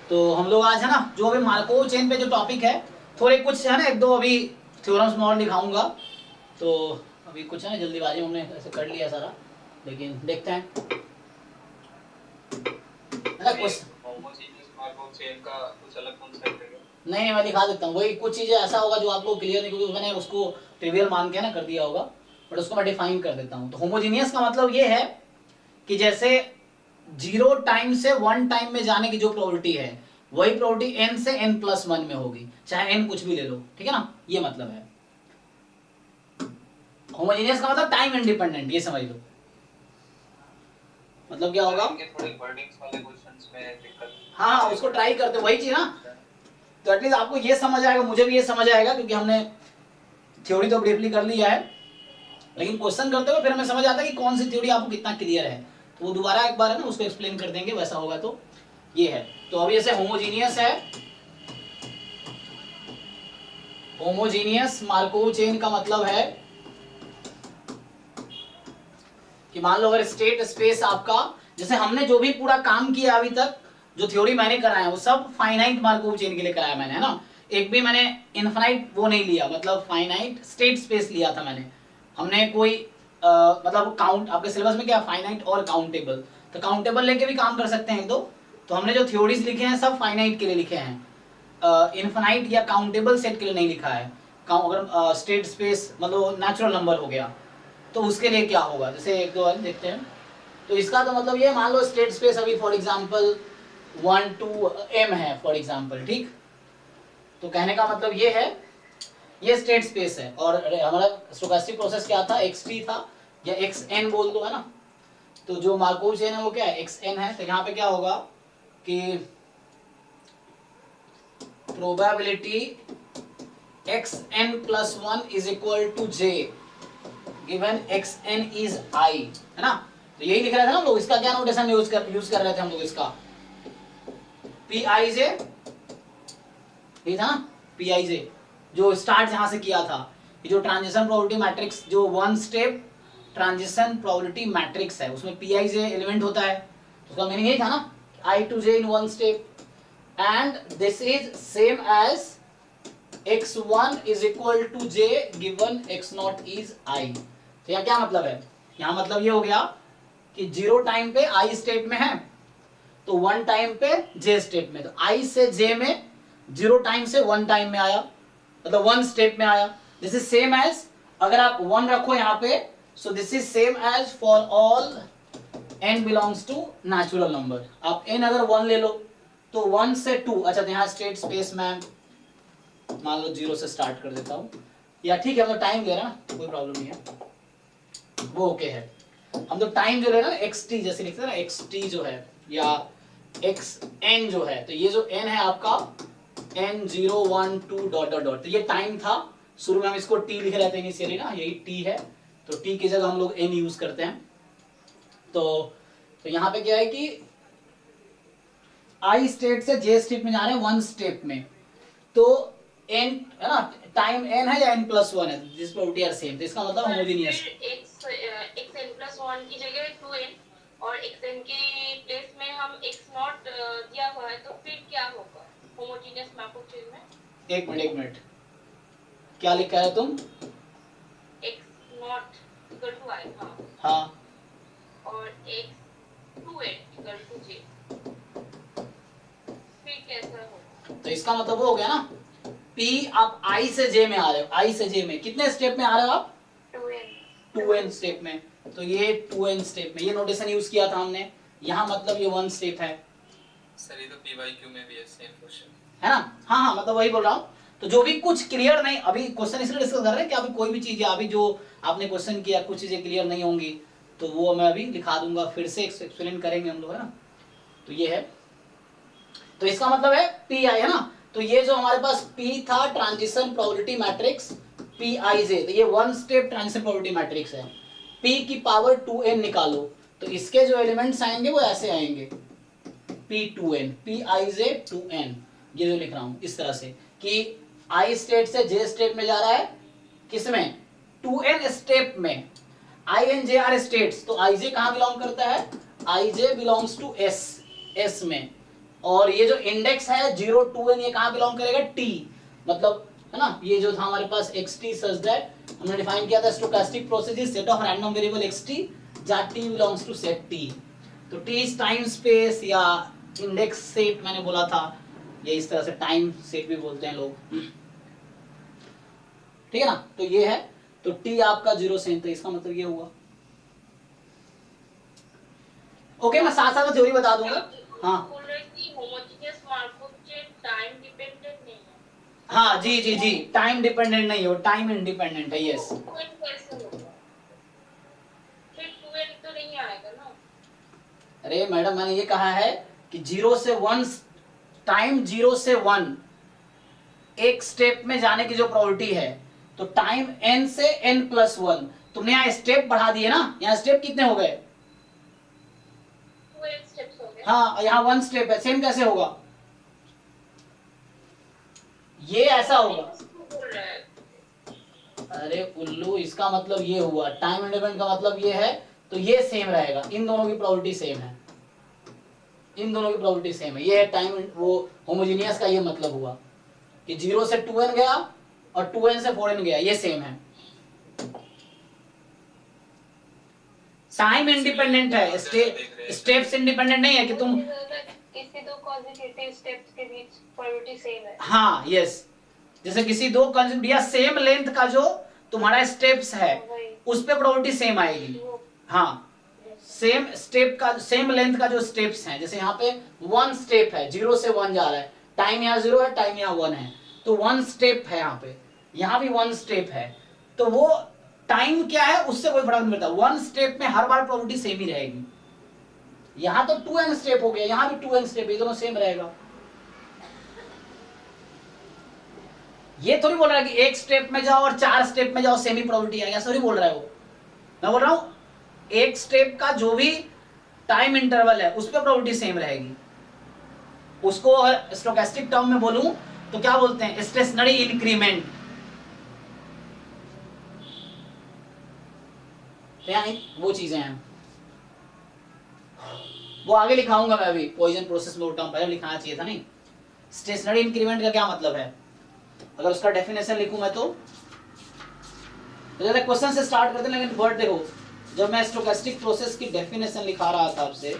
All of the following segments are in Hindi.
तो हम लोग आज है ना जो अभी मार्कोव चेन पे जो टॉपिक है, थोड़े कुछ है ना एक दो अभी थ्योरम्स और दिखाऊंगा। तो अभी कुछ है ना जल्दीबाजी में हमने ऐसे कर लिया सारा, लेकिन देखते हैं है ना कुछ नहीं मैं दिखा देता हूँ। वही कुछ चीज़ें ऐसा होगा जो आपको क्लियर नहीं, क्योंकि मैंने उसको ट्रिवियल मान के ना कर दिया होगा, बट उसको मैं डिफाइन कर देता हूँ। तो होमोजीनियस का मतलब ये है कि जैसे 0 टाइम से 1 टाइम में जाने की जो प्रोबेबिलिटी है वही प्रोबेबिलिटी n से n+1 में होगी, चाहे n कुछ भी ले लो, ठीक है ना। ये मतलब है होमोजीनियस का मतलब टाइम इंडिपेंडेंट, ये समझ लो। मतलब क्या होगा, हाँ उसको ट्राई करते वही चीज ना, तो एटलीस्ट आपको ये समझ आएगा, मुझे भी ये समझ आएगा, क्योंकि हमने थ्योरी तो ब्रीफली कर लिया है, लेकिन क्वेश्चन करते हुए फिर हमें समझ आता है कि कौन सी थ्योरी आपको कितना क्लियर है, तो वो दोबारा एक बार है ना उसको एक्सप्लेन कर देंगे, वैसा होगा। तो ये है, तो अभी जैसे होमोजीनियस है, होमोजीनियस मार्कोव चेन का मतलब है कि मान लो अगर स्टेट स्पेस आपका, जैसे हमने जो भी पूरा काम किया अभी तक, जो थ्योरी मैंने कराया वो सब फाइनाइट मार्कोव चेन के लिए कराया मैंने, है ना। एक भी मैंने इनफाइनाइट वो नहीं लिया, मतलब फाइनाइट स्टेट स्पेस लिया था मैंने। हमने कोई मतलब काउंट, आपके सिलेबस में क्या फाइनाइट और काउंटेबल, तो काउंटेबल लेके भी काम कर सकते हैं एक दो। तो हमने जो थ्योरीज लिखे हैं सब फाइनाइट के लिए लिखे हैं, इनफाइनाइट या काउंटेबल सेट के लिए नहीं लिखा है। अगर स्टेट स्पेस मतलब नेचुरल नंबर हो गया तो उसके लिए क्या होगा, जैसे एक दो देखते हैं। तो इसका तो मतलब ये मान लो स्टेट स्पेस अभी फॉर एग्जांपल 1 to m है फॉर एग्जांपल, ठीक। तो कहने का मतलब ये है, ये स्टेट स्पेस है, और हमारा स्टोकास्टिक प्रोसेस क्या था, xt था या xn बोल दो, है ना। तो जो मार्कोव चेन है वो क्या है, xn है। तो यहाँ पे क्या होगा कि probability xn+1 is equal to j given xn is I, है ना। तो यही लिख रहे थे ना हम लोग, इसका क्या नोटेशन यूज कर रहे थे हम लोग, इसका Pij ये था ना, Pij जो स्टार्ट जहां से किया था, ये जो ट्रांजिशन प्रोबेबिलिटी मैट्रिक्स, जो 1 स्टेप ट्रांजिशन प्रोबेबिलिटी मैट्रिक्स है, उसमें Pij एलिमेंट होता है। तो उसका मीनिंग यही था ना, I to j in 1 step, and this is same as x1 is equal to j given x0 is I। तो यहाँ क्या मतलब है, यहाँ मतलब ये हो गया कि 0 टाइम पे I स्टेट में है, तो 1 टाइम पे j स्टेट में, तो I से j में 0 टाइम से 1 टाइम में आया, मतलब 1 स्टेप में आया। दिस इज सेम एज, अगर आप 1 रखो यहाँ पे, so this is same as for all n belongs to natural number. आप n अगर 1 ले लो तो 1 से 2, अच्छा तो यहाँ स्टेट स्पेस में मान लो 0 से स्टार्ट कर देता हूँ, या ठीक है, हम तो टाइम ले रहे हैं ना, कोई प्रॉब्लम नहीं है, वो ओके है। हम तो टाइम जो ले रहे हैं ना, xt जैसे लिखते हैं ना, xt जो है या xn जो है, तो ये जो n है आपका n 0 1 2 डॉट डॉट डॉट, तो ये टाइम था। शुरू में हम इसको t लिख रहे थे इनिशियली ना, यही t है, तो t की जगह हम लोग n यूज करते हैं। तो यहाँ पे क्या है कि I स्टेट से j स्टेट में जा रहे हैं 1 स्टेप में, तो n है ना, टाइम n है या n+1 है, जिस प्रोबेबिलिटी आर सेम, तो इसका मतलब होमोजेनियस। xn+1 की जगह 2n और xn के प्लेस में हम x0 दिया हुआ है, तो फिर क्या होगा होमोजेनियस मार्कोव चेन में। एक मिनट क्या लिखा है तुम, x0 इक्वल टू I, हाँ, और x2n इक्वल टू j, फिर कैसा होगा। तो इसका मतलब वो हो गया ना, P आप I से J में आ रहे हो, I से J में कितने स्टेप में आ रहे हो आप, 2n स्टेप में, तो ये 2n स्टेप में, ये नोटेशन यूज किया था हमने। यहाँ मतलब ये 1 स्टेप है सर, ये तो PYQ में भी है सेम क्वेश्चन, है ना। हाँ मतलब वही बोल रहा हूँ। तो जो भी कुछ क्लियर नहीं, अभी क्वेश्चन इसलिए डिस्कस कर रहे हैं कि अभी कोई भी चीज है, अभी जो आपने क्वेश्चन किया कुछ चीजें क्लियर नहीं होंगी, तो वो मैं अभी दिखा दूंगा, फिर से एक्सप्लेन करेंगे हम लोग, है ना। तो ये है, तो इसका मतलब है Pi, है ना। तो ये जो हमारे पास P था ट्रांजिशन प्रोबेबिलिटी मैट्रिक्स Pij, तो ये 1 स्टेप ट्रांजिशन प्रोबेबिलिटी मैट्रिक्स है। P की पावर 2n निकालो, तो इसके जो एलिमेंट्स आएंगे वो ऐसे आएंगे, P2n, Pij 2n, ये जो लिख रहा हूं इस तरह से कि I स्टेट से J स्टेट में जा रहा है, किसमें, 2n स्टेप में। I and J are states, तो Ij कहां बिलोंग करता है, Ij बिलोंग्स टू S में, और ये जो इंडेक्स है 0 2 n ये कहाँ बिलोंग करेगा, t, मतलब है ना, ये जो था हमारे पास xt सच दैट हमने डिफाइन किया था stochastic process is set of random variable xt जहां t belongs to set t। तो t इज टाइम स्पेस या इंडेक्स सेट मैंने बोला था, ये इस तरह से टाइम सेट भी बोलते हैं लोग, ठीक है ना। तो ये है, तो t आपका 0 से n, तो इसका मतलब ये हुआ। ओके, मैं साथ साथ थ्योरी बता दूंगा। हाँ homogeneous Markov chain time dependent नहीं है। हाँ जी जी जी, टाइम डिपेंडेंट नहीं हो, टाइम इंडिपेंडेंट है, यस। 2n कैसे होगा, फिर 2n तो नहीं आएगा ना। अरे मैडम, मैंने ये कहा है कि 0 से 1, टाइम 0 से 1 एक स्टेप में जाने की जो प्रोबेबिलिटी है, तो टाइम n से n+1, तुमने यहाँ स्टेप बढ़ा दिए ना, यहाँ स्टेप कितने हो गए, 2n स्टेप्स हो गए। हाँ यहाँ 1 स्टेप है, सेम कैसे होगा, ये ऐसा होगा। बोल रहा है अरे उल्लू, इसका मतलब ये हुआ, टाइम इंडिपेंडेंट का मतलब ये है, तो ये सेम रहेगा, इन दोनों की प्रोबेबिलिटी सेम है, इन दोनों की प्रोबेबिलिटी सेम है, ये है टाइम, वो होमोजेनियस का ये मतलब हुआ कि 0 से 2n गया और 2n से 4n गया, ये सेम है। टाइम इंडिपेंडेंट है, स्टेप्स इंडिपेंडेंट नहीं है कि तुम किसी दो कॉन्जिक्यूटिव स्टेप्स के बीच प्रोबेबिलिटी सेम है। हाँ यस, जैसे किसी दो कंसेप्ट या सेम लेंथ का जो तुम्हारा स्टेप्स है उस पे प्रोबेबिलिटी सेम आएगी। हाँ, सेम स्टेप का, सेम लेंथ का जो स्टेप्स हैं, जैसे यहाँ पे 1 स्टेप है, 0 से 1 जा रहा है, टाइम यहाँ 0 है, टाइम यहाँ 1 है, तो 1 स्टेप है यहाँ पे, यहाँ भी 1 स्टेप है, तो वो टाइम क्या है उससे कोई फर्क नहीं पड़ता, 1 स्टेप में हर बार प्रोबेबिलिटी सेम ही रहेगी। यहाँ तो 2n स्टेप हो गया, यहाँ भी 2n स्टेप, ये दोनों सेम रहेगा। ये थोड़ी बोल रहा है कि एक स्टेप में जाओ और 4 स्टेप में जाओ सेम ही प्रोबेबिलिटी आएगी, ऐसा थोड़ी बोल रहा है वो। मैं बोल रहा हूँ एक स्टेप का जो भी टाइम इंटरवल है उस पर प्रोबेबिलिटी सेम रहेगी। उसको अगर स्टोकेस्टिक टर्म में बोलूं तो क्या बोलते हैं, स्टेशनरी इंक्रीमेंट। वो चीजें हैं, वो आगे लिखाऊंगा मैं अभी, पॉइजन प्रोसेस में वो टर्म पहले लिखाना चाहिए था नहीं। स्टेशनरी इंक्रीमेंट का क्या मतलब है, अगर उसका डेफिनेशन लिखूं मैं तो ज्यादा क्वेश्चन से स्टार्ट करते हैं, लेकिन वर्ड देखो, जब मैं स्टोकेस्टिक प्रोसेस की डेफिनेशन लिखा रहा था आपसे,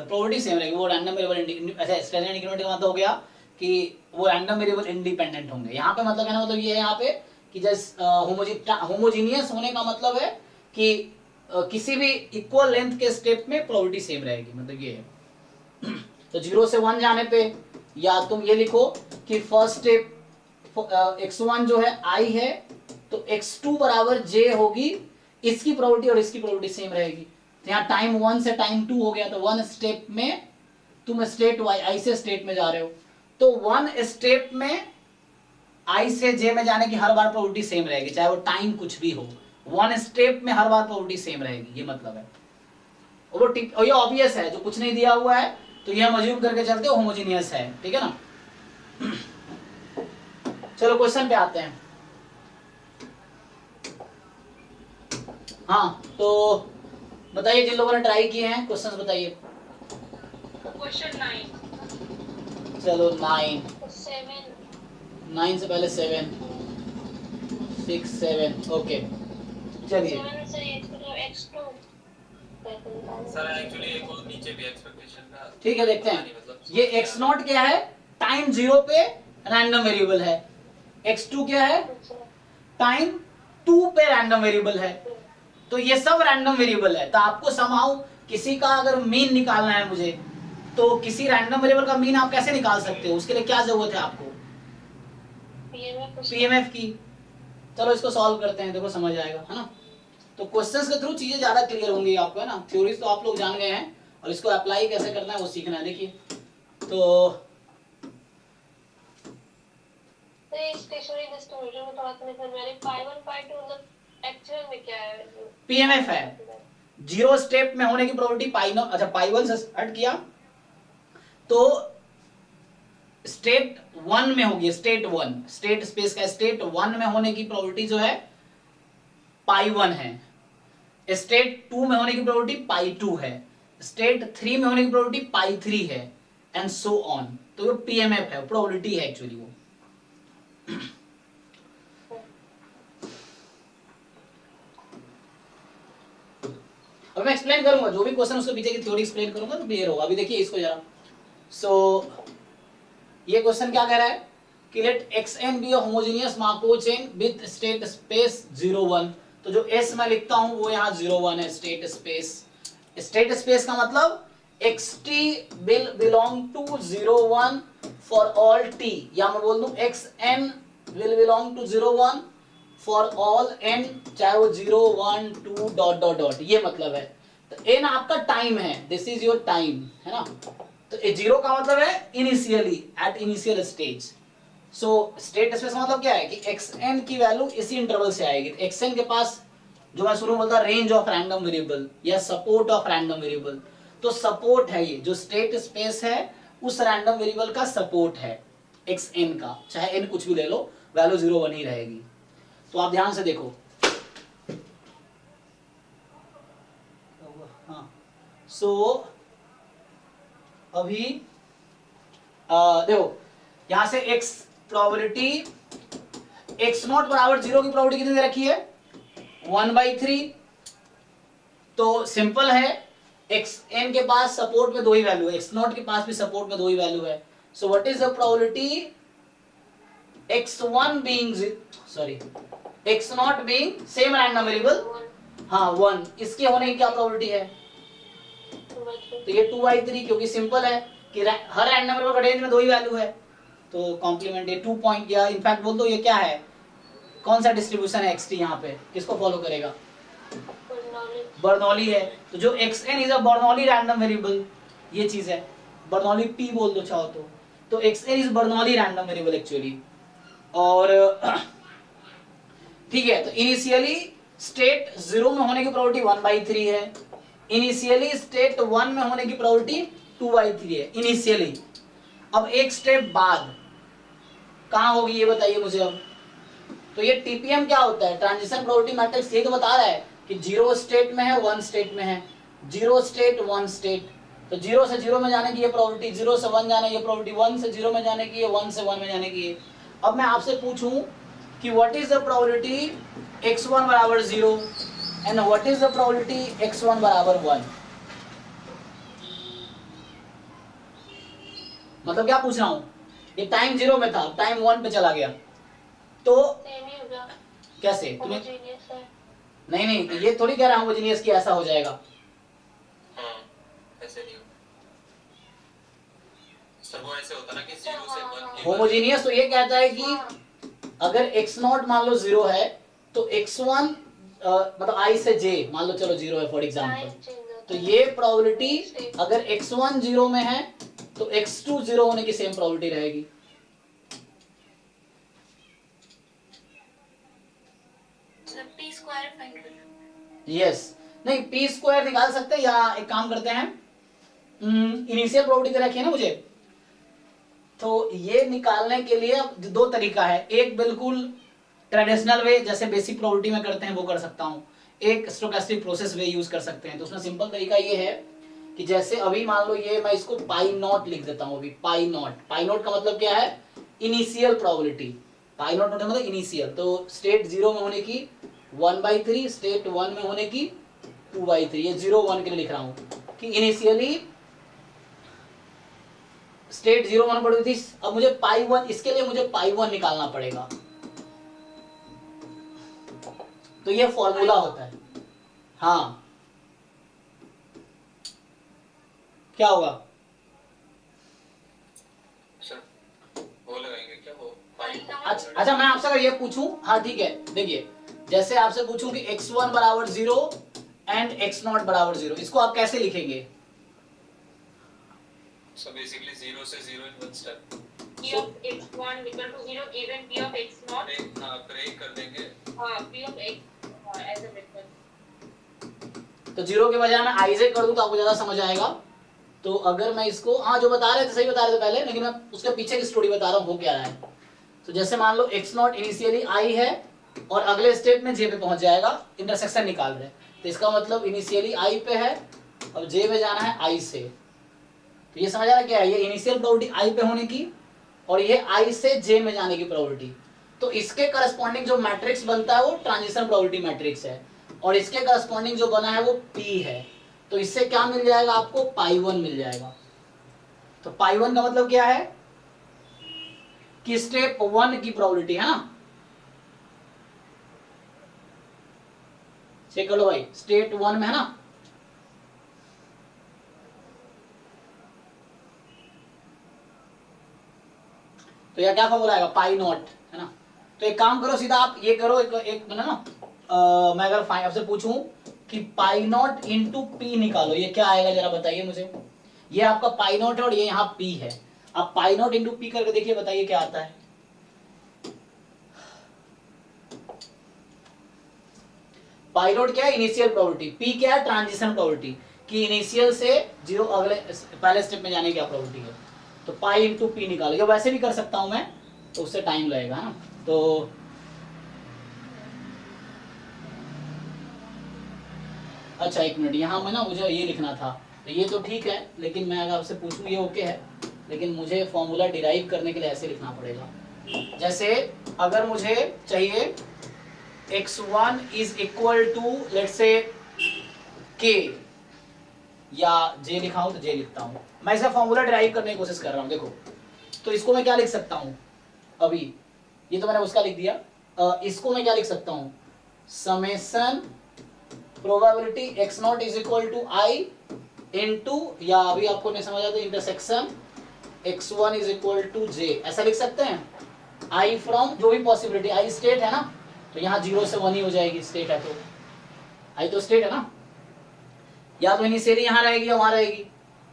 प्रोबेबिलिटी सेम रहेगी, वो रैंडम वेरिएबल, ऐसे स्टेशनरी इंक्रीमेंट का मतलब हो गया कि वो रैंडम वेरिएबल इंडिपेंडेंट होंगे। यहाँ पे मतलब कहना मतलब ये है यहाँ पे कि जैसे होमोजीनियस होने का मतलब है कि किसी भी इक्वल लेंथ के स्टेप में प्रोबेबिलिटी सेम रहेगी, मतलब ये है। तो 0 से 1 जाने पे या तुम ये लिखो कि फर्स्ट स्टेप x1 जो है i है, तो x2 बराबर j होगी, इसकी प्रोबेबिलिटी और इसकी प्रोबेबिलिटी सेम रहेगी। तो यहाँ टाइम 1 से टाइम 2 हो गया, तो 1 स्टेप में तुम स्टेट i से स्टेट में जा रहे हो, तो 1 स्टेप में i से j में जाने की हर बार प्रोबेबिलिटी सेम रहेगी, चाहे वो टाइम कुछ भी हो, 1 स्टेप में हर बार प्रोबेबिलिटी सेम रहेगी, ये मतलब है। और ये ऑब्वियस है, जो कुछ नहीं दिया हुआ है तो ये हम अज्यूम करके चलते हो होमोजेनियस है, ठीक है ना। चलो क्वेश्चन पे आते हैं। हाँ, तो बताइए जिन लोगों ने ट्राई किए हैं क्वेश्चंस बताइए। क्वेश्चन 9, चलो 9 7 9 से पहले 7 6 7 ओके, चलिए। 7 से x2 सर एक्चुअली एक और नीचे भी एक्सपेक्टेशन का, ठीक है, देखते हैं। मतलब ये x0 क्या है, टाइम 0 पे रैंडम वेरिएबल है, x2 क्या है, टाइम 2 पे रैंडम वेरिएबल है, तो ये सब रैंडम वेरिएबल है। तो आपको समहाउ किसी का अगर मीन निकालना है मुझे, तो किसी रैंडम वेरिएबल का मीन आप कैसे निकाल सकते हो, उसके लिए क्या जरूरत है आपको, पीएमएफ की। चलो इसको सॉल्व करते हैं, देखो समझ आएगा, है ना। तो क्वेश्चंस के थ्रू चीजें ज्यादा क्लियर होंगी आपको, है ना। थ्योरीज तो आप लोग जान गए हैं, और इसको अप्लाई कैसे करना है वो सीखना है। देखिए तो स्टेशनरी डिस्ट्रीब्यूशन में थोड़ा सा नहीं समझ आ रही, पाई 1 पाई 2 मतलब एक्चुअल में क्या है, पीएमएफ है, 0 स्टेप में होने की प्रोबेबिलिटी पाई 0, अच्छा पाई 1 से स्टार्ट किया तो स्टेट 1 में होगी, स्टेट 1, स्टेट स्पेस का स्टेट 1 में होने की प्रोबेबिलिटी जो है पाई 1 है, स्टेट 2 में होने की प्रोबेबिलिटी पाई 2 है, स्टेट 3 में होने की प्रोबेबिलिटी पाई 3 है, एंड सो ऑन। तो ये पीएमएफ है, प्रोबेबिलिटी है एक्चुअली वो। अब मैं एक्सप्लेन करूंगा जो भी क्वेश्चन उसके पीछे की थ्योरी एक्सप्लेन करूंगा तो क्लियर होगा। अभी देखिए इसको जरा। ये क्वेश्चन क्या कह रहा है कि let xn be a homogeneous Markov chain with state space 0 1। तो जो s मैं लिखता हूं वो यहाँ 0 1 है, स्टेट स्पेस। स्टेट स्पेस का मतलब xt will belong to 0 1 for all t, या मैं बोल दूं xn will belong to 0 1 for all n, चाहे वो 0 1 2 डॉट डॉट डॉट, ये मतलब है। तो n आपका टाइम है, दिस इज योर टाइम, है ना। तो 0 का मतलब है initially, at initial stage. So state space का मतलब क्या है कि xn की वैल्यू इसी इंटरवल से आएगी। तो xn के पास जो मैं शुरू में बोलता रेंज ऑफ रैंडम वेरिएबल या सपोर्ट ऑफ रैंडम वेरिएबल, तो सपोर्ट है ये जो स्टेट स्पेस है उस रैंडम वेरिएबल का सपोर्ट है xn का, चाहे n कुछ भी ले लो वैल्यू 0 1 ही रहेगी। तो आप ध्यान से देखो, हाँ सो अभी देखो यहां से x प्रोबेबिलिटी x नॉट बराबर 0 की प्रोबेबिलिटी कितनी दे रखी है 1/3। तो सिंपल है, xn के पास सपोर्ट में 2 ही वैल्यू है, x नॉट के पास भी सपोर्ट में 2 ही वैल्यू है। So what is the probability x1 being x not being same random variable, हाँ 1, इसके होने की क्या प्रोबेबिलिटी है। तो ये 2/3, क्योंकि सिंपल है कि हर रैंडम वेरिएबल का रेंज में 2 ही वैल्यू है। तो कॉम्प्लीमेंट ये 2 पॉइंट, या इनफैक्ट बोल दो ये क्या है, कौन सा डिस्ट्रीब्यूशन है xt यहाँ पे, किसको फॉलो करेगा, बर्नौली है। तो जो xn is a Bernoulli random variable, ये चीज है, बर्नौली p बोल दो चाहो तो xn is Bernoulli random variable actually. और ठीक है, तो इनिशियली स्टेट 0 में होने की प्रोबेबिलिटी 1/3 है, इनिशियली स्टेट 1 में होने की प्रोबेबिलिटी 2/3 है इनिशियली। अब एक स्टेप बाद कहां होगी ये बताइए मुझे अब। तो ये टीपीएम क्या होता है, ट्रांजिशन प्रोबेबिलिटी मैट्रिक्स, ये तो बता रहा है कि 0 स्टेट में है 1 स्टेट में है, 0 स्टेट 1 स्टेट। तो 0 से 0 में जाने की ये प्रोबेबिलिटी, 0 से 1 जाने की ये प्रोबेबिलिटी, 1 से 0 में जाने की ये, 1 से 1 में जाने की ये। अब मैं आपसे पूछूं कि what is the probability x1 बराबर 0 and what is the probability x1 बराबर 1। मतलब क्या पूछ रहा हूं, ये टाइम 0 में था, टाइम 1 पे चला गया, तो कैसे तुम्हें नहीं, तो ये थोड़ी कह रहा हूं होमोजेनियस की ऐसा हो जाएगा। ऐसे नहीं सर, वो ऐसे होता ना कि 0 से 1 होमोजेनियस तो ये कहता है कि अगर x नॉट मान लो 0 है तो x1 मतलब i से j मान लो चलो 0 है फॉर एग्जांपल, तो ये प्रोबेबिलिटी अगर x1 0 में है तो x2 0 होने की सेम प्रोबेबिलिटी रहेगी। यस नहीं, पी स्क्वायर निकाल सकते हैं, या एक काम करते हैं इनिशियल प्रोबेबिलिटी रखी है ना मुझे, तो ये निकालने के लिए अब 2 तरीका है। एक बिल्कुल ट्रेडिशनल वे जैसे बेसिक प्रोबेबिलिटी में करते हैं वो कर सकता हूं, एक स्टोकेस्टिक प्रोसेस वे यूज कर सकते हैं। तो उसमें सिंपल तरीका ये है कि जैसे अभी मान लो ये मैं इसको पाई नॉट लिख देता हूं, अभी पाई नॉट का मतलब क्या है, इनिशियल प्रोबेबिलिटी, पाई नॉट मतलब इनिशियल। तो स्टेट 0 में होने की 1/3, स्टेट 1 में होने की 2/3, ये 0 1 के लिए लिख रहा हूं कि इनिशियली स्टेट 0 1 पड़ी थी। अब मुझे पाई 1, इसके लिए मुझे पाई 1 निकालना पड़ेगा। तो ये फॉर्मूला होता है, हाँ क्या होगा सर, वो लगाएंगे क्या वो अच्छा मैं आपसे अगर ये पूछूं, हाँ ठीक है, देखिए जैसे आपसे पूछूं कि x1 बराबर 0 एंड x0 बराबर 0, इसको आप कैसे लिखेंगे। So basically 0 से 0 in one step. P of x1 equal to 0 even P of x0. Break कर देंगे। हाँ, P of x as a vector. तो 0 के बजाय मैं i से कर दूं तो आपको ज्यादा समझ आएगा। तो अगर मैं इसको, हाँ जो बता रहे थे सही बता रहे थे पहले, लेकिन मैं उसके पीछे की स्टोरी बता रहा हूँ हो क्या रहा है। तो जैसे मान लो x नॉट इनिशियली i है और अगले स्टेप में j पे पहुंच जाएगा, इंटरसेक्शन निकाल रहे हैं, तो इसका मतलब इनिशियली i पे है और j पे जाना है i से। तो ये समझ आ रहा है क्या है, ये इनिशियल प्रोबेबिलिटी i पे होने की और ये i से j में जाने की प्रोबेबिलिटी। तो इसके करस्पॉन्डिंग जो मैट्रिक्स बनता है वो ट्रांजिशन प्रोबेबिलिटी मैट्रिक्स है और इसके करस्पॉन्डिंग जो बना है वो p है। तो इससे क्या मिल जाएगा आपको, पाई 1 मिल जाएगा। तो पाई 1 का मतलब क्या है कि स्टेप 1 की प्रोबेबिलिटी है ना, चेक कर लो भाई, स्टेट 1 में है ना, तो यह क्या फॉर्मूला आएगा, पाई नॉट है ना। तो एक काम करो सीधा आप ये करो, एक ना मैं अगर आपसे पूछूं कि पाई नॉट इंटू पी निकालो, ये क्या आएगा जरा बताइए मुझे। ये आपका पाई नॉट है और ये यहाँ पी है, आप पाई नॉट इंटू पी करके देखिए, बताइए क्या आता है। पाई नॉट क्या है, इनिशियल प्रोबेबिलिटी, पी क्या है, ट्रांजिशन प्रोबेबिलिटी कि इनिशियल से जीरो अगले पहले स्टेप में जाने की क्या प्रोबेबिलिटी है। तो पाई इंटू पी निकालो, ये वैसे भी कर सकता हूं मैं, तो उससे टाइम लगेगा ना। तो अच्छा एक मिनट, यहाँ में ना मुझे ये लिखना था, तो ये तो ठीक है, लेकिन मैं अगर आपसे पूछूं ये ओके है, लेकिन मुझे फॉर्मूला डिराइव करने के लिए ऐसे लिखना पड़ेगा। जैसे अगर मुझे चाहिए x1 is equal to let's say k या j लिखा हूं तो j लिखता हूं, मैं इसका फॉर्मूला डिराइव करने की कोशिश कर रहा हूं। देखो तो इसको मैं क्या लिख सकता हूं, अभी ये तो मैंने उसका लिख दिया, इसको मैं क्या लिख सकता हूं, summation probability x naught is equal to i into, या अभी आपको नहीं समझ आता, intersection x1 is equal to j, ऐसा लिख सकते हैं। i फ्रॉम जो भी पॉसिबिलिटी, i स्टेट है ना, तो यहाँ 0 से 1 ही हो जाएगी, स्टेट है तो i तो स्टेट है ना, या तो इनिशियली यहाँ रहेगी या वहां रहेगी।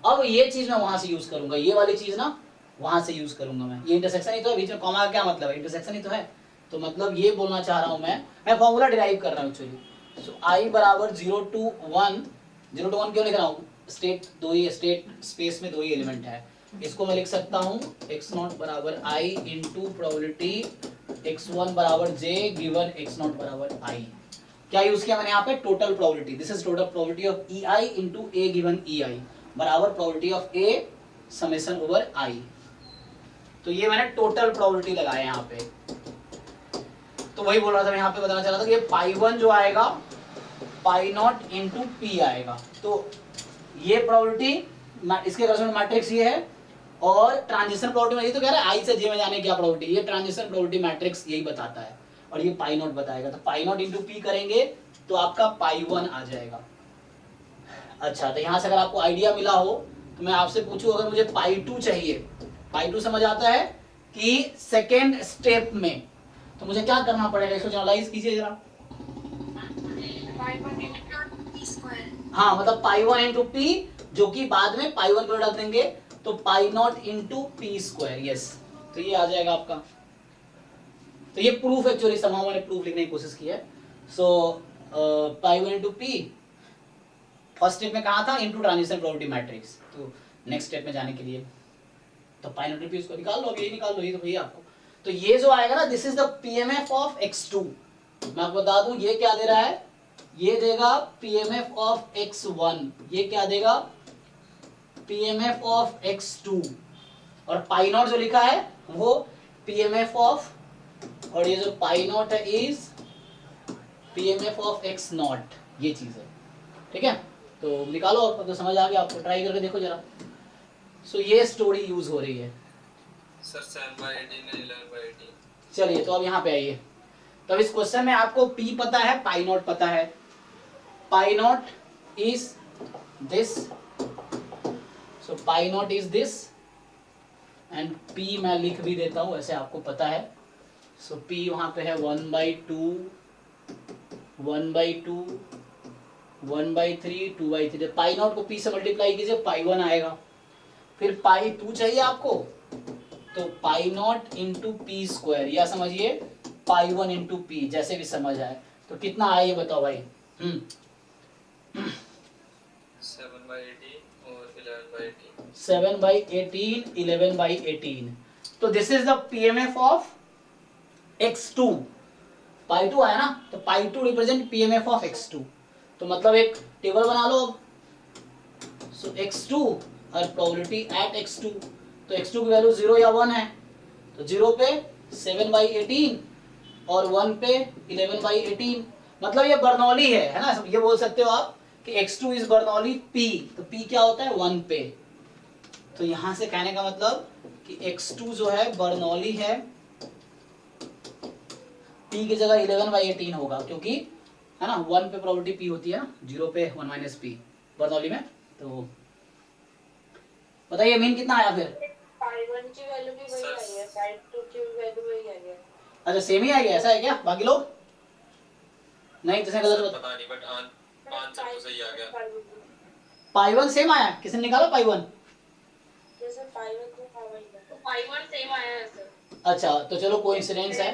अब ये चीज मैं वहां से यूज करूंगा, ये वाली चीज ना वहां से यूज करूंगा मैं, ये इंटरसेक्शन ही तो है, बीच में कॉमा का क्या मतलब है, इंटरसेक्शन ही तो है। तो मतलब ये बोलना चाह रहा हूं मैं फॉर्मूला डिराइव कर रहा हूँ एक्चुअली। सो i बराबर 0 to 1, 0 to 1 क्यों लिख रहा हूँ, स्टेट दो ही, स्टेट स्पेस में दो ही एलिमेंट है, इसको मैं लिख सकता हूँ x नॉट बराबर i इंटू प्रोबेबिलिटी x1 बराबर j गिवन x नॉट बराबर i। क्या यूज किया मैंने यहाँ पे, total probability, this is total probability of ei into a given ei बराबर probability of a summation over i। तो ये मैंने टोटल प्रोबेबिलिटी लगाया यहाँ पे। तो वही बोल रहा था मैं, यहाँ पे बताना चाह रहा था कि ये पाई 1 जो आएगा पाई नॉट इंटू पी आएगा। तो ये प्रोबेबिलिटी, इसके करस्पॉन्डिंग मैट्रिक्स ये है, और ट्रांजिशन प्रोबेबिलिटी, ये तो कह रहा है i से j में जाने की क्या प्रोबेबिलिटी, ये ट्रांजिशन प्रोबेबिलिटी मैट्रिक्स यही बताता है, और ये पाई नॉट बताएगा। तो पाई नॉट इंटू पी करेंगे तो आपका पाई 1 आ जाएगा। अच्छा, तो यहाँ से अगर आपको आइडिया मिला हो तो मैं आपसे पूछूं, अगर मुझे पाई 2 चाहिए, पाई 2 समझ आता है कि सेकेंड स्टेप में, तो मुझे क्या करना पड़ेगा, इसको जनरलाइज कीजिए जरा। हाँ, मतलब पाई 1 इंटू पी, जो कि बाद में पाई 1 को रख देंगे, तो pi naught into p square, yes, तो ये आ जाएगा आपका। तो ये प्रूफ एक्चुअली समाव मैंने प्रूफ लिखने की कोशिश की है। सो पाई 1 इंटू पी फर्स्ट स्टेप में कहा था, इंटू ट्रांजिशन प्रोबेबिलिटी मैट्रिक्स, तो नेक्स्ट स्टेप में जाने के लिए तो पाई नॉट पी उसको निकाल लो, अब ये निकाल लो, ये तो भैया आपको। तो ये जो आएगा ना, this is the PMF of x2। मैं आपको बता दूं ये क्या दे रहा है, ये देगा पीएमएफ ऑफ x1, ये क्या देगा, पीएमएफ ऑफ x2, और पाई नॉट जो लिखा है वो पीएमएफ ऑफ, और ये जो पाई नॉट है is PMF of x not, ये चीज है, ठीक है। तो निकालो, अब तो समझ आ गया आपको, ट्राई करके देखो जरा। सो ये स्टोरी यूज हो रही है सर 7/18 11/18। चलिए, तो अब यहाँ पे आइए। तो इस क्वेश्चन में आपको p पता है, पाई नॉट पता है। Pi naught is this, so pi naught is this, and p मैं लिख भी देता हूं, ऐसे आपको पता है। सो p वहां पे है 1/2, 1/2, 1/3, 2/3। पाई नॉट को p से मल्टीप्लाई कीजिए, पाई 1 आएगा। फिर पाई 2 चाहिए आपको, तो pi naught into p square, या समझिए पाई 1 इंटू पी, जैसे भी समझ आए। तो कितना आए ये बताओ भाई। 7/18 और 11/18। 7/18 7/18 11/18। तो this is the PMF of x2। पाई 2 आया ना, तो पाई 2 रिप्रेजेंट पीएमएफ ऑफ x2। तो मतलब एक टेबल बना लो अब। सो x2 और प्रोबेबिलिटी एट x2, तो x2 की वैल्यू 0 या 1 है, तो 0 पे 7/18 और 1 पे 11/18। मतलब ये बर्नौली है ना, ये बोल सकते हो आप कि x2 इज बर्नौली p। तो p क्या होता है 1 पे। तो यहां से कहने का मतलब कि x2 जो है बर्नौली है, p की जगह 11/18 होगा, क्योंकि है ना 1 पे प्रोबेबिलिटी p होती है ना, 0 पे 1 माइनस p बर्नौली में। तो बताइए मीन कितना आया फिर? पाई 1 की वैल्यू भी वही आई है, पाई 2 की वैल्यू वही आई है। अच्छा सेम ही आ गया, ऐसा है क्या? बाकी लोग नहीं, किसने गलत बता? पता नहीं, बट आंसर तो सही आ गया। पाई 1 सेम आया, किसने निकाला पाई 1? जैसे पाई 1 को पाई 1 सेम आया है सर। अच्छा तो चलो कोइंसिडेंस है।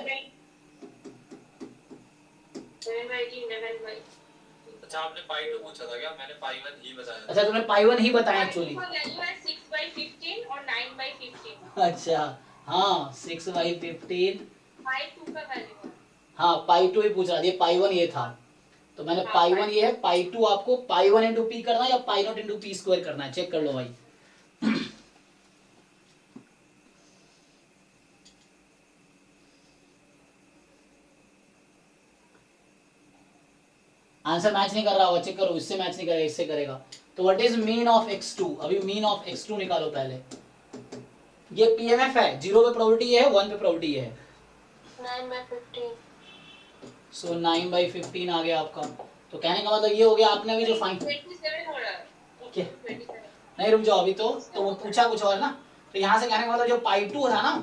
7/18 11/18। अच्छा आपने पाई 2 पूछा था क्या? मैंने पाई 1 ही बताया था। अच्छा तुमने पाई 1 ही बताया एक्चुअली। वैल्यू है 6/15 और 9/15। अच्छा हाँ 6/15। पाई 2 का वैल्यू है। हाँ पाई 2 ही पूछ रहा था, ये पाई 1 ये था, तो मैंने हाँ, पाई 1 ये है, पाई 2 आपको पाई 1 इंटू पी करना है या पाई नॉट इंटू पी स्क्वायर करना है, चेक कर लो भाई। आंसर मैच नहीं कर रहा होगा, चेक करो, इससे मैच नहीं करेगा, इससे करेगा। तो what is mean of x2? अभी मीन ऑफ x2 निकालो पहले। ये पीएमएफ है, 0 पे प्रोबेबिलिटी ये है, 1 पे प्रोबेबिलिटी ये है। 9/15। सो 9/15 आ गया आपका। तो कहने का मतलब ये हो गया, आपने अभी जो फाइन 27 हो रहा है। क्या? 27। नहीं रुक जाओ, अभी तो वो पूछा कुछ और ना। तो यहाँ से कहने का मतलब जो पाई 2 था ना,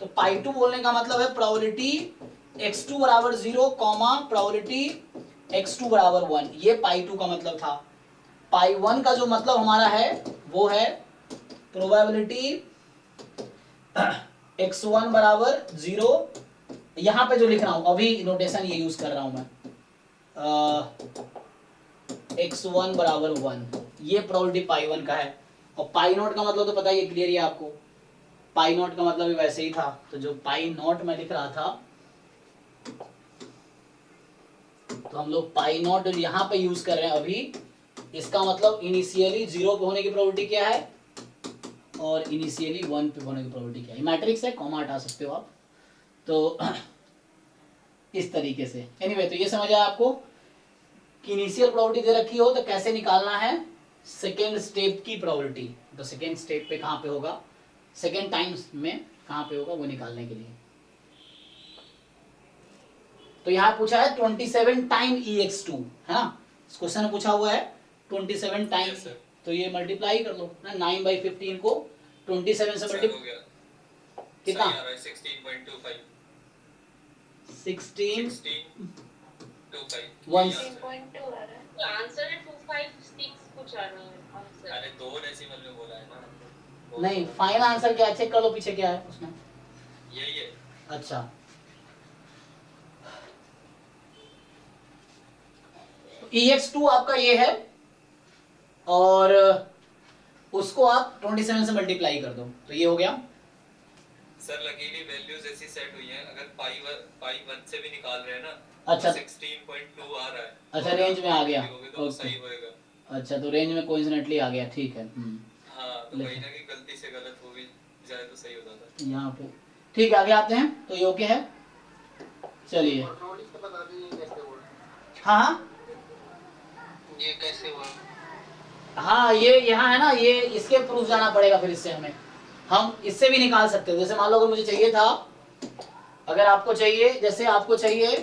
तो पाई 2 बोलने का मतलब है प्रोबेबिलिटी x2 बराबर 0 कॉमा प्रोबेबिलिटी x2 बराबर 1, ये पाई 2 का मतलब था। पाई 1 का जो मतलब हमारा है वो है प्रोबेबिलिटी x1 बराबर 0। यहाँ पे जो लिख रहा हूं अभी नोटेशन ये यूज कर रहा हूं मैं, x1 बराबर 1, ये प्रोबेबिलिटी पाई 1 का है। और पाई नॉट का मतलब तो पता ही है, क्लियर ही है आपको। पाई नॉट का मतलब भी वैसे ही था, तो जो पाई नॉट में लिख रहा था, तो हम लोग पाई नॉट यहाँ पे यूज कर रहे हैं अभी। इसका मतलब इनिशियली 0 पे होने की प्रोबेबिलिटी क्या है और इनिशियली 1 पे होने की प्रोबेबिलिटी क्या है। मैट्रिक्स है, कॉमा हटा सकते हो आप। तो इस तरीके से एनीवे तो ये समझ आया आपको कि इनिशियल प्रोबेबिलिटी दे रखी हो तो कैसे निकालना है सेकेंड स्टेप की प्रोबेबिलिटी। तो सेकेंड स्टेप पे कहाँ पे होगा, सेकेंड टाइम्स में कहाँ पे होगा, वो निकालने के लिए। तो यहाँ पूछा है 27 टाइम EX2 है ना, इस क्वेश्चन में पूछा हुआ है 27 टाइम। Yes, sir. तो ये मल्टीप्लाई कर लो ना, 9/15 को 27 से सर हो मल्टीप्लाई गया। कितना? सही आ रहा है 16.25 16 16.25 One- 16.2 आ रहा है। तो आंसर है 256 कुछ आ रहा है आंसर। अरे 2 डेसिमल में बोला है ना। नहीं फाइनल आंसर क्या है, चेक कर लो पीछे क्या है उसमें। यही है। अच्छा EX2 आपका ये है और उसको आप 27 से मल्टीप्लाई कर दो, तो ये हो गया। सर लकीली वैल्यूज ऐसी सेट हुई हैं, अगर पाई 1 से भी निकाल रहे हैं ना, अच्छा। तो 16.2 आ रहा है। अच्छा रेंज में आ गया, तो सही होएगा। अच्छा तो रेंज में कोइंसिडेंटली आ गया, ठीक है। हाँ तो वही ना कि गलती से गलत हो भी जाए तो सही हो जाता है। यहाँ पे ठीक है, आगे आते हैं। तो ये ओके है, चलिए। हाँ हाँ ये कैसे हुआ? हाँ ये यहाँ है ना, ये इसके प्रूफ जाना पड़ेगा फिर इससे हमें। हम इससे भी निकाल सकते हो, जैसे मान लो अगर मुझे चाहिए था, अगर आपको चाहिए, जैसे आपको चाहिए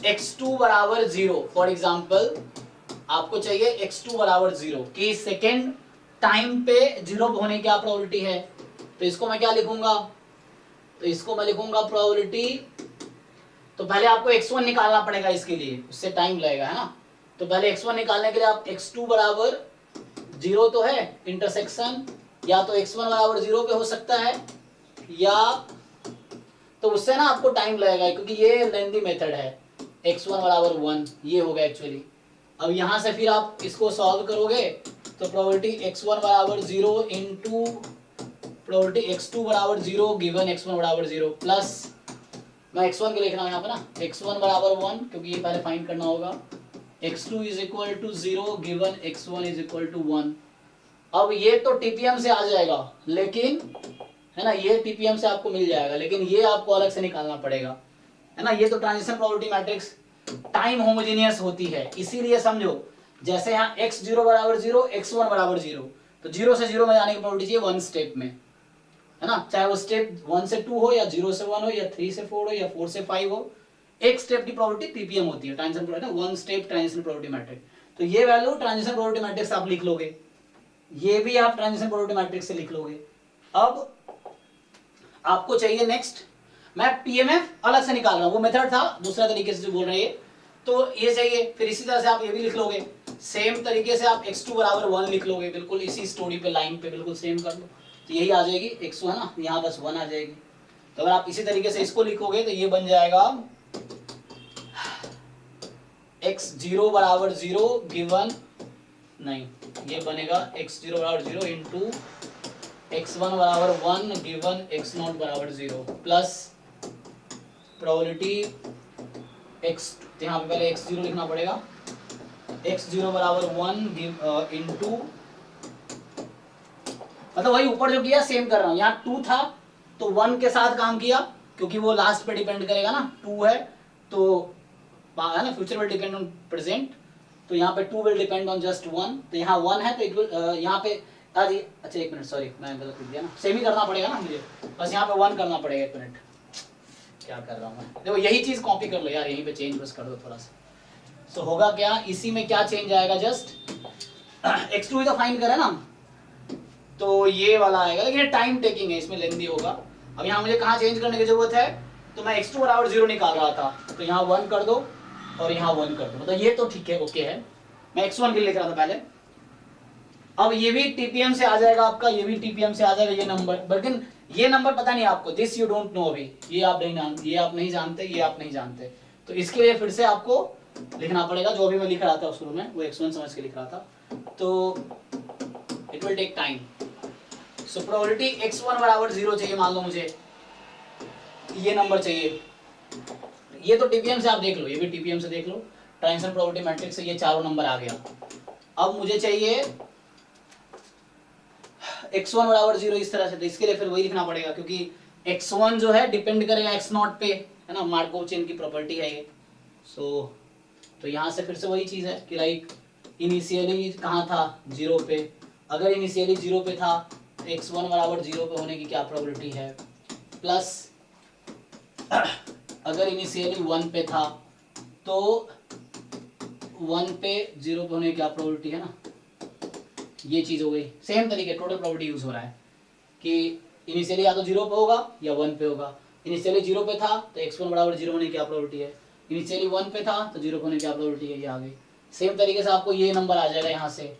x2 बराबर 0 फॉर एग्जाम्पल, आपको चाहिए x2 बराबर 0 कि सेकेंड टाइम पे 0 होने की क्या प्रोबेबिलिटी है। तो इसको मैं क्या लिखूंगा, तो इसको मैं लिखूंगा प्रोबेबिलिटी। तो पहले आपको x1 निकालना पड़ेगा इसके लिए, उससे टाइम लगेगा है ना। तो पहले x1 निकालने के लिए आप x2 बराबर 0 तो है इंटरसेक्शन, या तो x1 बराबर 0 पे हो सकता है, या तो उससे ना आपको टाइम लगेगा क्योंकि ये लेंथी मेथड है। x1 बराबर 1 ये होगा एक्चुअली। अब यहाँ से फिर आप इसको सॉल्व करोगे तो प्रोबेबिलिटी x1 बराबर 0 इंटू प्रोबेबिलिटी x2 बराबर 0 गिवन x1 बराबर 0 प्लस मैं x1 के लिख रहा हूँ यहाँ पे ना, x1 बराबर 1 क्योंकि ये पहले फाइंड करना होगा, x2 is equal to 0 given x1 is equal to 1। अब ये तो टीपीएम से आ जाएगा, लेकिन है ना, ये टीपीएम से आपको मिल जाएगा, लेकिन ये आपको अलग से निकालना पड़ेगा, है ना। ये तो transition probability matrix time homogeneous होती है, इसीलिए समझो जैसे यहाँ x0 बराबर 0 x1 बराबर 0, तो 0 से 0 में जाने की प्रोबेबिलिटी चाहिए 1 स्टेप में, है ना, चाहे वो स्टेप 1 से 2 हो या 0 से 1 हो या 3 से 4 हो या 4 से 5 हो, एक स्टेप की प्रोबेबिलिटी टीपीएम होती है, transition probability, 1 step transition probability matrix. तो ये वैल्यू ट्रांजिशन प्रोबेबिलिटी मैट्रिक्स आप लिख लोगे, ये भी आप ट्रांजिशन प्रोबेबिलिटी मैट्रिक्स से लिख लोगे। अब आपको चाहिए नेक्स्ट, मैं पीएमएफ अलग से निकाल रहा हूं, वो मेथड था दूसरा तरीके से जो बोल रहे हैं, तो ये चाहिए। फिर इसी तरह से आप ये भी लिख लोगे, सेम तरीके से आप x2 बराबर 1 लिख लोगे, बिल्कुल इसी स्टोरी पे लाइन पे बिल्कुल सेम कर लो, तो यही आ जाएगी x2, है ना, यहाँ बस 1 आ जाएगी। तो अगर आप इसी तरीके से इसको लिखोगे तो ये बन जाएगा x0 बराबर 0 गिवन, नहीं ये बनेगा x0 बराबर 0 इंटू x1 बराबर 1 गिवन x0 बराबर 0 प्लस प्रोबेबिलिटी x, तो यहाँ पे पहले x0 लिखना पड़ेगा, x0 बराबर 1 इंटू, मतलब वही ऊपर जो किया सेम कर रहा हूँ, यहाँ 2 था तो 1 के साथ काम किया क्योंकि वो लास्ट पे डिपेंड करेगा ना, 2 है तो है ना, future will depend on present, तो यहाँ पे 2 विल डिपेंड ऑन जस्ट 1, तो यहाँ 1 है तो इट विल यहाँ पे अच्छा 1 मिनट, सॉरी मैं गलत लिख दिया ना, सेम ही करना पड़ेगा ना मुझे, बस यहाँ पे 1 करना पड़ेगा, 1 मिनट क्या कर रहा हूँ मैं, देखो यही चीज कॉपी कर लो यार, यहीं पे चेंज बस कर दो थोड़ा सा। सो होगा क्या, इसी में क्या चेंज आएगा, जस्ट x2 ही तो फाइंड करें ना, तो ये वाला आएगा, लेकिन टाइम टेकिंग है, इसमें लेंदी होगा। अब यहाँ मुझे कहाँ चेंज करने की जरूरत है, तो मैं x2 बराबर 0 निकाल रहा था, तो यहाँ 1 कर दो और यहाँ 1 कर दो, मतलब ये तो ठीक है, ओके है, मैं x1 के लिए लिख रहा था पहले। अब ये भी टीपीएम से आ जाएगा आपका, ये भी टीपीएम से आ जाएगा ये नंबर, लेकिन ये नंबर पता नहीं आपको, दिस यू डोंट नो, अभी ये आप नहीं जानते, ये आप नहीं जानते, ये आप नहीं जानते, तो इसके लिए फिर से आपको लिखना पड़ेगा, जो भी मैं लिख रहा था शुरू में वो x1 समझ के लिख रहा था, तो it will take time. So probability x1 बराबर 0 चाहिए, मान लो मुझे ये नंबर चाहिए, ये तो टीपीएम से आप देख लो, ये भी टीपीएम से देख लो, ट्रांजिशन प्रोबेबिलिटी मैट्रिक्स से ये चारों नंबर आ गया। अब मुझे चाहिए x1 बराबर 0 इस तरह से, तो इसके लिए फिर वही लिखना पड़ेगा क्योंकि x1 जो है डिपेंड करेगा x0 पे, है ना, मार्कोव चेन की प्रॉपर्टी है ये। तो यहाँ से फिर से वही चीज है कि लाइक इनिशियली कहाँ था 0 पे, अगर इनिशियली 0 पे था तो x1 बराबर 0 पे होने की क्या प्रोबेबिलिटी है, प्लस अगर इनिशियली 1 पे था तो 1 पे 0 पे होने की क्या प्रोबेबिलिटी है ना, ये चीज हो गई। सेम तरीके टोटल प्रोबेबिलिटी यूज हो रहा है कि इनिशियली या तो 0 पे होगा या 1 पे होगा, इनिशियली 0 पे था तो x1 बराबर 0 होने की क्या प्रोबेबिलिटी है, इनिशियली 1 पे था तो 0 होने की क्या प्रोबेबिलिटी है, ये आ गई। सेम तरीके से आपको ये नंबर आ जाएगा यहाँ से,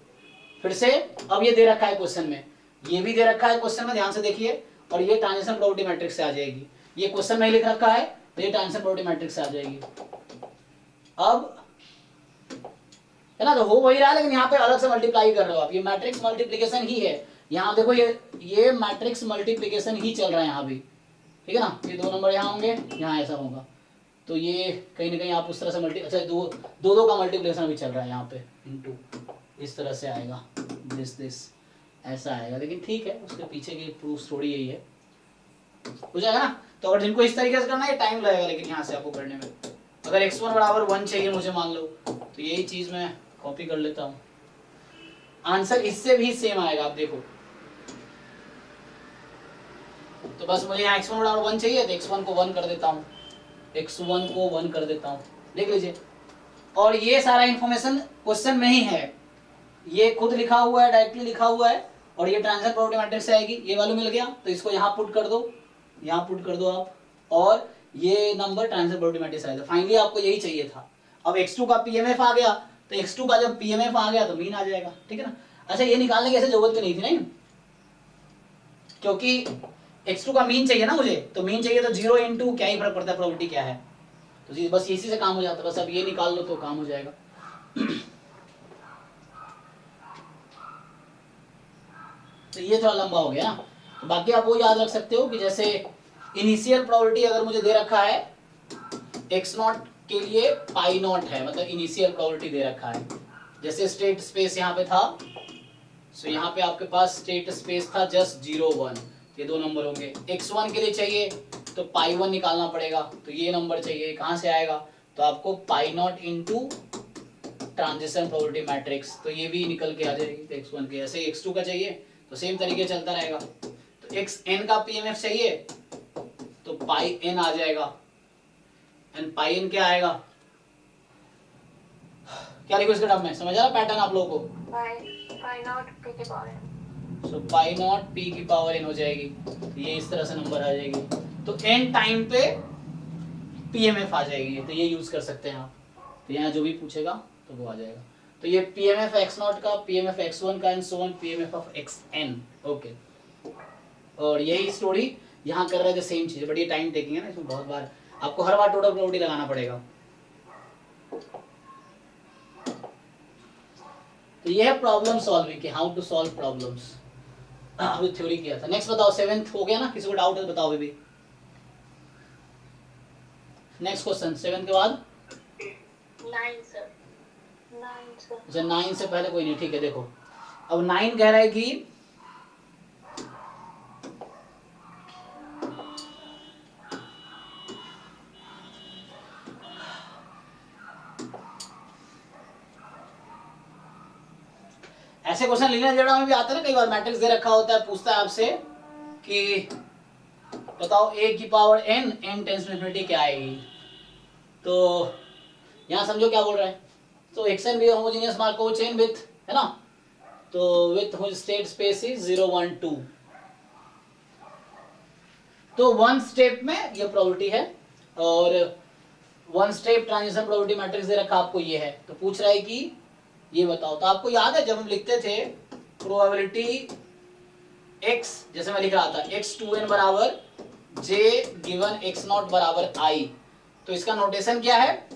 फिर से अब ये दे रखा है क्वेश्चन में, ये भी दे रखा है क्वेश्चन में, ध्यान से देखिए, और ये ट्रांजिशन प्रोबेबिलिटी मैट्रिक्स से आ जाएगी, ये क्वेश्चन में लिख रखा है तो ये ट्रांजिशन प्रोबेबिलिटी मैट्रिक्स से आ जाएगी। अब है ना, तो हो वही रहा है, लेकिन यहाँ पे अलग से मल्टीप्लाई कर रहे हो आप, ये मैट्रिक्स मल्टीप्लिकेशन ही है, यहाँ देखो ये मैट्रिक्स मल्टीप्लिकेशन ही चल रहा है यहाँ भी, ठीक है ना, ये 2 नंबर यहाँ होंगे, यहाँ ऐसा होगा, तो ये कहीं ना कहीं आप उस तरह से अच्छा दो का मल्टीप्लिकेशन भी चल रहा है यहाँ पे, इनटू इस तरह से आएगा, दिस ऐसा आएगा, लेकिन ठीक है, उसके पीछे की प्रूफ स्टोरी यही है, हो जाएगा ना। तो अगर जिनको इस तरीके से करना है टाइम लगेगा, लेकिन यहाँ से आपको करने में, अगर x1 बराबर 1 चाहिए मुझे मान लो, तो यही चीज मैं कॉपी कर लेता हूँ, आंसर इससे भी सेम आएगा, आप देखो, तो बस मुझे यहाँ x1 बराबर 1 चाहिए तो x1 को 1 कर देता हूँ, x1 को 1 कर देता हूँ, देख लीजिए, और ये सारा इंफॉर्मेशन क्वेश्चन में ही है, ये खुद लिखा हुआ है, डायरेक्टली लिखा हुआ है, और ये ट्रांजिशन प्रोबेबिलिटी मैट्रिक्स से आएगी, ये वैल्यू मिल गया तो इसको यहाँ पुट कर दो, यहाँ पुट कर दो आप, और ये नंबर ट्रांजिशन प्रोबेबिलिटी मैट्रिक्स आएगा। फाइनली आपको यही चाहिए था। अब x2 का पीएमएफ आ गया, तो x2 का जब पीएमएफ आ गया तो मीन आ जाएगा, ठीक है ना। अच्छा ये निकालने की ऐसे जरूरत नहीं थी, नहीं, क्योंकि x2 का मीन चाहिए ना मुझे, तो मीन चाहिए तो 0 इंटू क्या ही फर्क पड़ता है, प्रोबेबिलिटी क्या है, तो बस इसी से काम हो जाता है, बस अब ये निकाल लो तो काम हो जाएगा। तो ये थोड़ा लंबा हो गया ना। तो बाकी आप वो याद रख सकते हो कि जैसे इनिशियल प्रोबेबिलिटी अगर मुझे दे रखा है x नॉट के लिए पाई नॉट है, मतलब इनिशियल प्रोबेबिलिटी दे रखा है। जैसे स्टेट स्पेस यहाँ पे था, सो यहाँ पे आपके पास स्टेट स्पेस था जस्ट 0 1, ये 2 नंबर होंगे। x1 के लिए चाहिए तो पाई 1 निकालना पड़ेगा, तो ये नंबर चाहिए, कहाँ से आएगा, तो आपको pi naught into transition probability matrix, तो ये भी निकल के आ जाएगी। तो x1 के ऐसे x2 का चाहिए तो सेम तरीके चलता रहेगा। तो xn का pmf चाहिए तो पाई n आ जाएगा, एंड पाई n क्या आएगा, क्या लिखो इसके टर्म में, समझ आ रहा पैटर्न आप लोगों को। पाई नॉट p की power n। So pi not p की पावर n हो जाएगी, तो ये इस तरह से नंबर आ जाएगी। तो n टाइम पे pmf आ जाएगी, तो ये यूज कर सकते हैं आप। तो यहाँ जो भी पूछेगा तो वो आ जाएगा। तो ये pmf x0 का, pmf x1 का, and so on pmf of xn। Okay, और यही स्टोरी यहाँ कर रहे थे, सेम चीज, बट ये टाइम टेकिंग है ना, इसमें बहुत बार आपको हर बार टोटल प्रोबेबिलिटी लगाना पड़ेगा। तो ये है प्रॉब्लम सॉल्विंग कि हाउ टू सॉल्व प्रॉब्लम्स। अभी थ्योरी किया था। नेक्स्ट बताओ, 7th हो गया ना, किसी को डाउट है तो बताओ बेबी। नेक्स्ट क्वेश्चन 7 के बाद 9 सर। 9 सर। अच्छा 9 से पहले कोई नहीं, ठीक है। देखो अब 9 कह रहा है कि ऐसे क्वेश्चन लिखने जड़ा में भी आता है ना, कई बार मैट्रिक्स दे रखा होता है, पूछता है आपसे कि बताओ a की power n, n tends to infinity क्या आएगी। तो यहाँ समझो क्या बोल रहा है। तो xn भी होमोजेनियस मार्कोव चेन विथ, है ना, तो with which state space is 0 1 2। तो वन स्टेप में ये प्रोबेबिलिटी है, और one step transition probability matrix दे रखा आपको ये है। तो पूछ रहा है कि ये बताओ। तो आपको याद है जब हम लिखते थे प्रोबेबिलिटी x, जैसे मैं लिख रहा था x2n बराबर j गिवन x0 बराबर i, तो इसका नोटेशन क्या है,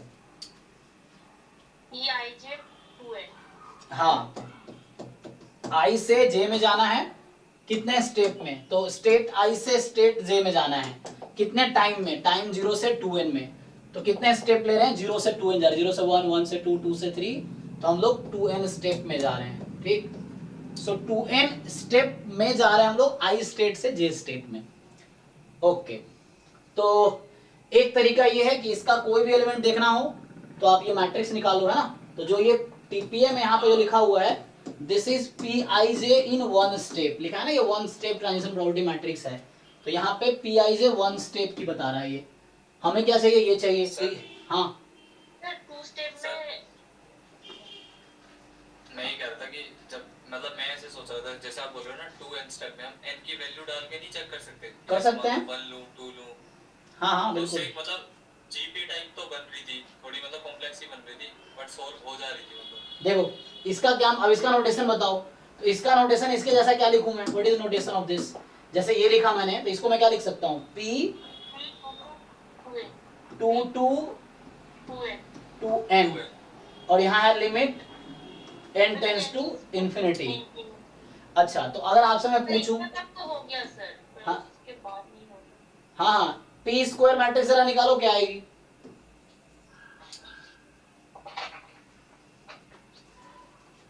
Eij 2n। हाँ, i से j में जाना है कितने स्टेप में, तो स्टेट i से स्टेट j में जाना है कितने टाइम में, टाइम 0 से 2n में। तो कितने स्टेप ले रहे हैं, 0 से 2n जा रहे हैं, 0 से 1, 1 से 2, 2 से 3, तो हम लोग 2n स्टेप में जा रहे हैं। ठीक, सो 2n स्टेप में जा रहे हैं हम लोग i स्टेट से j स्टेट में। ओके, तो एक तरीका ये है कि इसका कोई भी एलिमेंट देखना हो तो आप ये मैट्रिक्स निकालो, है ना। तो जो ये pm यहाँ पे जो लिखा हुआ है, this is pij in one step, लिखा है ना, ये one step transition probability matrix है। तो यहाँ पे pij वन स्टेप की बता रहा है ये। हमें क्या चाहिए, ये चाहिए। हाँ सर 2 स्टेप में मैं ये कह रहा था कि जब मतलब मैं ऐसे सोच रहा था, जैसे आप बोल रहे हो ना 2n स्टेप में हम n की वैल्यू डाल के नहीं चेक कर सकते, कर सकते हैं, 1 लूं 2 लूं। हाँ बिल्कुल। उससे मतलब जीपी टाइप तो बन रही थी, थोड़ी मतलब कॉम्प्लेक्स ही बन रही थी, बट सॉल्व हो जा रही थी मतलब। देखो इसका क्या, अब इसका नोटेशन बताओ। तो इसका नोटेशन इसके जैसा क्या लिखूं मैं, what is notation of this, जैसे ये लिखा मैंने, तो इसको मैं क्या लिख सकता हूँ, p 2 to 2n, और यहाँ है limit n tends to infinity. अच्छा, तो अगर आपसे मैं पूछूं, तो हो गया सर, हाँ उसके बाद नहीं होगा। हाँ, p स्क्वायर मैट्रिक्स जरा निकालो, क्या आएगी।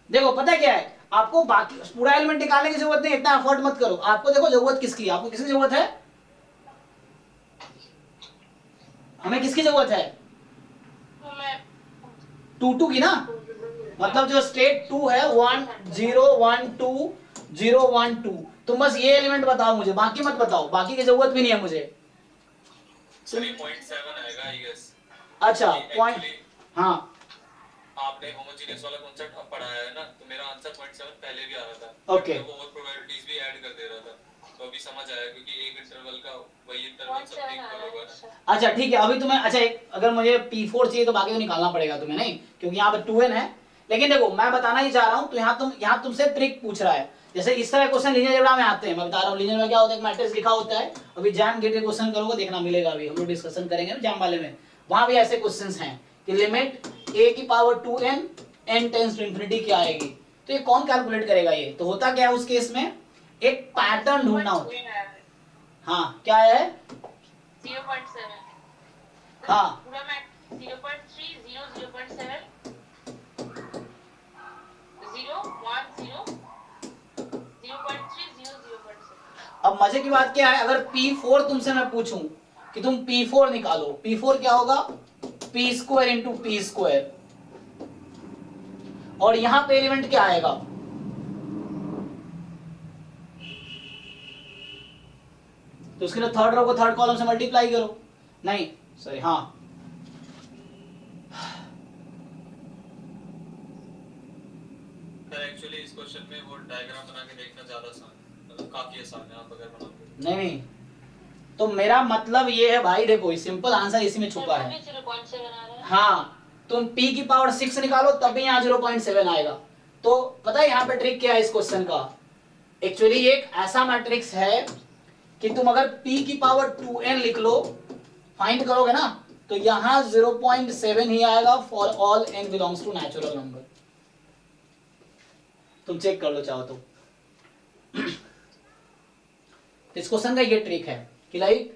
देखो पता क्या है, आपको बाकी पूरा एलिमेंट निकालने की जरूरत नहीं, इतना एफर्ट मत करो। आपको देखो जरूरत किसकी, आपको किसकी जरूरत है, हमें किसकी जरूरत है, 2 की ना, मतलब जो स्टेट 2 है 1 0 1 2 0 1 2, तुम बस ये एलिमेंट बताओ मुझे, बाकी मत बताओ, बाकी की जरूरत भी नहीं है मुझे। सर 0.7 आएगा आई गेस। अच्छा पॉइंट, हाँ आपने होमोजेनियस वाला कांसेप्ट अब पढ़ाया है ना, तो मेरा आंसर 0.7 पहले भी आ रहा था। ओके, मैं और प्रोबेबिलिटीज भी ऐड कर दे रहा था, तो अभी समझ आया, क्योंकि एक इंटरवल का वही इंटरवल सब इक्वल होगा। अच्छा ठीक है, अभी तुम्हें अच्छा अगर मुझे p4 चाहिए तो बाकी तो निकालना पड़ेगा तुम्हें, नहीं, क्योंकि यहाँ पे 2n है। लेकिन देखो मैं बताना ही चाह रहा हूँ, तो यहाँ तुमसे ट्रिक पूछ रहा है। जैसे इस तरह क्वेश्चन लीनियर अलजेब्रा में आते हैं, मैं बता रहा हूँ लीनियर में क्या होता है, मैट्रिक्स लिखा होता है। अभी जैम गेट के क्वेश्चन करोगे देखना मिलेगा, अभी हम लोग डिस्कशन करेंगे जैम वाले में, वहां भी ऐसे क्वेश्चंस हैं कि लिमिट a की power 2n n tends to infinity क्या आएगी। तो ये कौन कैलकुलेट करेगा, ये तो होता क्या है उस केस में, एक पैटर्न ढूंढना होता है। 0.7 आया है। हाँ क्या है? 0.7 हाँ पूरा मैं 0.3 0 0.7 0 1 0 0.3 0 0.7। अब मजे की बात क्या है, अगर P4 तुमसे मैं पूछूं कि तुम P4 निकालो, P4 क्या होगा? P square into P square, और यहां पे एलिमेंट क्या आएगा? तो उसके लिए थर्ड रो को थर्ड कॉलम से मल्टीप्लाई करो, नहीं सॉरी हाँ सर एक्चुअली इस क्वेश्चन में वो डायग्राम बना के देखना ज्यादा आसान है, मतलब काफी आसान है आप अगर बनाओगे। नहीं, तो मेरा मतलब ये है भाई, देखो सिंपल आंसर इसी में छुपा है। 0.7 आ रहा है। हाँ तुम p की पावर 6 निकालो तब भी यहाँ 0.7 आएगा। तो पता है यहाँ पे ट्रिक क्या है इस क्वेश्चन का? एक्चुअली एक ऐसा मैट्रिक्स है कि तुम अगर p की पावर 2n लिख लो, फाइंड करोगे ना, तो यहाँ 0.7 ही आएगा for all n belongs to natural number. तुम चेक कर लो चाहो तो। इस क्वेश्चन का ये ट्रिक है कि like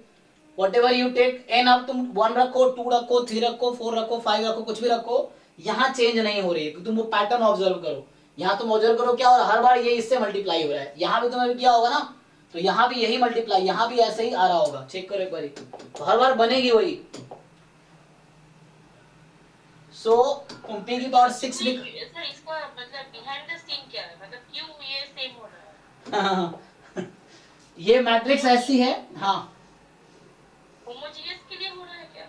whatever you take n, अब तुम 1 रखो, 2 रखो, 3 रखो, 4 रखो, 5 रखो, कुछ भी रखो, यहाँ चेंज नहीं हो रही है। तुम वो पैटर्न ऑब्जर्व करो, यहाँ तुम ऑब्जर्व करो क्या हो रहा है, हर बार ये इससे मल्टीप्लाई हो रहा है। यहाँ भी तुमने किया होगा ना, तो यहाँ भी यही मल्टीप्लाई, यहाँ भी ऐसे ही आ रहा होगा, चेक करो एक बार, तो हर बार बनेगी वही। सो तुम p की पावर 6 लिख। सर इसका मतलब बिहाइंड द सीन क्या है, मतलब क्यों ये सेम हो रहा है? ये मैट्रिक्स ऐसी है, हाँ होमोजेनियस के लिए हो रहा है क्या?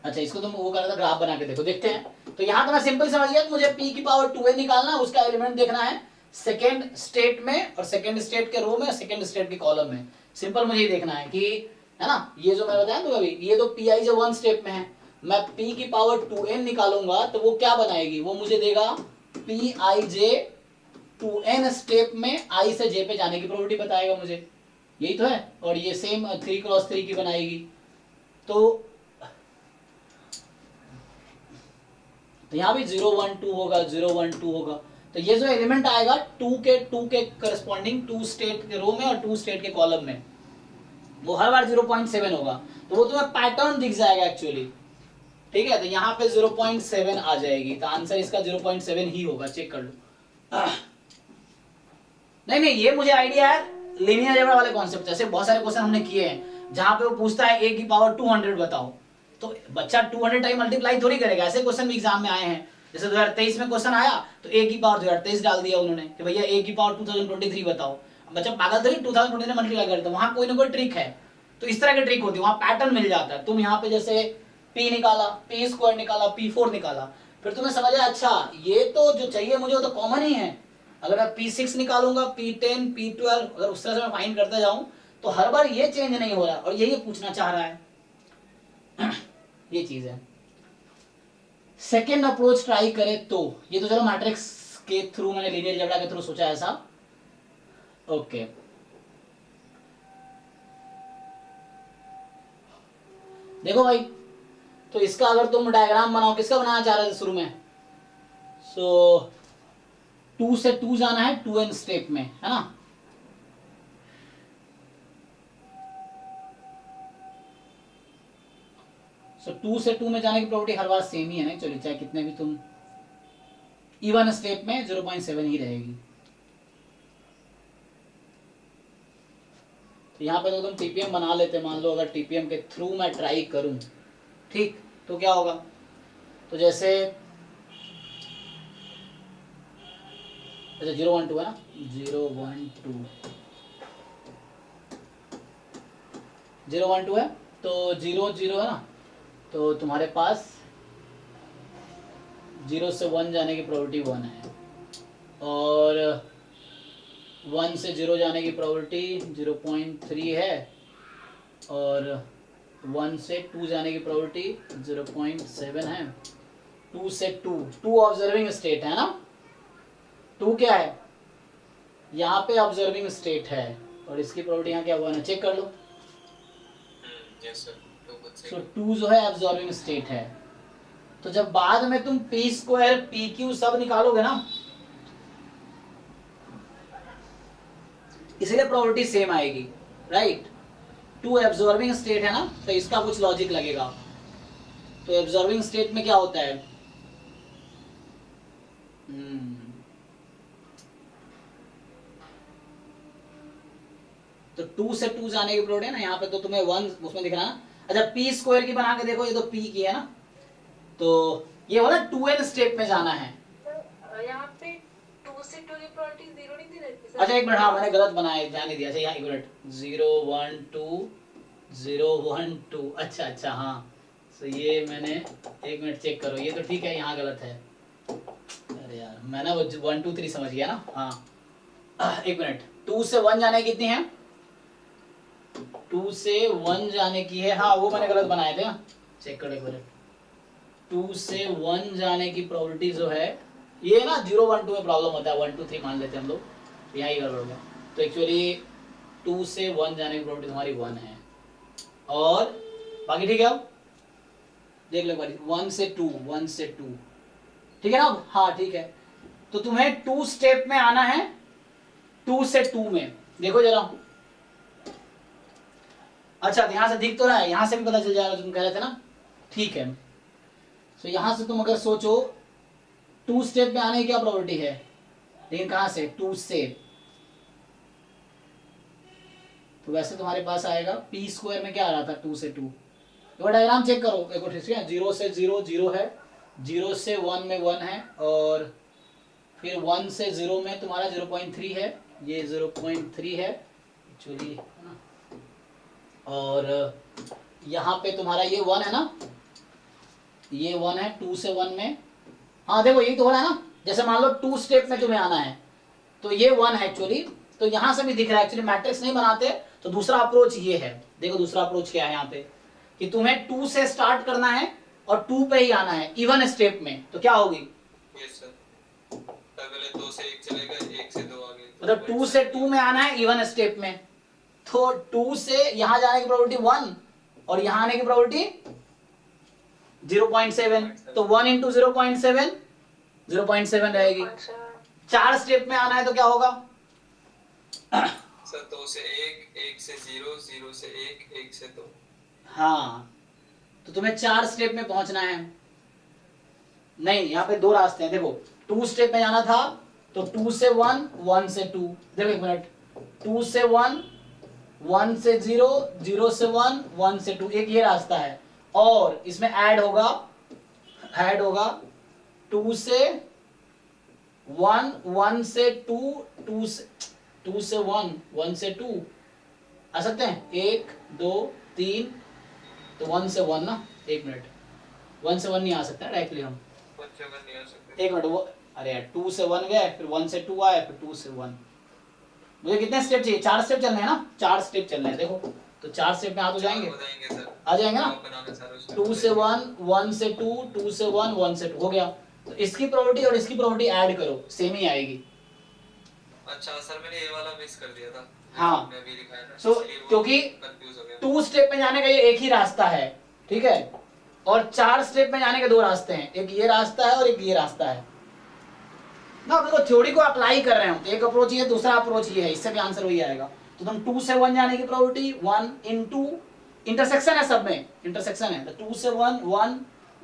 अच्छा इसको तुम वो करना था, ग्राफ बना के देखो, देखते हैं। तो यहाँ तो मैं सिंपल समझ गया, मुझे p की पावर 2n निकालना है, उसका एलिमेंट देखना है सेकेंड स्टेट में, और सेकेंड स्टेट के रो में, और सेकेंड स्टेट के कॉलम में। सिंपल मुझे ये देखना है कि, है ना, ये जो मैं बताया तो अभी, ये तो pi जो 1 स्टेप में है, मैं p की पावर 2n निकालूंगा तो वो क्या बनाएगी, वो मुझे देगा pij 2n स्टेप में i से j पे जाने की प्रोबेबिलिटी बताएगा मुझे, यही तो है। और ये सेम 3x3 की बनाएगी। तो यहाँ भी 0 1 2 होगा, 0 1 2 होगा। तो ये जो एलिमेंट आएगा 2 के करस्पॉन्डिंग 2 स्टेट के रो में और 2 स्टेट के कॉलम में, वो हर बार 0.7 होगा। तो वो तुम्हें पैटर्न दिख जाएगा एक्चुअली, ठीक है। तो यहाँ पे 0.7 आ जाएगी, तो आंसर इसका 0.7 ही होगा, चेक कर लो। नहीं ये मुझे आइडिया है लीनियर अलजेब्रा वाले कॉन्सेप्ट, जैसे बहुत सारे क्वेश्चन हमने किए हैं जहां पे वो पूछता है a की पावर 200 बताओ, तो बच्चा 200 टाइम मल्टीप्लाई थोड़ी करेगा। ऐसे क्वेश्चन भी एग्जाम में आए हैं, जैसे 2023 में क्वेश्चन आया तो a की पावर 2023 डाल दिया उन्होंने कि भैया a की पावर 2023 बताओ। बच्चा पागल थोड़ी 2023 में मल्टीप्लाई करता, वहां कोई ना कोई ट्रिक है। तो इस तरह की ट्रिक होती है, वहां पैटर्न मिल जाता है। तुम यहाँ पे जैसे p निकाला, p स्क्वायर निकाला, p4 निकाला, फिर तुम्हें समझ आया अच्छा ये तो जो चाहिए मुझे वो तो कॉमन ही है। अगर मैं p6 निकालूंगा, p10, p12, अगर उस तरह से मैं फाइंड करता जाऊं तो हर बार ये चेंज नहीं हो रहा, और यही पूछना चाह रहा है। ये चीज है। सेकेंड अप्रोच ट्राई करें तो, ये तो चलो मैट्रिक्स के थ्रू, मैंने लीनियर अलजेब्रा के थ्रू सोचा ऐसा, ओके। देखो भाई, तो इसका अगर तुम डायग्राम बनाओ, किसका बनाना चाह रहे थे शुरू में? सो 2 से 2 जाना है 2n स्टेप में, है ना। सो 2 से 2 में जाने की प्रोबेबिलिटी हर बार सेम ही है ना, चलिए चाहे कितने भी तुम, इवन स्टेप में 0.7 ही रहेगी। तो यहाँ पे तो तुम टीपीएम बना लेते, मान लो अगर टीपीएम के थ्रू मैं ट्राई करूं, ठीक, तो क्या होगा? तो जैसे अच्छा 0 1 2 है ना, 0 1 2 0 1 2 है, तो 0 0 है ना, तो तुम्हारे पास 0 से 1 जाने की प्रोबेबिलिटी 1 है, और 1 से 0 जाने की प्रोबेबिलिटी 0.3 है, और 1 से 2 जाने की प्रोबेबिलिटी 0.7 है। 2 से 2 ऑब्जर्विंग स्टेट है ना, 2 क्या है यहाँ पे ऑब्जर्विंग स्टेट है, और इसकी प्रोबेबिलिटी यहाँ क्या हुआ ना, चेक कर लो। यस सर, सो 2 जो है ऑब्जर्विंग स्टेट है, तो जब बाद में तुम पी स्क्वायर पी क्यू सब निकालोगे ना, इसलिए प्रॉपर्टी सेम आएगी, राइट। टू एब्जॉर्बिंग स्टेट है ना, तो इसका कुछ लॉजिक लगेगा। तो एब्जॉर्बिंग स्टेट में क्या होता है, तो 2 से 2 जाने की प्रोबेबिलिटी है ना, यहाँ पे तो तुम्हें 1 उसमें दिख रहा है ना। अच्छा पी स्क्वायर की बना के देखो, ये तो पी की है ना, तो ये वाला 2n स्टेप में जाना है। यहाँ पे 2 से 2 की प्रोबेबिलिटी 0 नहीं दे रही थी। अच्छा एक मिनट, हाँ मैंने गलत बनाया, ध्यान नहीं दिया। अच्छा यहाँ एक मिनट, 0 1 2 0 1 2, अच्छा अच्छा हाँ, तो ये मैंने, एक मिनट चेक करो, ये तो ठीक है, यहाँ गलत है। अरे यार मैं ना वो 1 2 3 समझ गया ना, हाँ एक मिनट, 2 से 1 जाने की कितनी है, 2 से 1 जाने की है, हाँ वो मैंने गलत बनाए थे, चेक करो एक मिनट। 2 से 1 जाने की प्रोबेबिलिटी जो है, ये ना 0 1 2 में प्रॉब्लम होता है, 1 2 3 मान लेते हैं हम लोग, यहाँ ही गड़बड़ हो गया। तो एक्चुअली 2 से 1 जाने की प्रोबेबिलिटी तुम्हारी 1 है, और बाकी ठीक है। अब देख लो भाई, 1 से 2 1 से 2, ठीक है ना, हाँ ठीक है। तो तुम्हें 2 स्टेप में आना है, 2 से 2 में, देखो जरा। अच्छा यहां से दिख तो रहा है, यहां से भी पता चल जाएगा, तुम कह रहे थे ना, ठीक है। तो यहां से तुम अगर सोचो 2 स्टेप में आने की क्या प्रोबेबिलिटी है, लेकिन कहां से, 2 से, तो वैसे तुम्हारे पास आएगा पी स्क्वायर में क्या आ रहा था, 2 से 2। तो डायग्राम चेक करो एक बार, ठीक है, 0 से 0 0 है, 0 से 1 में 1 है, और फिर 1 से 0 में तुम्हारा 0.3 है, ये 0.3 है एक्चुअली, है ना, और यहाँ पे तुम्हारा ये 1 है ना, ये 1 है 2 से 1 में, हाँ देखो यही तो हो रहा है ना, जैसे मान लो 2 स्टेप में तुम्हें आना है, तो ये 1 है एक्चुअली, तो यहां से भी दिख रहा है। एक्चुअली मैट्रिक्स नहीं बनाते तो दूसरा अप्रोच ये है, देखो दूसरा अप्रोच क्या है यहाँ पे, कि तुम्हें 2 से स्टार्ट करना है और 2 पे ही आना है इवन स्टेप में, तो क्या होगी, यस सर, पहले 2 से 1 चलेगा, 1 से 2 आगे, मतलब 2 से 2 में आना है इवन स्टेप में, तो 2 से यहां जाने की प्रोबेबिलिटी 1 और यहां आने की प्रोबेबिलिटी 0.7, तो 1 इंटू 0.7 0.7 रहेगी। 4 स्टेप में आना है तो क्या होगा सर, 2 से 1 1 से 0 0 से 1 1 से 2, हाँ, तो तुम्हें 4 स्टेप में पहुंचना है। नहीं यहाँ पे 2 रास्ते हैं, देखो 2 स्टेप में जाना था तो 2 से 1 1 से 2, देखो एक मिनट, 2 से 1 1 से 0 0 से 1 1 से 2, एक ये रास्ता है, और इसमें ऐड होगा 2 से 1 1 से 2 2 से 1 1 से 2 आ सकते हैं, 1 2 3, तो 1 से 1 ना, एक मिनट, 1 से 1 नहीं आ सकता डायरेक्टली हम, 1 से 1 नहीं आ सकते, एक मिनट, वो अरे यार 2 से 1 गए, फिर 1 से 2 आया, फिर 2 से 1, मुझे कितने स्टेप चाहिए, 4 स्टेप चलने हैं ना, 4 स्टेप चलने हैं, देखो तो 4 स्टेप में आ तो जाएंगे, आ जाएंगे ना, 2 से 1 1 से 2 2 से 1 1 से 2 हो गया। तो इसकी प्रोबेबिलिटी और इसकी प्रोबेबिलिटी ऐड करो, सेम ही आएगी। अच्छा सर, मैंने ये वाला मिस कर दिया था, हाँ, मैं भी लिखा है ना, सो इसलिए वो क्योंकि कंफ्यूज हो गया। 2 स्टेप में जाने का ये एक ही रास्ता है, ठीक है, और 4 स्टेप में जाने के 2 रास्ते हैं, एक ये रास्ता है और एक ये रास्ता है ना। देखो थ्योरी को अप्लाई कर रहे हो, तो एक अप्रोच ये, दूसरा अप्रोच ये है, इससे भी आंसर वही आएगा। तो तुम 2 से 1 जाने की प्रोबेबिलिटी 1 इंटू, इंटरसेक्शन है सब में, इंटरसेक्शन है, तो 2 से 1 1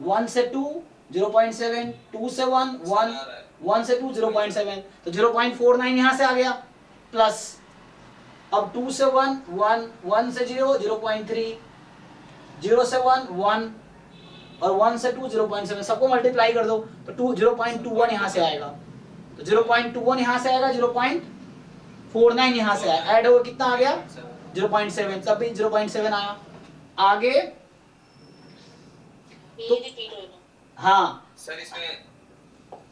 1 से 2 0.7, 2 से 1 1 1 से 2 0.7, तो 0.49 यहाँ से आ गया, प्लस अब 2 से 1 1 1 से 0 0.3, 0 से 1 1 और 1 से 2 0.7, सबको मल्टीप्लाई कर दो तो 0.21 यहाँ से आएगा, तो 0.21 यहाँ से आएगा, 0.49 यहाँ से आया, ऐड होगा कितना आ गया 0.7, तब भी 0.7 आया। आगे तो हाँ सर, इसमें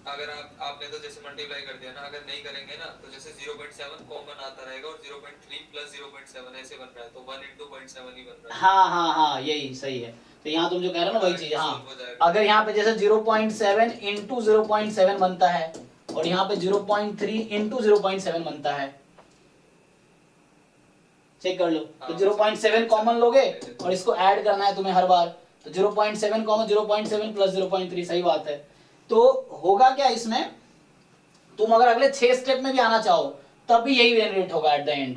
अगर आपने तो जैसे मल्टीप्लाई कर दिया ना, अगर नहीं करेंगे ना तो जैसे 0.7 कॉमन आता रहेगा और 0.3 प्लस 0.7 ऐसे बन रहा है, तो 1 into 0.7 ही बन रहा है। हाँ यही सही है। तो यहाँ तुम जो कह रहे हो ना वही चीज, हाँ अगर यहाँ पे जैसे 0.7 into 0.7 बनता है और यहाँ पे 0.3 into 0.7 बनता है, चेक कर लो, तो 0.7 कॉमन लोगे और इसको ऐड करना है तुम्हें हर बार, तो 0.7 0.7 प्लस 0.3 सही बात है। तो होगा क्या इसमें, तुम अगर अगले 6 स्टेप में भी आना चाहो तब भी यही जनरेट होगा एट द एंड।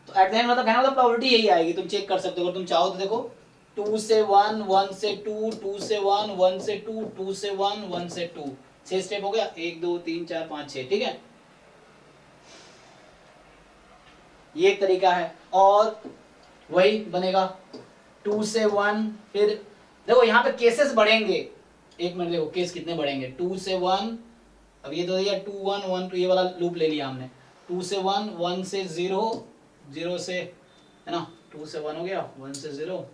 तो एट द एंड मतलब कहना मतलब प्रोबेबिलिटी यही आएगी, तुम चेक कर सकते हो अगर तुम चाहो तो। देखो 2 से 1, 1 से 2, 2 से 1, 1 से 2, 2 से 1, 1 से 2, 6 स्टेप हो गया, 1 2 3 4 5 6, ठीक है। ये एक तरीका है। और वही बनेगा 2 से 1, फिर देखो यहाँ पे केसेस बढ़ेंगे, एक मिनट देखो केस कितने बढ़ेंगे। 2 से 1, अब ये तो दिया 2 1 1 2, ये वाला लूप ले लिया हमने। 2 से 1, 1 से 0, 0 से, है ना, 2 से 1 हो गया, 1 से 0।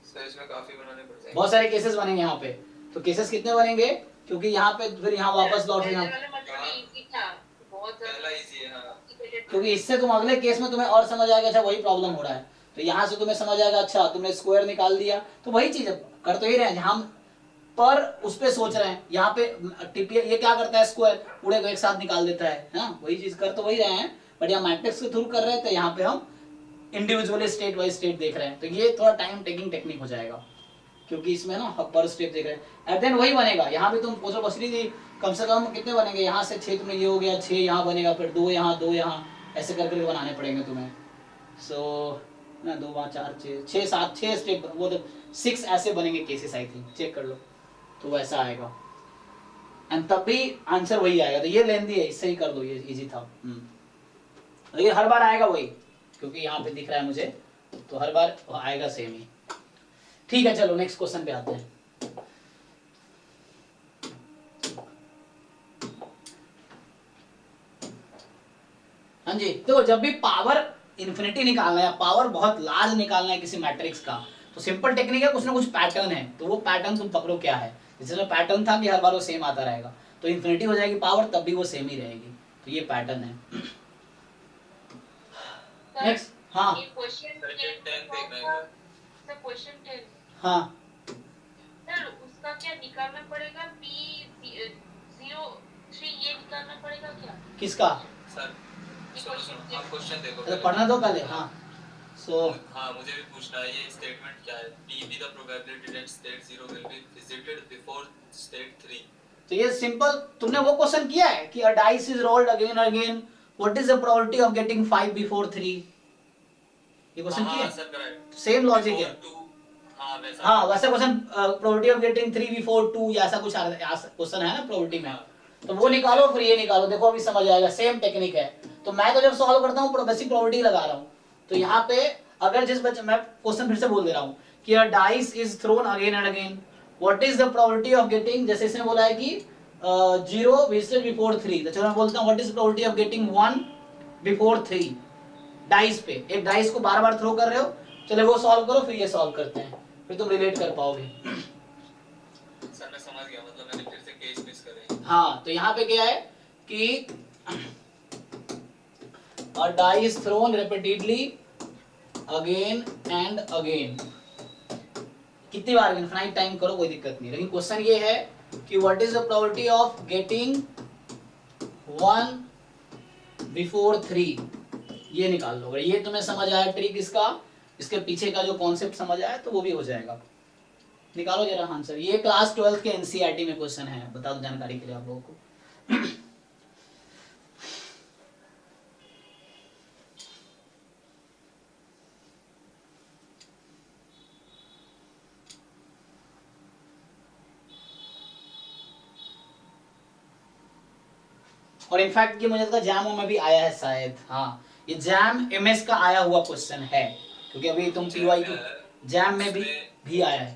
सर इसमें काफी बनाने पड़ जाएंगे, बहुत सारे केसेस बनेंगे यहाँ पे। तो केसेस कितने बनेंगे, क्योंकि यहाँ पे फिर यहाँ वापस लौट पहले लेना, वाला मतलब इजी था, बहुत पहला इजी है। हाँ क्योंकि इससे तुम अगले केस में तुम्हें और समझ आएगा अच्छा वही प्रॉब्लम हो रहा है। तो यहाँ से तुम्हें समझ आएगा अच्छा तुमने स्क्वायर निकाल दिया, तो वही चीज कर तो ही रहे हैं हम, पर उस पे सोच रहे हैं। यहाँ पे टीपीए ये क्या करता है, स्क्वायर पूरे को एक साथ निकाल देता है ना, वही चीज कर तो वही रहे हैं, बट यहाँ मैट्रिक्स के थ्रू कर रहे हैं, तो यहाँ पे हम इंडिविजुअली स्टेट बाय स्टेट देख रहे हैं। तो ये थोड़ा टाइम टेकिंग टेक्निक हो जाएगा, क्योंकि इसमें ना पर स्टेप देख रहे हैं। एट देन वही बनेगा यहाँ भी, तुम पूछो बसरी जी कम से कम कितने बनेंगे, यहाँ से 6 तुमने ये हो गया, 6 यहाँ बनेगा, फिर 2 यहाँ 2 यहाँ, ऐसे करके बनाने पड़ेंगे तुम्हें। सो ना 2 5 4 6 6 7 6 स्टेप, वो तो 6 ऐसे बनेंगे केसेस आई थिंक, चेक कर लो। तो वैसा आएगा एंड तब भी आंसर वही आएगा। तो ये लेंदी है, इससे ही कर दो, ये इजी था। ये हर बार आएगा वही, क्योंकि यहाँ पे दिख रहा है मुझे, तो हर बार आएगा सेम ही। ठीक है चलो नेक्स्ट क्वेश्चन पे आते हैं। हाँ जी, तो जब भी पावर इन्फिनिटी निकालना है, पावर बहुत लार्ज निकालना है किसी मैट्रिक्स का, तो सिंपल टेक्निक है, कुछ ना कुछ पैटर्न है, तो वो पैटर्न तुम पकड़ो क्या है। जैसे पैटर्न था कि हर बार वो सेम आता रहेगा, तो इन्फिनिटी हो जाएगी पावर, तब भी वो सेम ही रहेगी, तो ये पैटर्न है। नेक्स्ट, हाँ क्वेश्चन 10 देखना है सर, क्वेश्चन 10 हाँ सर, उसका क्या निकालना पड़ेगा, P03 ये निकालना पड़ेगा क्या? किसका, सर। सुनो आप क्वेश्चन देखो तो पढ़ना दो पहले। हाँ सो हाँ मुझे भी पूछना है, ये स्टेटमेंट क्या है, P be the probability that state 0 will be visited before state 3। तो ये सिंपल, तुमने वो क्वेश्चन किया है कि a dice is rolled again and again, what is the probability of getting 5 before 3? ये क्वेश्चन किया सर करेक्ट, सेम लॉजिक है। हाँ वैसा question probability of getting 3 before 2 या ऐसा कुछ क्वेश्चन है ना प्रोबेबिलिटी में, तो वो निकालो फिर ये निकालो, देखो अभी समझ आएगा, सेम टेक्निक है। तो मैं तो जब सॉल्व करता हूँ बेसिक प्रोबेबिलिटी लगा रहा हूँ। तो यहाँ पे अगर जिस बच्चे, मैं क्वेश्चन फिर से बोल दे रहा हूँ कि अ dice is throne again and again, what is the probability of getting, जैसे इसने बोला है कि 0 विजिटेड बिफोर 3, तो चलो मैं बोलता हूँ what is probability of getting 1 before 3। Dice पे एक डाइस को बार बार थ्रो कर रहे हो, चलो वो सॉल्व करो फिर ये सॉल्व करते हैं, फिर तुम रिलेट कर पाओगे। सर मैं समझ गया, मतलब मैंने फिर से केस मिस करे। हाँ तो यहाँ पे क्या है कि a die is thrown repeatedly again and again, कितनी बार, इनफाइनाइट टाइम करो कोई दिक्कत नहीं, लेकिन क्वेश्चन ये है कि what is the probability of getting 1 before 3, ये निकाल लो। अगर ये तुम्हें समझ आया ट्रिक इसका, इसके पीछे का जो कॉन्सेप्ट समझ आया तो वो भी हो जाएगा। निकालो जरा आंसर, ये क्लास 12 के एनसीईआरटी में क्वेश्चन है, बता दो जानकारी के लिए आप लोगों को। और इनफैक्ट ये मुझे लगता है जैम में भी आया है शायद, हाँ ये जैम एमएस का आया हुआ क्वेश्चन है, क्योंकि अभी तुम पीवाई की जैम में भी आया है।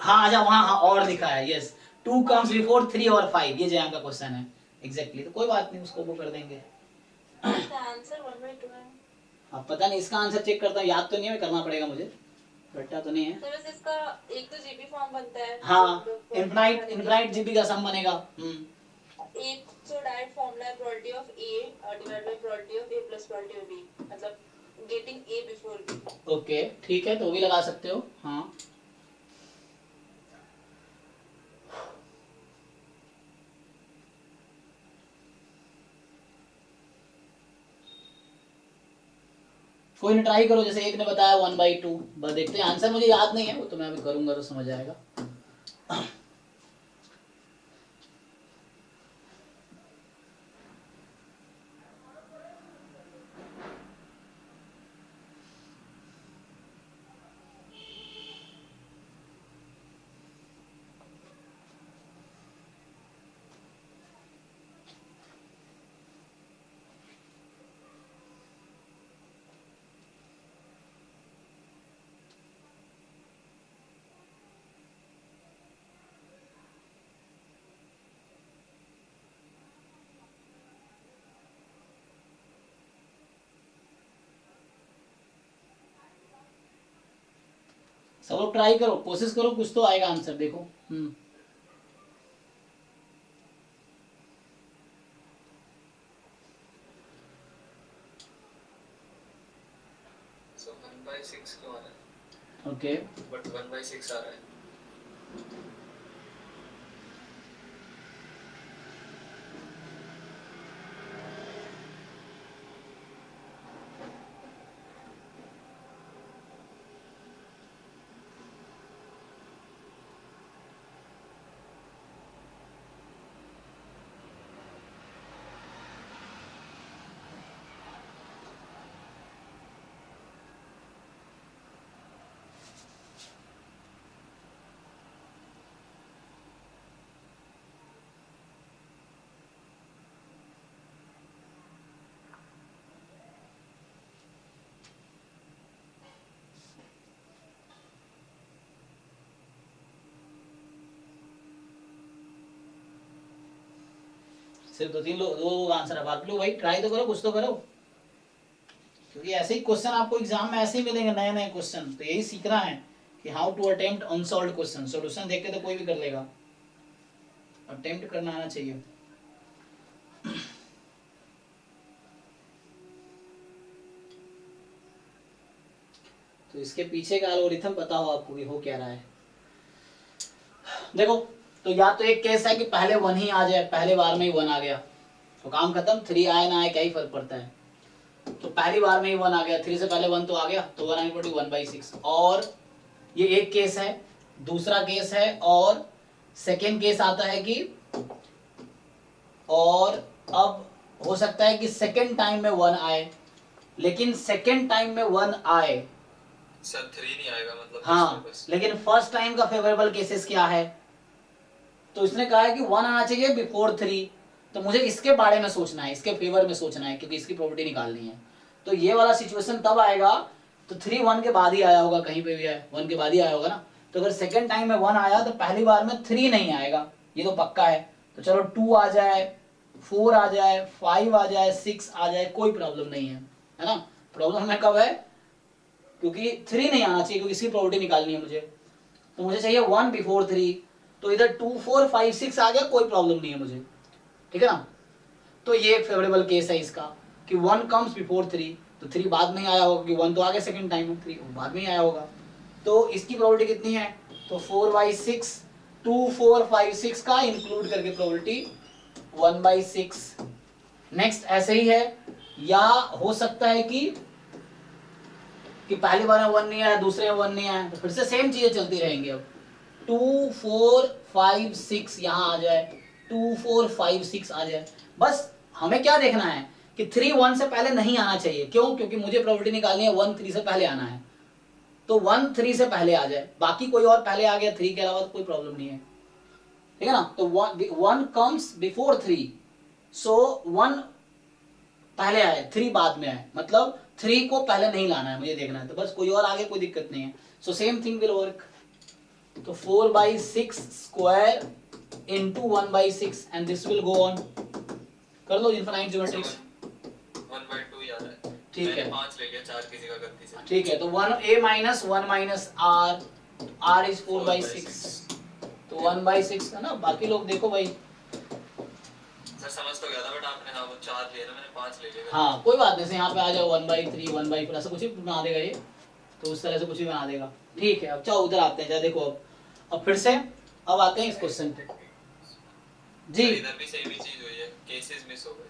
हाँ अच्छा वहाँ हाँ और लिखा है, यस 2 comes before 3 और 5, ये जैम का क्वेश्चन है एग्जैक्टली। तो कोई बात नहीं, उसको वो कर देंगे। आंसर 1/2 है। अब पता नहीं, इसका आंसर चेक करता हूँ, याद तो नहीं है, करना पड़ेगा मुझे, रट्टा तो नहीं है। तो वैसे इसका एक तो जीबी फॉर्म बनता है, हाँ इनफाइनाइट जीबी का सम बनेगा। एक तो डायरेक्ट फॉर्मूला है probability of A divide by probability of A plus probability of B, मतलब getting A before B. Okay ठीक है, तो वो भी लगा सकते हो। हाँ कोई नहीं, ट्राई करो, जैसे एक ने बताया 1/2, बस देखते हैं। आंसर मुझे याद नहीं है, वो तो मैं अभी करूंगा तो समझ आएगा। सब लोग ट्राई करो, कोशिश करो, कुछ तो आएगा आंसर, देखो। So 1/6 क्यों आ रहा है? ओके, बट 1/6 आ रहा है। सिर्फ दो आंसर है, बाकी लोग भाई ट्राई तो करो, कुछ तो करो, क्योंकि ऐसे ही क्वेश्चन आपको एग्जाम में ऐसे ही मिलेंगे, नए नए क्वेश्चन। तो यही सीखना है कि how to attempt unsolved question. Solution देख के तो कोई भी कर लेगा, अटेम्प्ट करना आना चाहिए। तो इसके पीछे का एल्गोरिथम पता हो आपको कि हो क्या रहा है। देखो, तो या तो एक केस है कि पहले 1 ही आ जाए, पहले बार में ही 1 आ गया तो काम खत्म, 3 आए ना आए क्या ही फर्क पड़ता है। तो पहली बार में ही 1 आ गया, 3 से पहले 1 तो आ गया, तो 1/1/6। और ये एक केस है। दूसरा केस है, और सेकेंड केस आता है कि और अब हो सकता है कि सेकेंड टाइम में 1 आए, लेकिन सेकेंड टाइम में 1 आए सर 3 नहीं आएगा मतलब। हाँ, लेकिन फर्स्ट टाइम का फेवरेबल केसेस क्या है? तो इसने कहा है कि 1 आना चाहिए बिफोर 3। तो मुझे इसके बारे में सोचना है, इसके फेवर में सोचना है, क्योंकि इसकी प्रॉपर्टी निकालनी है। तो ये वाला सिचुएशन तब आएगा तो 3 1 के बाद ही आया होगा, कहीं पे भी है 1 के बाद ही आया होगा ना। तो अगर सेकेंड टाइम में 1 आया तो पहली बार में 3 नहीं आएगा, ये तो पक्का है। तो चलो 2 आ जाए, 4 आ जाए, 5 आ जाए, 6 आ जाए, कोई प्रॉब्लम नहीं है ना। प्रॉब्लम में कब है? क्योंकि 3 नहीं आना चाहिए, क्योंकि इसकी प्रॉपर्टी निकालनी है मुझे। तो मुझे चाहिए 1 बिफोर 3। तो इधर 2 4 5 6 आ गया, कोई प्रॉब्लम नहीं है मुझे, ठीक है ना। तो ये एक फेवरेबल केस है इसका कि 1 कम्स बिफोर 3। तो 3 बाद में ही आया होगा, क्योंकि 1 तो आ गया सेकंड टाइम में, 3 बाद में ही आया होगा। तो इसकी प्रॉपर्टी कितनी है? तो 4/6, 2 4 5 6 का इंक्लूड करके प्रॉपर्टी 1/6। नेक्स्ट ऐसे ही है, या हो सकता है कि पहली बार में 1 नहीं आया, दूसरे में 1 नहीं आया, तो फिर से सेम चीजें चलती रहेंगी। अब 2 4 5 6 यहाँ आ जाए, 2 4 5 6 आ जाए। बस हमें क्या देखना है कि 3 1 से पहले नहीं आना चाहिए। क्यों? क्योंकि मुझे प्रॉपर्टी निकालनी है 1 3 से पहले आना है। तो 1 3 से पहले आ जाए, बाकी कोई और पहले आ गया 3 के अलावा तो कोई प्रॉब्लम नहीं है, ठीक है ना। तो 1 कम्स बिफोर 3, सो 1 पहले आए, 3 बाद में आए, मतलब 3 को पहले नहीं लाना है, मुझे देखना है। तो बस कोई और आगे कोई दिक्कत नहीं है। So same thing will work. तो 4/6 square into 1/6 and this will go on। कर लो इनफाइनाइट ज्योमेट्रिक्स। 1/2 ही आ रहा है। ठीक है, 5 ले लिया, 4 की जगह गलती से। ठीक है। तो 1a minus 1 minus r, r is 4/6। तो 1/6 है ना। बाकी लोग देखो भाई, सर समझ तो गया था, बट आपने हाँ वो 4 लिया ना, मैंने 5 ले लिया। हाँ कोई बात नहीं, यहाँ पे आ जाओ 1/3 1/4 ऐसा कुछ भी बना देगा ये, तो उस तरह से कुछ भी बना देगा। ठीक है, अब चाहो उधर आते हैं। देखो अब फिर से अब आते हैं इस क्वेश्चन पे जी। इधर भी सेम ही चीज हुई है, केसेस मिस हो गए।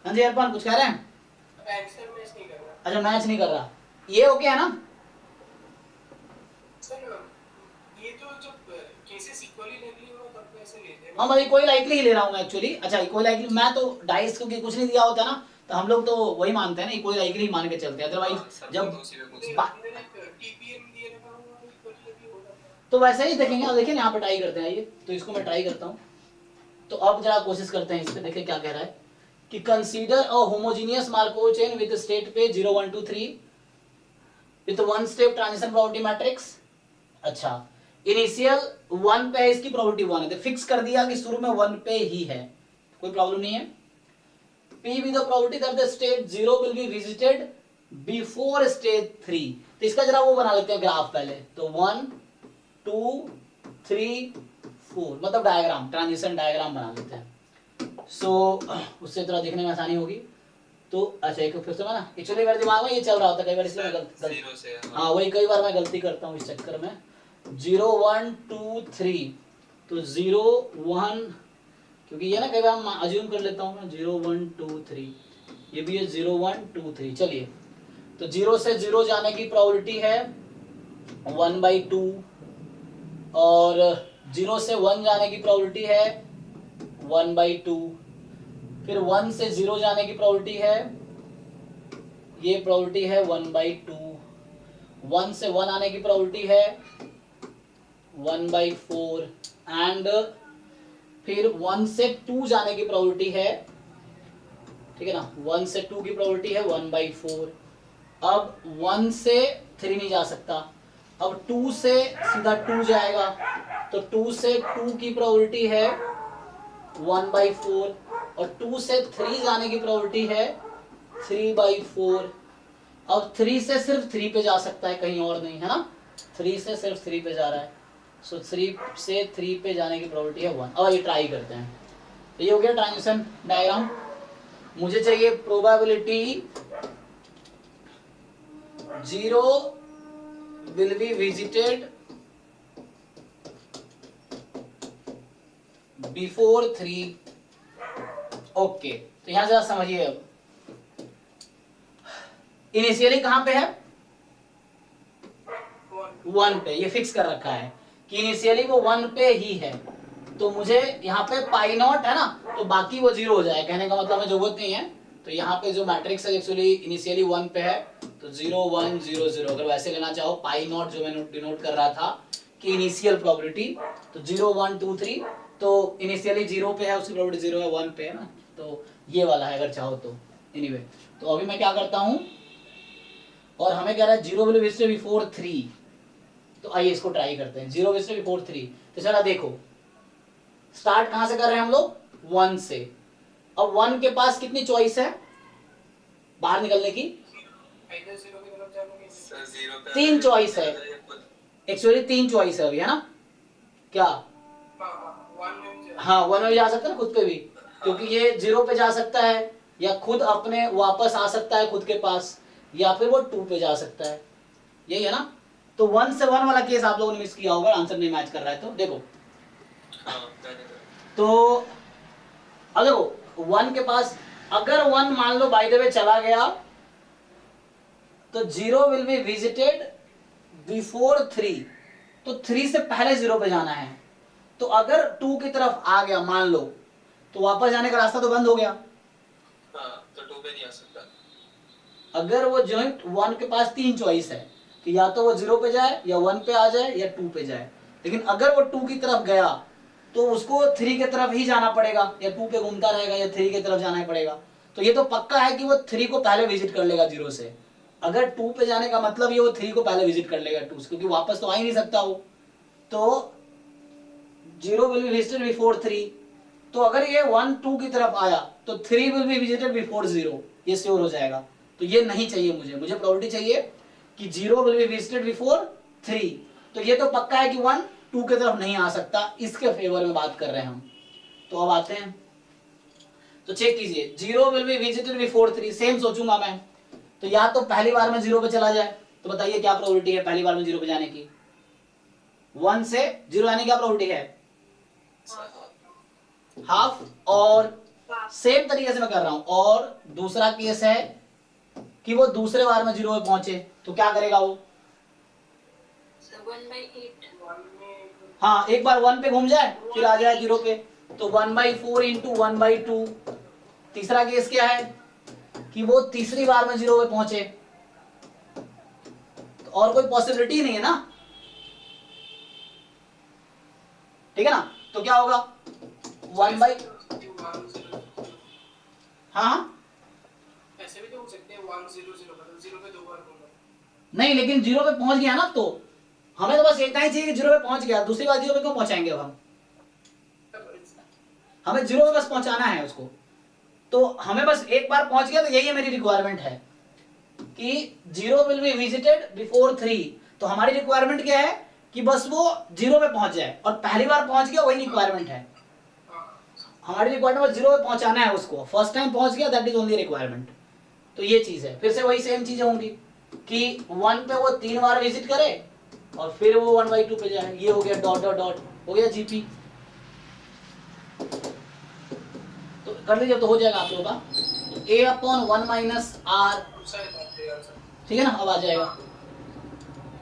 हाँ जी अरपान कुछ कह रहे हैं? आंसर मैच नहीं कर रहा अच्छा मैच नहीं कर रहा, ये ओके है ना? सर। ये तो जब केसेस इक्वली लाइकली हो तब तो ऐसे लेते हैं। हाँ भाई कोई लाइकली ही ले रहा हूँ मैं एक्चुअली। अच्छा कोई लाइकली, मैं तो डाइस क्योंकि कुछ नहीं दिया होता ना तो हम लोग तो वही मानते हैं ना, कोई लाइकली ही मान के चलते हैं। अदरवाइज जब टीपीएम दिए रखा हुआ इक्वली लाइकली होगा तो वैसे ही देखेंगे। अब देखिए यहाँ पे ट्राई करते हैं, ये तो इसको मैं ट्राई करता हूँ। तो अब जरा कोशिश करते हैं इस पे, देखिए क्या कह रहा है कि consider a homogeneous Markov chain with state पे 0 1 2 3 with one step transition property matrix. अच्छा इनिशियल 1 पे है, इसकी प्रॉपर्टी 1 है, तो फिक्स कर दिया कि शुरू में 1 पे ही है, कोई प्रॉब्लम नहीं है। P with the probability that the state 0 will be visited before state 3, तो इसका जरा वो बना लेते हैं ग्राफ पहले। तो 1 2 3 4 मतलब डायग्राम, ट्रांजिशन डायग्राम बना लेते हैं। सो उससे थोड़ा देखने में आसानी होगी। तो अच्छा एक फिर से मैं ना एक्चुअली मेरे दिमाग में ये चल रहा होता है कई बार, इसलिए मैं गलती हाँ वही कई बार मैं गलती करता हूँ इस चक्कर में। 0 1 2 3 तो 0 1, क्योंकि ये ना कई बार मैं अज्यूम कर लेता हूँ मैं 0 1 2 3, ये भी है 0 1 2 3। चलिए तो 0 से 0 जाने की प्रोबेबिलिटी है 1/2 और 0 से 1 जाने की प्रोबेबिलिटी है 1/2। फिर 1 से 0 जाने की प्रोबेबिलिटी है, ये प्रोबेबिलिटी है 1/2। 1 से 1 आने की प्रोबेबिलिटी है 1/4 एंड फिर 1 से 2 जाने की प्रोबेबिलिटी है, ठीक है ना, 1 से 2 की प्रोबेबिलिटी है 1/4। अब 1 से 3 नहीं जा सकता, अब 2 से सीधा 2 जाएगा, तो 2 से 2 की प्रोबेबिलिटी है 1/4 और 2 से 3 जाने की प्रोबेबिलिटी है 3/4। अब 3 से सिर्फ 3 पे जा सकता है, कहीं और नहीं, है ना, 3 से सिर्फ 3 पे जा रहा है। सो 3 से 3 पे जाने की प्रोबेबिलिटी है 1। अब ये ट्राई करते हैं। तो ये हो गया ट्रांजिशन डायग्राम। मुझे चाहिए probability 0 will be visited before 3। Okay तो यहां जरा समझिए। अब इनिशियली कहां पे है 1 पे, ये फिक्स कर रखा है कि इनिशियली वो 1 पे ही है। तो मुझे यहाँ पे पाई नॉट है ना, तो बाकी वो 0 हो जाए, कहने का मतलब है जरूरत नहीं है। तो यहाँ पे जो मैट्रिक्स है एक्चुअली इनिशियली 1 पे है, तो 0 1 0 0। अगर वैसे लेना चाहो पाई नॉट जो मैंने डिनोट कर रहा था कि इनिशियल प्रोबेबिलिटी, तो 0 1 2 3 तो इनिशियली 0 पे है, उसकी प्रोबेबिलिटी 0 है, 1 पे है ना, तो ये वाला है अगर चाहो तो। एनीवे तो अभी मैं क्या करता हूँ, और हमें कह रहा है 0 will be visited before 3, तो आइए इसको ट्राई करते हैं। 0 visited before 3, तो चला देखो स्टार्ट कहां से कर रहे हैं हम लोग, 1 से। अब 1 के पास कितनी चॉइस है बाहर निकलने की, 3 चॉइस है एक्चुअली, 3 चॉइस है अभी, है ना क्या, हाँ 1 में जा सकता है ना खुद पे भी, क्योंकि ये 0 पे जा सकता है या खुद अपने वापस आ सकता है खुद के पास, या फिर वो 2 पे जा सकता है, यही है ना। तो 1 से 1 वाला केस आप लोगों ने मिस किया होगा, आंसर नहीं मैच कर रहा है। तो देखो तो अब देखो 1 के पास अगर 1 मान लो बाय द वे चला गया, तो 0 विल बी विजिटेड बिफोर 3, तो 3 से पहले 0 पे जाना है। तो अगर 2 की तरफ आ गया मान लो, तो वापस जाने का रास्ता तो बंद हो गया, तो 2 पे नहीं आ सकता। अगर वो जॉइंट 1 के पास 3 चॉइस है कि या तो वो 0 पे जाए या 1 पे आ जाए या 2 पे जाए, लेकिन अगर वो 2 की तरफ गया तो उसको 3 की तरफ ही जाना पड़ेगा, या 2 पे घूमता रहेगा या 3 की तरफ जाना पड़ेगा। तो ये तो पक्का है कि वो 3 को पहले विजिट कर लेगा 0 से। अगर 2 पे जाने का मतलब ये वो 3 को पहले विजिट कर लेगा 2 से, क्योंकि वापस तो आ ही नहीं सकता वो। तो 0 विल बी विजिटेड बिफोर 3, तो अगर ये 1 2 की तरफ आया तो 3 विल बी विजिटेड बिफोर 0, ये श्योर हो जाएगा। तो ये नहीं चाहिए मुझे प्रोबेबिलिटी चाहिए कि 0 विल बी विजिटेड बिफोर 3, तो ये तो पक्का है कि 1 2 की तरफ नहीं आ सकता, इसके फेवर में बात कर रहे हैं हम। तो अब आते हैं, तो चेक कीजिए 0 will be visited before 3, same सोचूंगा मैं। तो या तो पहली बार में 0 पे चला जाए, तो बताइए क्या प्रोबेबिलिटी है पहली बार में 0 पे जाने की, 1 से 0 आने की क्या प्रोबेबिलिटी है, हाफ। और सेम तरीके से मैं कर रहा हूं। और दूसरा केस है कि वो दूसरे बार में 0 पे पहुंचे, तो क्या करेगा वो? 1/8 हाँ, एक बार 1 पे घूम जाए फिर आ जाए 0 पे, तो 1/4 इंटू 1/2। तीसरा केस क्या है कि वो तीसरी बार में 0 पे पहुंचे, तो और कोई पॉसिबिलिटी नहीं है ना, ठीक है ना? तो क्या होगा 1/, हाँ ऐसे भी तो हो सकते हैं 1 0 0 मतलब 0 पे 2 बार घूमना। नहीं, लेकिन 0 पे पहुंच गया ना, तो हमें तो बस इतना ही चाहिए कि 0 पे पहुंच गया, दूसरी बार 0 पे क्यों पहुंचाएंगे अब हम? हमें 0 पे बस पहुंचाना है उसको, तो हमें बस एक बार पहुंच गया, तो यही मेरी रिक्वायरमेंट है कि 0 विल बी विजिटेड बिफोर 3। तो हमारी रिक्वायरमेंट क्या है कि बस वो 0 पे पहुंच जाए, और पहली बार पहुंच गया वही रिक्वायरमेंट है हमारी। रिक्वायरमेंट बस 0 पे पहुंचाना है उसको, फर्स्ट टाइम पहुंच गया, दैट इज ओनली रिक्वायरमेंट। तो ये चीज है, फिर से वही सेम चीजें होंगी कि 1 पे वो 3 बार विजिट करे और फिर वो 1/2 पे जाए। ये हो गया डॉट डॉट डॉट, हो गया जीपी। तो कर लीजिए, तो हो जाएगा आप लोगों का a/1 माइनस आर, ठीक है ना? अब आ जाएगा।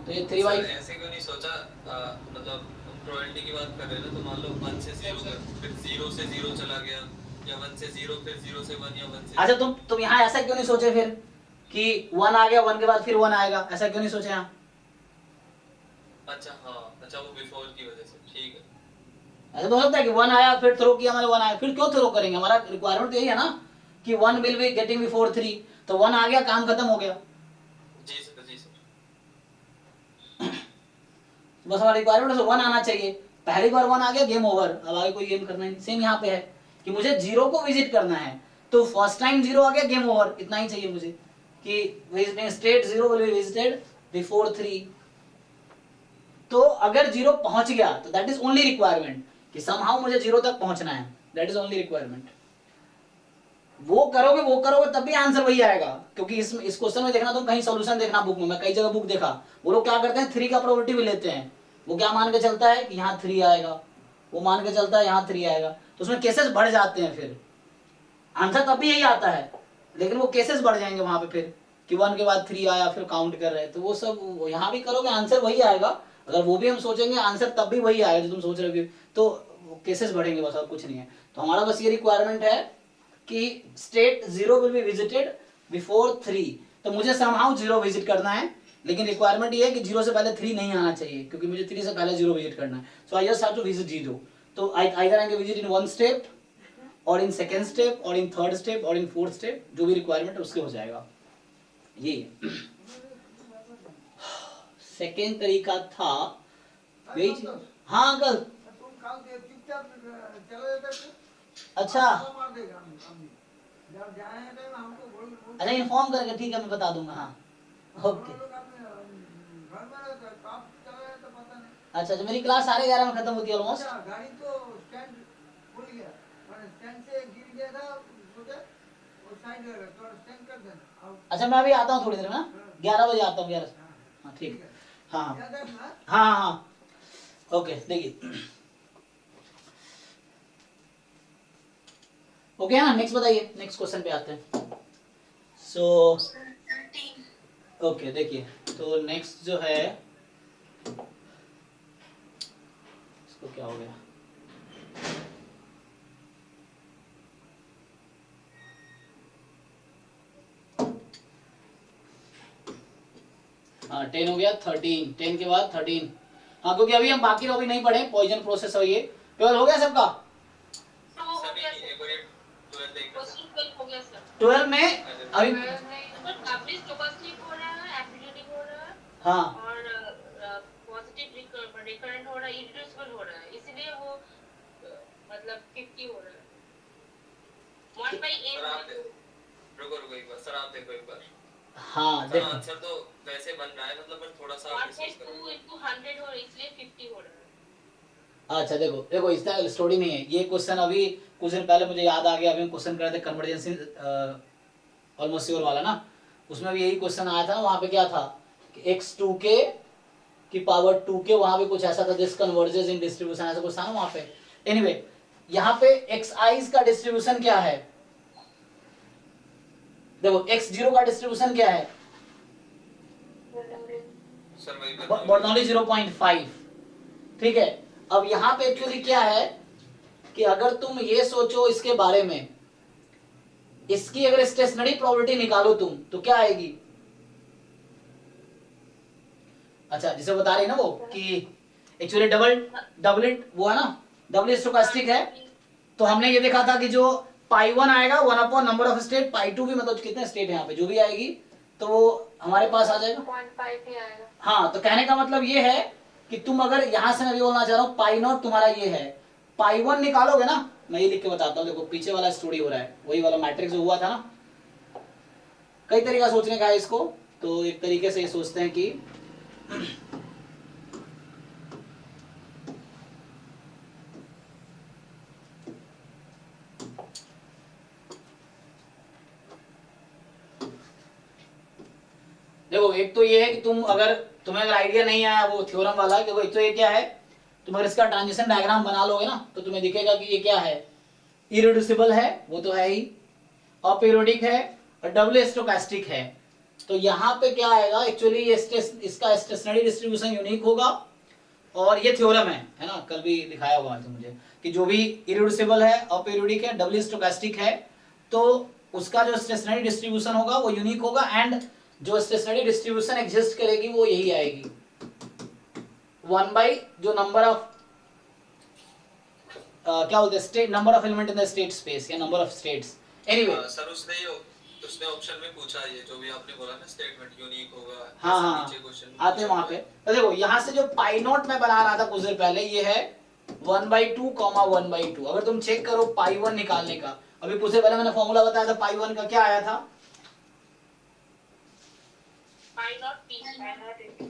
तो ये 3/, ऐसे क्यों नहीं सोचा, मतलब हम प्रोबेबिलिटी की बात कर रहे हैं ना, तो मान लो 1 से 0 कर, फिर 0 से 0 चला गया, या 1 से 0 फिर 0 से 1, या 1 से अच्छा तुम यहाँ ऐसा क्यों नहीं सोचे फिर कि 1 आ गया, 1 के बाद फिर 1 आएगा, ऐसा क्यों नहीं सोचे यहाँ? अच्छा हाँ, अच्छा वो बिफोर की वजह से, ठीक है। ऐसा तो हो सकता है कि 1 आया फिर थ्रो किया, मैंने 1 आया, फिर क्यों थ्रो करेंगे? हमारा रिक्वायरमेंट तो यही है ना कि 1 विल बी गेटिंग बिफोर 3, तो 1 आ गया, काम खत्म हो गया। जी सर, जी सर। बस हमारा रिक्वायरमेंट 1 आना चाहिए, पहली बार 1 आ गया, गेम ओवर, अब आगे कोई गेम करना नहीं। सेम यहाँ पे है कि मुझे 0 को विजिट करना है, तो फर्स्ट टाइम 0 आ गया, गेम ओवर, इतना ही चाहिए मुझे कि visiting state 0 will be visited before 3। तो अगर 0 पहुंच गया तो दैट इज ओनली रिक्वायरमेंट कि समहाउ मुझे 0 तक पहुंचना है, दैट इज ओनली रिक्वायरमेंट। वो करोगे तब भी आंसर वही आएगा, क्योंकि इस क्वेश्चन में देखना, तुम कहीं सॉल्यूशन देखना बुक में, मैं कई जगह बुक देखा, वो लोग क्या करते हैं 3 का प्रोबेबिलिटी भी लेते हैं। वो क्या मान के चलता है कि यहाँ 3 आएगा, वो मान के चलता है यहाँ 3 आएगा, तो उसमें केसेस बढ़ जाते हैं, फिर आंसर तब भी यही आता है, लेकिन वो केसेस बढ़ जाएंगे वहां पे फिर कि 1 के बाद 3 आया, फिर काउंट कर रहे हैं। तो वो सब यहाँ भी करोगे आंसर वही आएगा, अगर वो भी हम सोचेंगे आंसर तब भी वही आएगा जो तुम सोच रहे हो, तो केसेस बढ़ेंगे, बस और कुछ नहीं है। तो हमारा बस ये रिक्वायरमेंट है कि state 0 will be visited before 3, तो मुझे समहाउ 0 विजिट करना है, लेकिन रिक्वायरमेंट ये है कि 0 से पहले 3 नहीं आना चाहिए, क्योंकि मुझे 3 से पहले 0 विजिट करना है। So I just have to visit 0। तो either I can visit in 1 step, और इन 2nd स्टेप, और इन 3rd स्टेप, और इन 4th स्टेप, जो भी रिक्वायरमेंट है उसके हो जाएगा। ये सेकेंड तरीका था वही चीज। हाँ अंकल, अच्छा अच्छा इन्फॉर्म करके, ठीक है मैं बता दूंगा। हाँ ओके, अच्छा अच्छा, मेरी क्लास 11:30 में खत्म होती है ऑलमोस्ट। गाड़ी तो स्टैंड भूल गया, मैंने स्टैंड से गिर गया था, सोचे वो साइड थोड़ा स्टैंड कर देना। अच्छा मैं अभी आता हूँ थोड़ी देर में ना, 11 बजे आता हूँ, 11। हाँ ठीक है, हाँ हाँ हाँ ओके। देखिए ओके है ना, नेक्स्ट बताइए, नेक्स्ट क्वेश्चन पे आते हैं। सो ओके देखिए, तो नेक्स्ट जो है इसको क्या हो गया, हाँ 10 हो गया, 13, 10 के बाद 13। हाँ क्योंकि अभी हम बाकी टॉपिक नहीं पढ़े, पॉइजन प्रोसेस है ये। ट्वेल्व हो गया सबका? सभी एक बार 12 देख लो। 12 में अभी हाँ पॉजिटिव रिकरेंट हो रहा है, इरिड्यूसिबल हो रहा है, इसलिए वो मतलब 50 हो रहा है 1/8। रुको एक बार सर, आप देखो एक बार। हाँ देखो आंसर तो वैसे बन रहा है, मतलब बस थोड़ा सा 1/2 into 100 हो रहा है, इसलिए 50 हो रहा है। अच्छा देखो इसका स्टोरी नहीं है ये क्वेश्चन। अभी कुछ दिन पहले मुझे याद आ गया, अभी हम क्वेश्चन कर रहे थे कन्वर्जेंस ऑलमोस्ट श्योर वाला ना, उसमें भी यही क्वेश्चन आया था। वहां पे क्या था कि x2k की पावर 2k, वहां पे कुछ ऐसा था, दिस कन्वर्जेस इन डिस्ट्रीब्यूशन, ऐसा कुछ था ना वहां पे। एनीवे यहाँ पे xi's का डिस्ट्रीब्यूशन क्या है, देखो x0 का डिस्ट्रीब्यूशन क्या है, सर वही बर्नौली 0.5, ठीक है। अब यहाँ पे एक्चुअली क्या है कि अगर तुम ये सोचो इसके बारे में, इसकी अगर स्टेशनरी प्रोबेबिलिटी निकालो तुम तो क्या आएगी। अच्छा जिसे बता रही है ना वो कि एक्चुअली डबल वो है ना, डबल स्टोकास्टिक है। तो हमने ये देखा था कि जो पाई 1 आएगा 1 अपॉन नंबर ऑफ स्टेट, पाई 2 भी मतलब कितने स्टेट है यहाँ पे जो भी आएगी तो वो हमारे पास आ जाएगा 0.5 ही आएगा। हाँ, तो कहने का मतलब ये है कि तुम अगर यहां से मैं भी बोलना चाह रहा हूँ पाई नॉट तुम्हारा ये है, पाई 1 निकालोगे ना, मैं ये लिख के बताता हूँ, देखो पीछे वाला स्टोरी हो रहा है, वही वाला मैट्रिक्स जो हुआ था ना। कई तरीका सोचने का है इसको, तो एक तरीके से ये सोचते हैं कि देखो एक तो ये है कि तुम्हें अगर आइडिया नहीं आया वो थ्योरम वाला, देखो एक तो ये क्या है, तुम अगर इसका ट्रांजिशन डायग्राम बना लोगे ना तो तुम्हें दिखेगा कि ये क्या है, इरिड्यूसिबल है, वो तो है ही, अपीरियोडिक है और डबल स्टोकास्टिक है। तो यहाँ पे क्या आएगा एक्चुअली, ये इसका स्टेशनरी डिस्ट्रीब्यूशन यूनिक होगा और ये थ्योरम है ना, कल भी दिखाया हुआ है तो मुझे कि जो भी इरिड्यूसिबल है, अपीरियोडिक है, डबल स्टोकास्टिक है तो उसका जो स्टेशनरी डिस्ट्रीब्यूशन होगा वो यूनिक होगा, एंड जो स्टेशनरी डिस्ट्रीब्यूशन एग्जिस्ट करेगी वो यही आएगी 1 बाई जो नंबर ऑफ क्या बोलते हैं state, number of element in the state space या number of states. Anyway sir उसने ऑप्शन में पूछा ये जो भी आपने बोला ना स्टेटमेंट यूनिक होगा, हाँ हाँ नीचे क्वेश्चन आते हैं वहां पे। तो देखो यहाँ से जो पाई नॉट मैं बना रहा था कुछ देर पहले, ये है 1/2 1/2। अगर तुम चेक करो पाई 1 निकालने का, अभी कुछ देर पहले मैंने फॉर्मूला बताया था पाई 1 का, क्या आया था,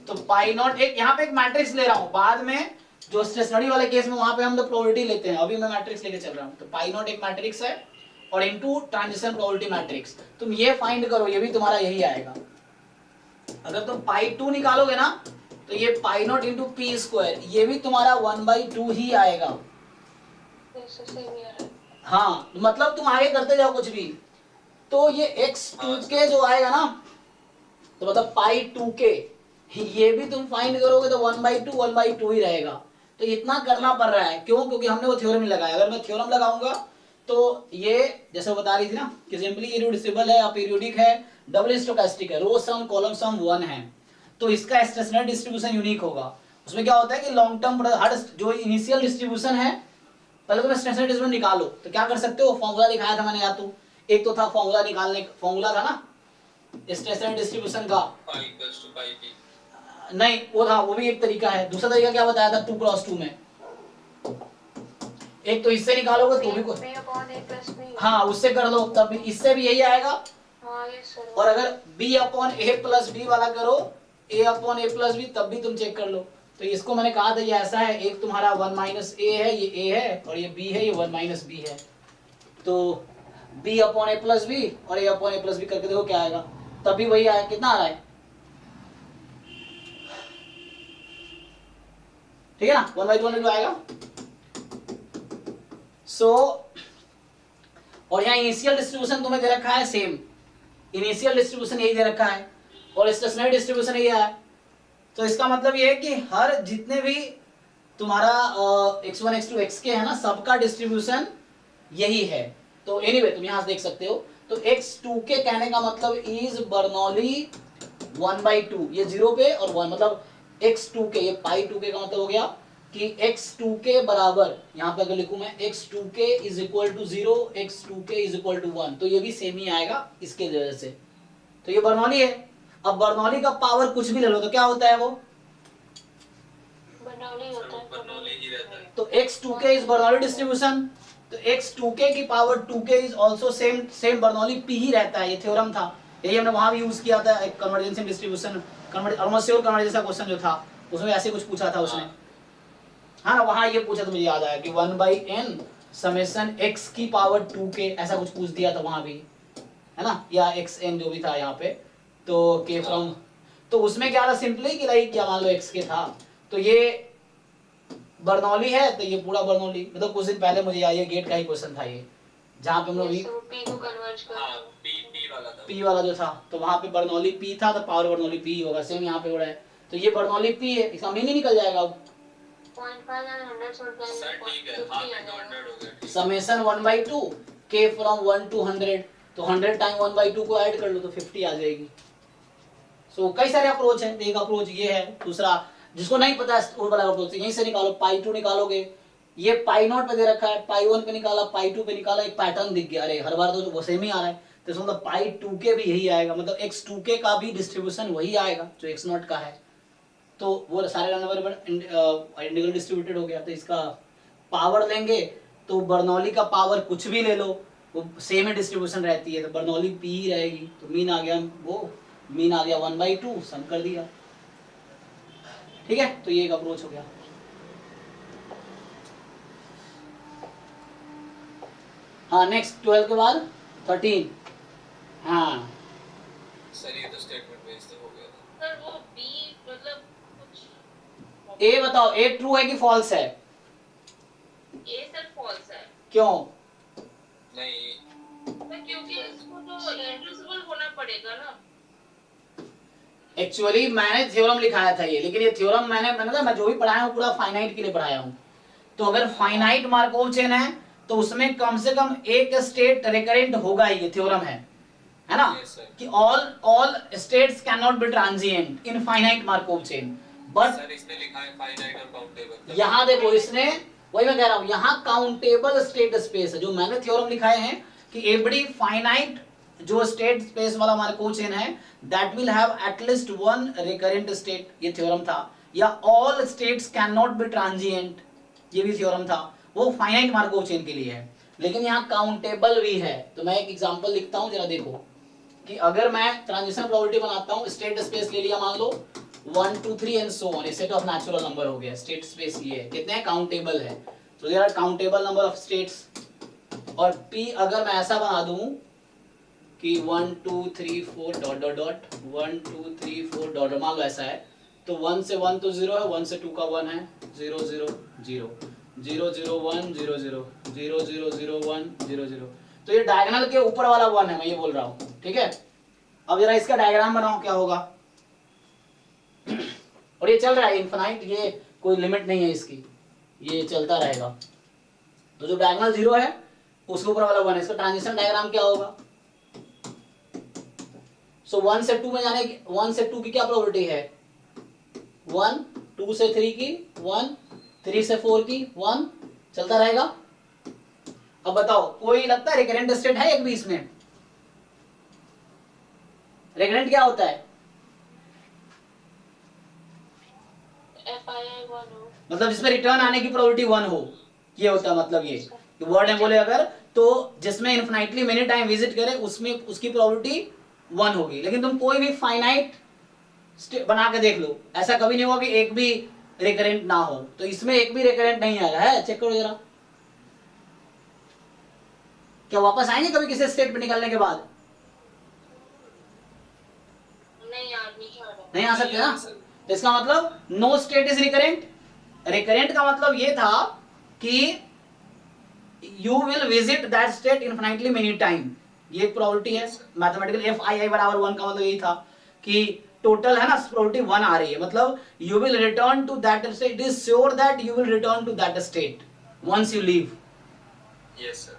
तो पाई नॉट एक यहाँ पे एक मैट्रिक्स ले रहा हूँ, बाद में जो स्टेशनरी वाले केस में वहां पे हम लोग प्रोबेबिलिटी लेते हैं, अभी मैं मैट्रिक्स लेके चल रहा हूँ। तो पाई नॉट एक मैट्रिक्स है और इनटू ट्रांजिशन प्रोबेबिलिटी मैट्रिक्स, तुम ये फाइंड करो, ये भी तुम्हारा यही आएगा। अगर तुम पाई 2 निकालोगे ना तो ये पाई नॉट इंटू पी स्क्वायर, ये भी तुम्हारा 1/2 ही आएगा। हाँ मतलब तुम आगे करते जाओ कुछ भी, तो ये x2k जो आएगा ना, तो मतलब पाई 2k, ये भी तुम फाइंड करोगे तो 1/2 ही रहेगा। तो इतना करना पड़ रहा है, क्यों, क्योंकि हमने वो थ्योरम नहीं लगाया। अगर मैं थ्योरम लगाऊंगा तो ये जैसे बता रही थी ना कि सिंपली इरिड्यूसिबल है, अपीरियोडिक है, डबल स्टोकास्टिक है, रो सम कॉलम सम 1 है, तो इसका स्टेशनरी डिस्ट्रीब्यूशन यूनिक होगा। उसमें क्या होता है कि लॉन्ग टर्म हर जो इनिशियल डिस्ट्रीब्यूशन है, पहले तो मैं स्टेशनरी डिस्ट्रीब्यूशन निकालो, तो क्या कर सकते हो, फॉर्मूला दिखाया था मैंने, या तो एक तो था फॉर्मूला निकालने, फॉर्मूला था ना स्टेशनरी डिस्ट्रीब्यूशन का, pi equals to pi P, नहीं वो था, वो भी एक तरीका है। दूसरा तरीका क्या बताया था 2x2 में, एक तो इससे निकालोगे तो भी कोई, हाँ उससे कर लो तब इससे भी यही आएगा। और अगर b/a+b वाला करो, a/a+b तब भी तुम चेक कर लो। तो इसको मैंने कहा था ये ऐसा है, एक तुम्हारा 1 - a है, ये a है, और ये b है, ये 1 - b है। तो b/a+b और a/a+b करके देखो क्या आएगा, तब भी वही आया। कितना आ रहा है, ठीक है ना, 1/2 आएगा। और यहाँ इनिशियल डिस्ट्रीब्यूशन तुम्हें दे रखा है सेम, इनिशियल डिस्ट्रीब्यूशन यही दे रखा है और स्टेशनरी डिस्ट्रीब्यूशन यही है। तो इसका मतलब ये है कि हर जितने भी तुम्हारा x1 x2 xk है ना, सबका डिस्ट्रीब्यूशन यही है। तो एनीवे तुम यहां से देख सकते हो, तो x2 के कहने का मतलब इज बर्नौली 1/2, ये 0 पे और 1 मतलब x2 के, ये पाई 2k का मतलब हो गया कि x2 के बराबर, यहाँ पे अगर लिखूं मैं x2k is equal to 0, x2k is equal to 1, तो ये भी सेम ही आएगा इसके वजह से। तो ये बर्नौली है। अब बर्नौली का पावर कुछ भी ले लो तो क्या होता है, वो बर्नौली होता है, बर्नौली ही रहता है। तो x2k इज बर्नौली डिस्ट्रीब्यूशन, तो x2k की power 2k is also same Bernoulli p ही रहता है। ये थ्योरम था, यही हमने वहां भी यूज किया था, एक convergence distribution, almost sure convergence का क्वेश्चन जो था उसमें ऐसे कुछ पूछा था उसने, हाँ ना, वहां ये पूछा तो मुझे याद आया कि 1/n समेशन x की पावर 2k ऐसा कुछ पूछ दिया था वहां भी, है ना, या xn जो भी था यहाँ पे, तो k फ्रॉम, तो उसमें क्या था सिंपली कि लाइक क्या मान लो xk था, तो ये बर्नौली है, तो ये पूरा बर्नौली, मतलब कुछ दिन पहले मुझे याद, ये गेट का ही क्वेश्चन था ये, जहाँ पे हम लोग p को कन्वर्ज कर, हां p वाला था P वाला जो था, तो वहां पे बर्नौली P था तो पावर बर्नौली P होगा, सेम यहाँ पे हो रहा है, तो ये बर्नौली P है, इसका मीनिंग निकल जाएगा अब 0.5 and 100 छोड़ के सर ठीक है, हाफ इंटू 100 हो गया, ठीक है। समेशन 1/2 k फ्रॉम 1 to 100, तो 100 टाइम 1/2 को ऐड कर लो तो 50 आ जाएगी। सो कई सारे अप्रोच है, एक अप्रोच ये है, दूसरा जिसको नहीं पता है वो वाला अप्रोच यहीं से निकालो, पाई 2 निकालोगे, ये पाई नॉट पे दे रखा है, पाई 1 पे निकाला, पाई 2 पे निकाला, एक पैटर्न दिख गया, अरे हर बार तो वो सेम ही आ रहा है, तो इसका मतलब पाई 2k भी यही आएगा, मतलब x2k का भी डिस्ट्रीब्यूशन वही आएगा जो x0 का है, तो वो सारे नंबर इंटीग्रल डिस्ट्रीब्यूटेड हो गया। तो इसका पावर लेंगे तो बर्नौली का पावर कुछ भी ले लो वो सेम ही डिस्ट्रीब्यूशन रहती है, तो बर्नौली P ही रहेगी, तो मीन आ गया, वो मीन आ गया 1/2, सम कर दिया, ठीक है, तो ये एक अप्रोच हो गया। हाँ नेक्स्ट 12 के बाद 13, हाँ सर ये तो स्टेटमेंट बेस हो गया था। सर वो B मतलब कुछ ए बताओ, ए ट्रू है कि फॉल्स है? A सर फॉल्स है। क्यों? नहीं, सर क्योंकि इसको तो इनविजिबल होना पड़ेगा ना। एक्चुअली मैंने थ्योरम लिखाया था ये, लेकिन ये थ्योरम मैं जो भी पढ़ाया हूँ पूरा फाइनाइट के लिए पढ़ाया हूँ, तो अगर फाइनाइट मार्कोव चेन है तो उसमें कम से कम एक स्टेट रिकरेंट होगा ही, ये थ्योरम है ना, Yes, sir. कि all states can not be transient in finite Markov chain, but sir इसने लिखा है फाइनाइट और काउंटेबल। यहाँ देखो इसने, वही मैं कह रहा हूँ, यहाँ काउंटेबल स्टेट स्पेस है, जो मैंने थ्योरम लिखाए हैं कि एवरी फाइनाइट जो स्टेट स्पेस वाला मार्कोव चेन है that will have at least one recurrent state, ये थ्योरम था, या all states can not be transient, ये भी थ्योरम था, वो फाइनाइट मार्कोव चेन के लिए है, लेकिन यहाँ काउंटेबल भी है। तो मैं एक एग्जांपल लिखता हूँ, जरा देखो कि अगर मैं ट्रांजिशन प्रोबेबिलिटी बनाता हूँ, स्टेट स्पेस ले लिया मान लो 1 2 3 and so on, set of natural number हो गया, स्टेट स्पेस ये है, कितने हैं, काउंटेबल है, तो there are countable number of states, और P अगर मैं ऐसा बना दूं कि 1 2 3 4 डॉट डॉट डॉट 1 2 3 4 डॉट, मान लो ऐसा है, तो 1 से 1 तो 0 है, 1 से 2 का 1 है, 0 0 0 0 0 1 0 0 0 0 0 1 0 0, तो ये डायगोनल के ऊपर वाला 1 है, मैं ये बोल रहा हूँ, ठीक है। अब जरा इसका डायग्राम बनाओ क्या होगा, और ये चल रहा है इनफिनाइट, ये कोई लिमिट नहीं है इसकी, ये चलता रहेगा, तो जो डायगोनल 0 है उसके ऊपर वाला 1 है, इसका ट्रांजिशन डायग्राम क्या होगा, सो 1 से 2 में जाने की, 1 से 2 की क्या प्रोबेबिलिटी है, 1, 2 से 3 की 1, 3 से 4 की 1, चलता रहेगा। अब बताओ कोई लगता है रिकरेंट स्टेट है एक भी इसमें? रिकरेंट क्या होता है? FII 1 हो, मतलब जिसमें रिटर्न आने की प्रोबेबिलिटी 1 हो, ये होता है मतलब ये वर्ड में बोले अगर, तो जिसमें इनफिनाइटली मेनी टाइम विजिट करे उसमें उसकी प्रोबेबिलिटी 1 होगी, लेकिन तुम कोई भी फाइनाइट बना के देख लो, ऐसा कभी नहीं होगा कि एक भी रिकरेंट ना हो, तो इसमें एक भी रिकरेंट नहीं आया है, चेक करो जरा, क्या वापस आएंगे कभी किसी स्टेट पे निकलने के बाद? नहीं यार नहीं आ रहा। नहीं आ सकते ना, तो इसका मतलब no state is recurrent. Recurrent का मतलब ये था कि you will visit that state infinitely many time, ये प्रोबेबिलिटी है मैथमेटिकल, FII बराबर 1 का मतलब यही था कि टोटल है ना प्रोबेबिलिटी 1 आ रही है, मतलब you will return to that state, it is sure that you will return to that state once you leave. Yes sir.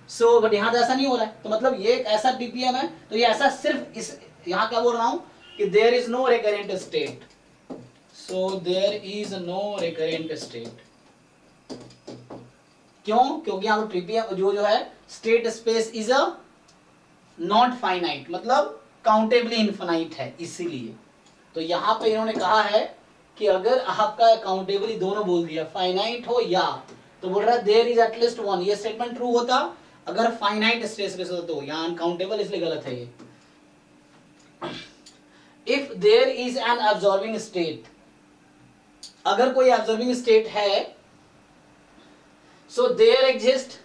So but यहाँ तो ऐसा नहीं हो रहा है, तो मतलब ये एक ऐसा TPM है, तो ये ऐसा सिर्फ इस यहाँ क्या बोल रहा हूँ कि there is no recurrent state, so there is no recurrent state, क्यों? क्योंकि यहाँ TPM जो है state space is a not finite, मतलब काउंटेबली इनफिनाइट है, इसीलिए। तो यहाँ पे इन्होंने कहा है कि अगर आपका काउंटेबली दोनों बोल दिया, फाइनाइट हो या, तो बोल रहा है देयर इज एटलीस्ट 1, ये स्टेटमेंट ट्रू होता अगर फाइनाइट स्टेट स्पेस होता, तो यहाँ अनकाउंटेबल इसलिए गलत है ये। If there is an absorbing state, अगर कोई अब्जॉर्बिंग स्टेट है, so there exist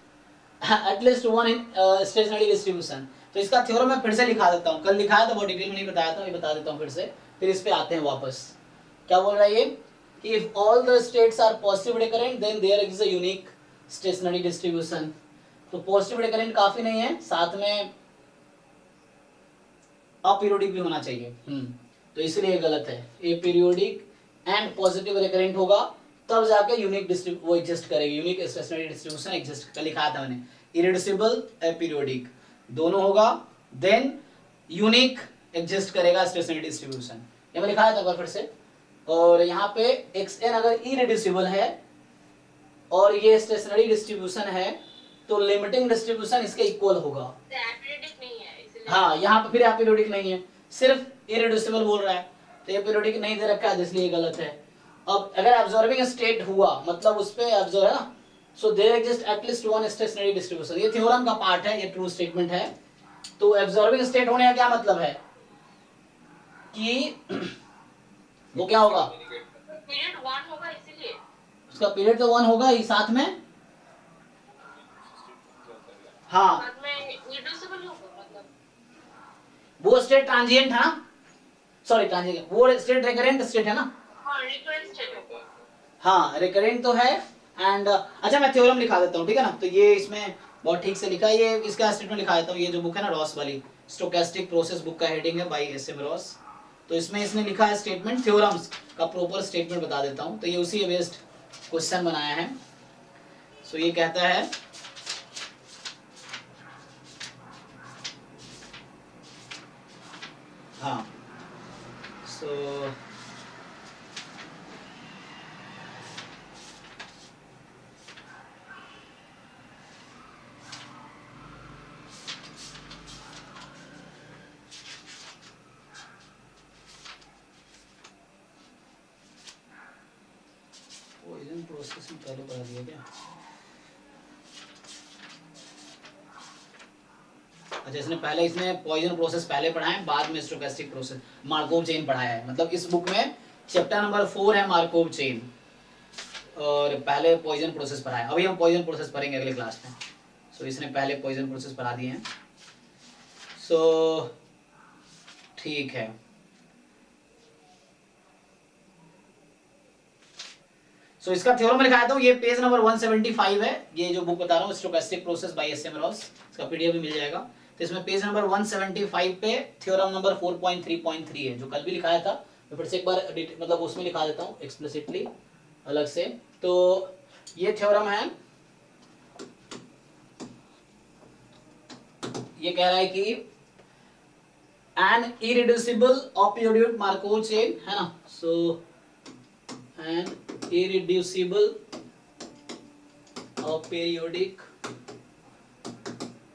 at least 1 in stationary distribution. तो इसका थ्योरम मैं फिर से लिखा देता हूँ, कल लिखाया था बहुत डिटेल में नहीं बताया था, ये बता देता हूँ फिर से, फिर इस पे आते हैं वापस। क्या बोल रहा है ये कि if all the states are positive recurrent then there is a unique stationary distribution. तो पॉजिटिव रिकरेंट काफी नहीं है, साथ में अपीरियोडिक भी होना चाहिए। तो इसलिए ये गलत है। ए पीरियोडिक एंड पॉजिटिव रिकरेंट होगा तब जाके यूनिक वो एग्जिस्ट करेगी, यूनिक स्टेशनरी डिस्ट्रीब्यूशन एग्जिस्ट कर लिखा था मैंने। इरिड्यूसिबल अपीरियोडिक दोनों होगा, देन यूनिक एग्जिस्ट करेगा स्टेशनरी डिस्ट्रीब्यूशन। ये मैं लिखा था एक बार फिर से। और यहाँ पे xn अगर इरिड्यूसिबल है और ये स्टेशनरी डिस्ट्रीब्यूशन है तो लिमिटिंग डिस्ट्रीब्यूशन इसके इक्वल होगा। एपिरियोडिक नहीं है इसलिए। हाँ, यहाँ पे फिर एपिरियोडिक नहीं है, सिर्फ इरिड्यूसिबल बोल रहा है, तो एपिरियोडिक नहीं दे रखा है इसलिए ये गलत है। अब अगर ऑब्जर्विंग स्टेट हुआ मतलब उस पे ऑब्जर्व है ना, so there exist at least one stationary distribution. ये थ्योरम का पार्ट है, ये ट्रू स्टेटमेंट है। तो ऑब्जर्विंग स्टेट होने का क्या मतलब है कि वो क्या होगा, पीरियड 1 होगा इसीलिए। उसका पीरियड तो 1 होगा ही साथ में। हाँ, बाद में इरिड्यूसिबल होगा मतलब। वो स्टेट ट्रांजिएंट है ना, सॉरी ट्रांजिएंट, वो स्टेट रिकरेंट स्टेट है ना। हाँ, रिकरेंट स्टेट होगा। हाँ, रिकरेंट तो है। एंड अच्छा मैं थ्योरम लिखा देता हूँ, ठीक है ना। तो ये इसमें बहुत ठीक से लिखा है, ये इसका स्टेटमेंट लिखा देता हूँ। ये जो बुक है ना रॉस वाली, स्टोकेस्टिक प्रोसेस बुक का हेडिंग है बाय SM रॉस। तो इसमें इसने लिखा है स्टेटमेंट, थ्योरम्स का प्रॉपर स्टेटमेंट बता देता हूँ। तो ये उसी बेस्ड क्वेश्चन बनाया है। सो ये कहता है हाँ, सो पॉइजन प्रोसेस में पहले पढ़ा दिया क्या? अच्छा, इसने पॉइजन प्रोसेस पहले पढ़ा है, बाद में स्टोकेस्टिक प्रोसेस मार्कोव चेन पढ़ाया है। मतलब इस बुक में चैप्टर नंबर 4 है मार्कोव चेन और पहले पॉइजन प्रोसेस पढ़ा है। अभी हम पॉइजन प्रोसेस पढ़ेंगे अगले क्लास में। सो इसने पहले पॉइजन प्रोसेस पढ़ा दिए हैं। सो ठीक है, सो इसका थ्योरम लिखा है। तो ये पेज नंबर 175 है, ये जो बुक बता रहा हूँ stochastic process by SM Ross, इसका पीडीएफ भी मिल जाएगा। तो इसमें पेज नंबर 175 पे थ्योरम नंबर 4.3.3 है जो कल भी लिखाया था। मैं फिर से एक बार मतलब उसमें लिखा देता हूँ एक्सप्लिसिटली अलग से। तो ये थ्योरम है, ये कह रहा है कि an irreducible aperiodic Markov chain है ना। सो एन इरिड्यूसिबल अपीरियोडिक,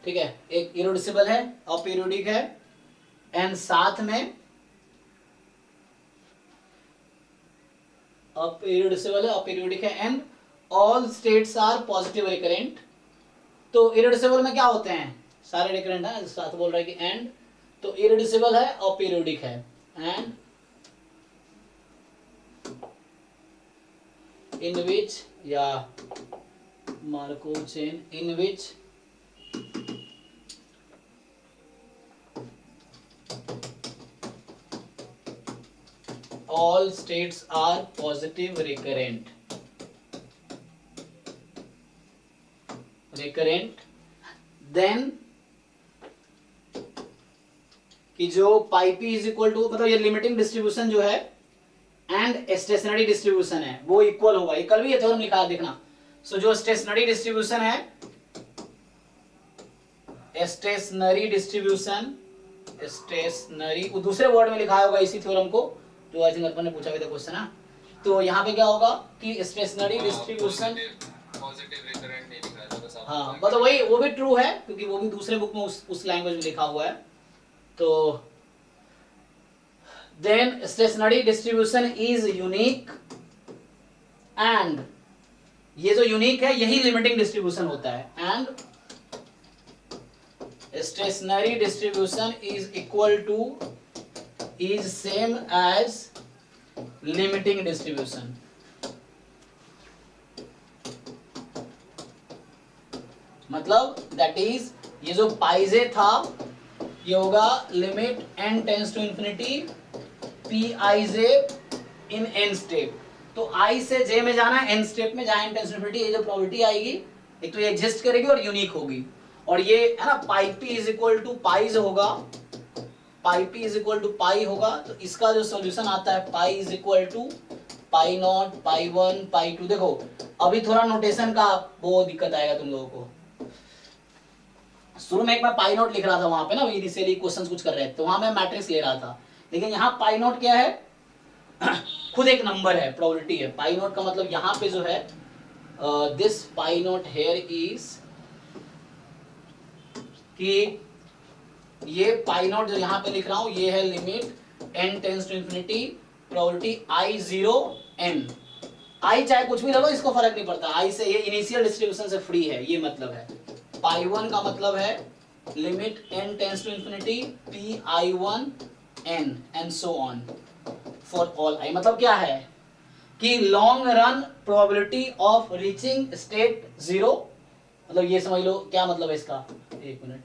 ठीक है, एक इरिड्यूसिबल है, अपीरियोडिक है, एंड साथ में इरिड्यूसिबल है, अपीरियोडिक है, and all states are positive recurrent. तो इरिड्यूसिबल में क्या होते हैं, सारे रिकरेंट है, साथ बोल रहा है कि एंड, तो इरिड्यूसिबल है, अपीरियोडिक है, एंड in which या Markov chain in which all states are positive recurrent then कि जो पाई पी इज इक्वल टू, मतलब ये लिमिटिंग डिस्ट्रीब्यूशन जो है एंड स्टेशनरी डिस्ट्रीब्यूशन है वो इक्वल होगा। ये कल भी ये थ्योरम लिखा है देखना। सो जो स्टेशनरी डिस्ट्रीब्यूशन है, स्टेशनरी वो दूसरे वर्ड में लिखा होगा इसी थ्योरम को जो आई थिंक अपन ने पूछा भी था क्वेश्चन है। तो यहाँ पे क्या होगा कि स्टेशनरी डिस्ट्रीब्यूशन पॉजिटिव रिकरेंट नहीं लिखा है बस। हाँ, मतलब वही, वो भी ट्रू है क्योंकि वो भी दूसरे बुक में उस लैंग्वेज में लिखा हुआ है। तो then stationary distribution is unique and ये जो यूनिक है यही लिमिटिंग डिस्ट्रीब्यूशन होता है and stationary distribution is equal to is same as limiting distribution। मतलब दैट इज ये जो पाइजे था ये होगा limit n tends to infinity Pij in n step. तो i से j में जाना है n स्टेप में, जहां n टेंड्स टू इंफिनिटी, ये जो प्रोबेबिलिटी आएगी एक तो ये एग्जिस्ट करेगी और यूनिक होगी। और ये है ना pi p is equal to pis होगा pi p is equal to pi होगा, तो इसका जो सॉल्यूशन आता है pi is equal to pi naught pi 1 pi 2। देखो अभी थोड़ा नोटेशन का वो दिक्कत आएगा तुम लोगों को। शुरू में एक मैं पाई नॉट लिख रहा था वहां पे ना, इनिशियली क्वेश्चंस कुछ कर रहे थे तो वहां मैं मैट्रिक्स ले रहा था, लेकिन यहाँ पाई नॉट क्या है खुद एक नंबर है, प्रोबेबिलिटी है। पाई नॉट का मतलब यहाँ पे जो है this pi not here is कि ये पाई नॉट जो यहाँ पे लिख रहा हूं ये है limit n tends to infinity probability i 0 n। i चाहे कुछ भी रहो इसको फर्क नहीं पड़ता, i से ये इनिशियल डिस्ट्रीब्यूशन से फ्री है, ये मतलब है। पाई 1 का मतलब है limit n tends to infinity p i 1 n and so on for all i। मतलब क्या है कि long run probability of reaching state 0, मतलब ये समझ लो क्या मतलब है इसका। एक मिनट,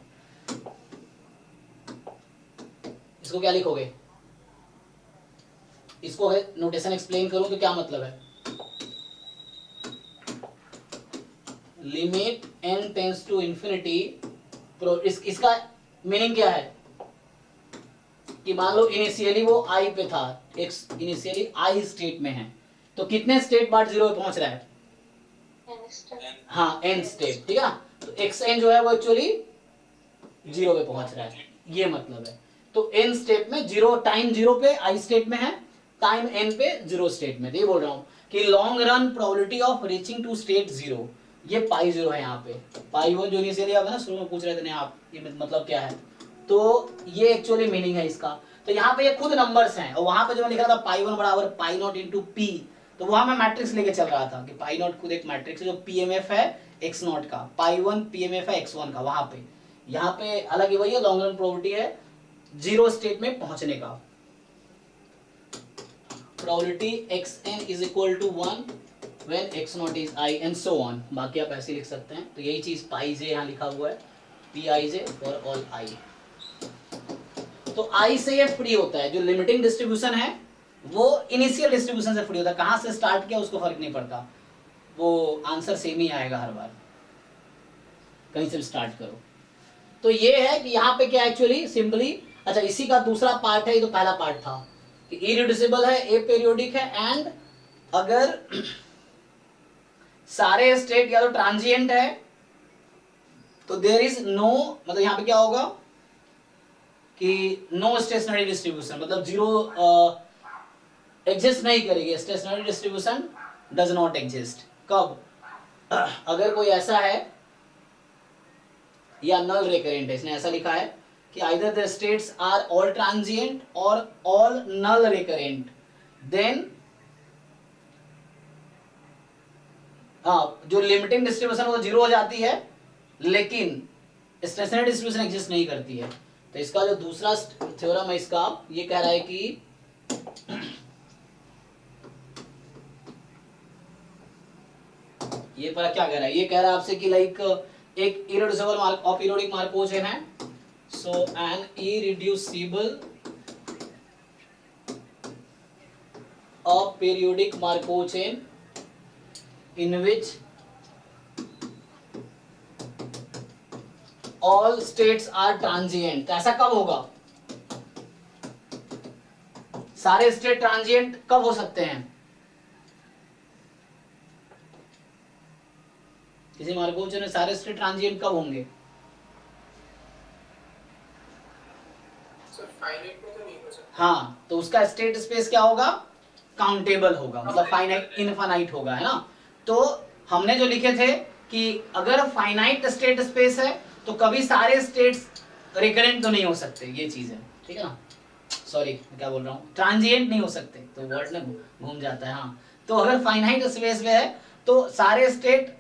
इसको क्या लिखोगे, इसको नोटेशन एक्सप्लेन करूं तो क्या मतलब है। Limit n tends to infinity, इसका मीनिंग क्या है कि मान लो इनिशियली वो i पे था, इनिशियली i स्टेट में है, तो कितने स्टेट बाद 0 पे पहुंच रहा है, हाँ n स्टेट, ठीक है। तो xn जो है वो एक्चुअली 0 पे पहुंच रहा है, ये मतलब है। तो n स्टेट में 0, टाइम 0 पे i स्टेट में है, टाइम n पे 0 स्टेट में। तो ये बोल रहा हूं कि long run probability of reaching to state 0, ये पाई 0 है यहाँ पे। पाई 1 जो इनिशियली आप ना शुरू में पूछ रहे थे ना आप, ये मतलब क्या है, तो ये एक्चुअली मीनिंग है इसका। तो यहाँ पे ये खुद नंबर्स हैं, और वहां पे जो मैं लिख रहा था पाई 1 बराबर पाई नॉट इंटू पी, तो वहां मैं मैट्रिक्स लेके चल रहा था कि पाई नॉट खुद एक मैट्रिक्स है जो पीएमएफ है एक्स नॉट का, पाई 1 पीएमएफ है x1 का। वहां पे यहाँ पे हालांकि वही है, लॉन्ग रन प्रोबेबिलिटी है 0 स्टेट में पहुंचने का। Probability xn is equal to 1 when x naught is i and so on। बाकी आप ऐसे लिख सकते हैं। तो यही चीज पाई जे यहाँ लिखा हुआ है, P I J for all i। तो i से ये फ्री होता है, जो लिमिटिंग डिस्ट्रीब्यूशन है वो इनिशियल डिस्ट्रीब्यूशन से फ्री होता है, कहां से स्टार्ट किया उसको फर्क नहीं पड़ता, वो आंसर सेम ही आएगा हर बार, कहीं से भी स्टार्ट करो। तो ये है कि यहाँ पे क्या एक्चुअली सिंपली, अच्छा इसी का दूसरा पार्ट है, ये तो पहला पार्ट था कि इरिड्यूसिबल है, एपीरियोडिक है, एंड अगर सारे स्टेट या तो ट्रांजिएंट है तो देयर इज नो, मतलब यहाँ पे क्या होगा कि नो स्टेशनरी डिस्ट्रीब्यूशन, मतलब 0 एग्जिस्ट नहीं करेगी, stationary distribution does not exist. कब, अगर कोई ऐसा है या नल रिकरेंट है, इसने ऐसा लिखा है कि either the states are all transient और ऑल नल रिकरेंट, देन हाँ जो लिमिटिंग डिस्ट्रीब्यूशन वो 0 हो जाती है, लेकिन स्टेशनरी डिस्ट्रीब्यूशन एग्जिस्ट नहीं करती है। तो इसका जो दूसरा थ्योरम है इसका, ये कह रहा है कि ये पर क्या कह रहा है, ये कह रहा है आपसे कि लाइक एक इरिड्यूसिबल अपीरियोडिक मार्कोव चेन है, so an irreducible aperiodic Markov chain in which all states are transient। ऐसा कब होगा, सारे स्टेट ट्रांजिएंट कब हो सकते हैं, किसी मार्कोव चेन में सारे स्टेट ट्रांजिएंट कब होंगे, सर फाइनाइट में तो नहीं हो सकता। हाँ तो उसका स्टेट स्पेस क्या होगा, काउंटेबल होगा, मतलब फाइनाइट इनफाइनाइट होगा, है ना। तो हमने जो लिखे थे कि अगर फाइनाइट स्टेट स्पेस है तो कभी सारे स्टेट्स रिकरेंट तो नहीं हो सकते, ये चीज है, ठीक है ना। सॉरी क्या बोल रहा हूँ, ट्रांजिएंट नहीं हो सकते, तो वर्ड ना घूम जाता है। हाँ तो अगर फाइनाइट स्पेस में है तो सारे स्टेट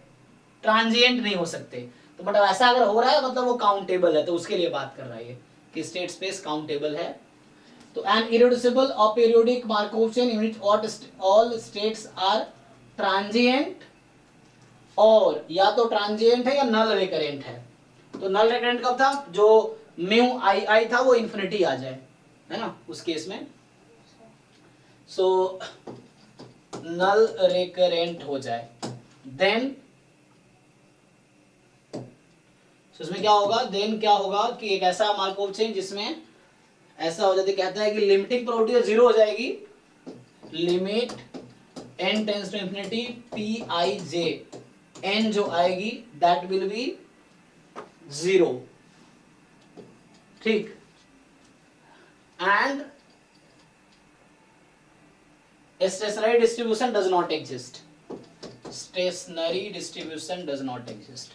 ट्रांजिएंट नहीं हो सकते, तो बट ऐसा अगर हो रहा है मतलब वो काउंटेबल है, तो उसके लिए बात कर रहा है कि स्टेट स्पेस काउंटेबल है। तो an irreducible aperiodic Markov chain in which all states are transient, और या तो ट्रांजिएंट है या नल रिकरेंट है। तो नल रिकरेंट कब था, जो म्यू आई आई था वो इन्फिनिटी आ जाए, है ना, उस केस में। सो नल रिकरेंट हो जाए, देन उसमें क्या होगा, देन क्या होगा कि एक ऐसा मार्कोव चेन जिसमें ऐसा हो जाता है, कहता है कि लिमिटिंग प्रोबेबिलिटी जीरो हो जाएगी, limit n tends to infinity P I J, n जो आएगी दैट विल बी जीरो, ठीक। And stationary distribution does not exist, stationary distribution does not exist.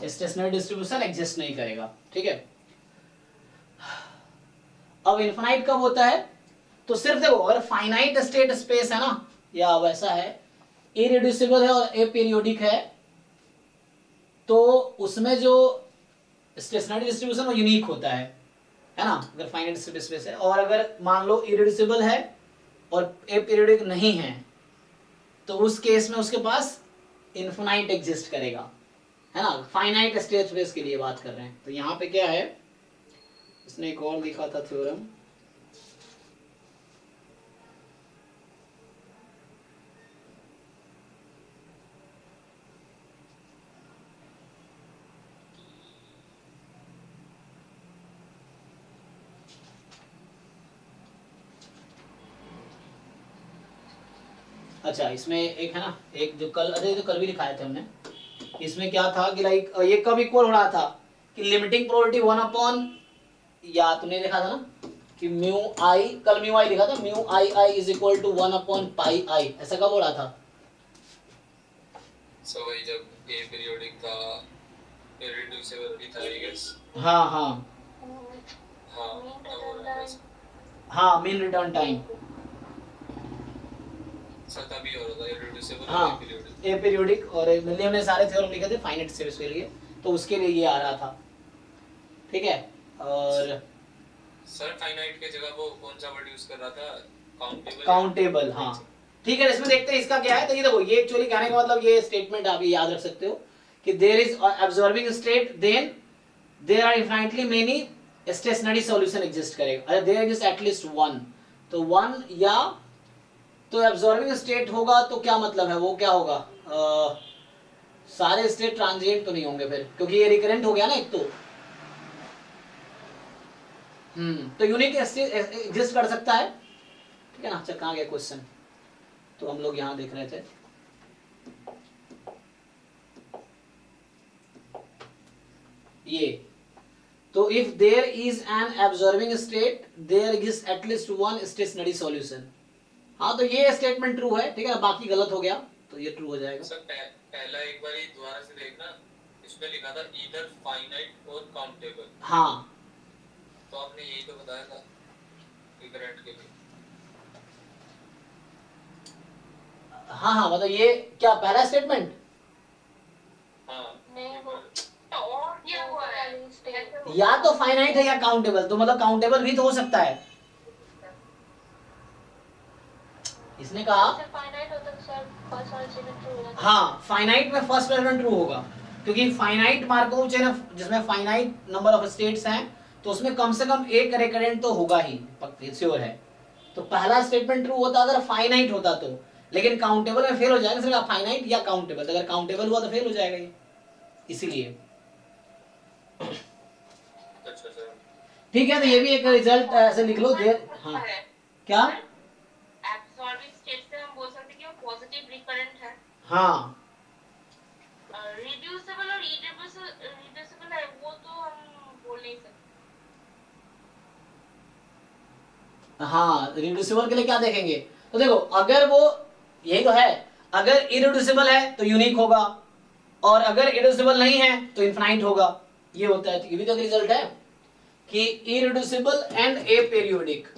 Stationary distribution exist नहीं करेगा, ठीक है। अब इनफाइनाइट कब होता है, तो सिर्फ देखो अगर फाइनाइट स्टेट स्पेस है ना, या वैसा है, इरिड्यूसिबल है और अपीरियोडिक है, तो उसमें जो स्टेशनरी डिस्ट्रीब्यूशन वो यूनिक होता है ना, अगर फाइनाइट स्टेट स्पेस है। और अगर मान लो इरिड्यूसिबल है और अपीरियोडिक नहीं है, तो उस केस में उसके पास इनफाइनाइट एग्जिस्ट करेगा, है ना। फाइनाइट स्टेट स्पेस के लिए बात कर रहे हैं। तो यहाँ पे क्या है, इसने एक और लिखा था थ्योरम, अच्छा इसमें एक है ना, एक जो कल, अरे जो कल भी दिखाए थे हमने, इसमें क्या था कि लाइक ये कब इक्वल हो रहा था कि लिमिटिंग प्रोबेबिलिटी 1 अपॉन, या तुमने देखा था ना कि म्यू आई, कल म्यू आई लिखा था, mu i i is equal to 1 upon pi i, ऐसा कब हो रहा था? सो वही जब ए पीरियोडिक था, इरिड्यूसिबल भी था, आई गेस। हाँ हाँ हाँ, मीन रिटर्न टाइम, सता भी हो रहा था, इरिड्यूसिबल हाँ और पीरियोडिक। ए पीरियोडिक, और मिलियम ने सारे थ्योरम लिखे थे फाइनाइट स्पेस के लिए, तो उसके लिए ये आ रहा था, ठीक है। और सर फाइनाइट के जगह वो कौन सा वर्ड यूज कर रहा था, काउंटेबल? काउंटेबल, हाँ ठीक है। इसमें देखते हैं इसका क्या है। तो ये देखो, ये एक्चुअली कहने का मतलब, ये स्टेटमेंट आप याद रख सकते हो कि there is absorbing state, then there are infinitely many stationary solution exist करेगा, अरे देयर इज एटलीस्ट वन, तो वन, या तो एब्सॉर्बिंग स्टेट होगा तो क्या मतलब है, वो क्या होगा, सारे स्टेट ट्रांजिएंट तो नहीं होंगे फिर, क्योंकि ये रिकरेंट हो गया ना एक तो। तो यूनिक एग्जिस्ट कर सकता है, ठीक है ना। अच्छा कहाँ गया क्वेश्चन, तो हम लोग यहां देख रहे थे, ये तो if there is an absorbing state there is at least one stationary solution. हाँ तो ये स्टेटमेंट ट्रू है, ठीक है ना, बाकी गलत हो गया तो ये ट्रू हो जाएगा। सर पहला एक बार दोबारा से देखना, इसमें लिखा था ईदर फाइनाइट और काउंटेबल। हाँ तो आपने यही तो बताया था रिकरेंट के लिए। हाँ हाँ, मतलब ये क्या पहला स्टेटमेंट, हाँ नहीं वो और क्या हुआ है, या तो फाइनाइट है या काउंटेबल, तो मतलब काउंटेबल भी तो हो सकता है। इसने कहा फाइनाइट होता तो सर फर्स्ट वाला स्टेटमेंट ट्रू होगा। हाँ, फाइनाइट में फर्स्ट स्टेटमेंट ट्रू होगा, क्योंकि फाइनाइट मार्कोव चेन जिसमें फाइनाइट नंबर ऑफ स्टेट्स हैं, तो उसमें कम से कम एक रिकरेंट तो होगा ही, पक्का श्योर है। तो पहला स्टेटमेंट ट्रू होता अगर फाइनाइट होता तो, लेकिन काउंटेबल में फेल हो जाएगा, सिर्फ फाइनाइट या काउंटेबल, अगर काउंटेबल हुआ तो फेल हो जाएगा ये, इसीलिए। अच्छा सर ठीक है, तो ये भी एक रिजल्ट ऐसे लिख लो देर। हाँ क्या, एब्सॉर्बिंग स्टेट से हम बोल सकते हैं कि वो पॉजिटिव रिकरेंट है। हाँ रिड्यूसिबल और इरिड्यूसिबल है वो तो हम बोल नहीं सकते। हाँ, रिड्यूसिबल के लिए क्या देखेंगे, तो देखो अगर वो, यही तो है, अगर इरिड्यूसिबल है तो यूनिक होगा, और अगर इरिड्यूसिबल नहीं है तो इनफाइनाइट होगा, ये होता है। तो ये भी तो रिजल्ट है कि irreducible and aperiodic,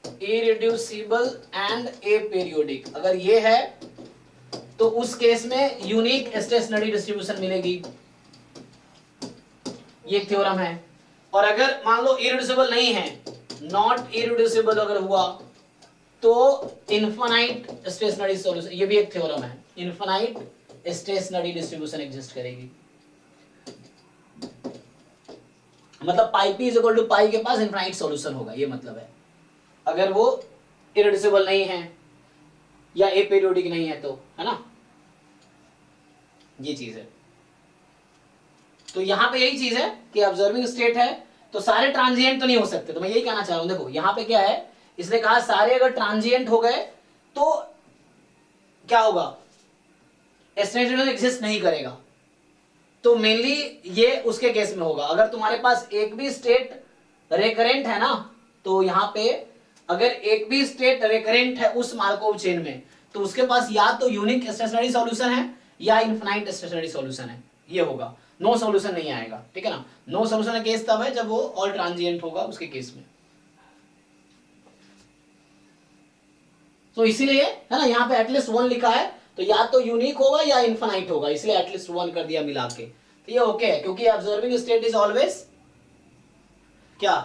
irreducible and aperiodic, अगर ये है तो उस केस में यूनिक स्टेशनरी डिस्ट्रीब्यूशन मिलेगी, ये एक थ्योरम है। और अगर मान लो इरिड्यूसिबल नहीं है, नॉट इरिड्यूसिबल अगर हुआ, तो इनफाइनाइट स्टेशनरी सॉल्यूशन, ये भी एक थ्योरम है, इनफाइनाइट स्टेशनरी डिस्ट्रीब्यूशन एग्जिस्ट करेगी। मतलब पाई पी इज इक्वल टू पाई के पास इनफाइनाइट सॉल्यूशन होगा, ये मतलब है, अगर वो इरिड्यूसिबल नहीं है या एपीरियोडिक नहीं है तो, है ना। ये चीज है। तो यहां पे यही चीज है कि ऑब्जर्विंग स्टेट है तो सारे ट्रांजिएंट तो नहीं हो सकते, तो मैं यही कहना चाह रहा हूं। देखो यहां पे क्या है, इसने कहा सारे अगर ट्रांजिएंट हो गए तो क्या होगा, एस्टिमेशन एग्जिस्ट नहीं करेगा। तो मेनली ये उसके केस में होगा। अगर तुम्हारे पास एक भी स्टेट रेकरेंट है ना, तो यहां पे अगर एक भी स्टेट रेकरेंट है उस मार्कोव चेन में, तो उसके पास या तो यूनिक स्टेशनरी सॉल्यूशन है या इनफिनाइट स्टेशनरी सॉल्यूशन है, ये होगा। नो सॉल्यूशन नहीं आएगा, ठीक है ना। नो सॉल्यूशन का केस तब है जब वो ऑल ट्रांजिएंट होगा उसके केस में। तो इसीलिए है ना, यहाँ पे एटलीस्ट 1 लिखा है, तो या तो यूनिक होगा या इनफिनाइट होगा, इसलिए एटलीस्ट 1 कर दिया मिला के। तो ये ओके है, क्योंकि ऑब्जर्विंग स्टेट इज ऑलवेज क्या,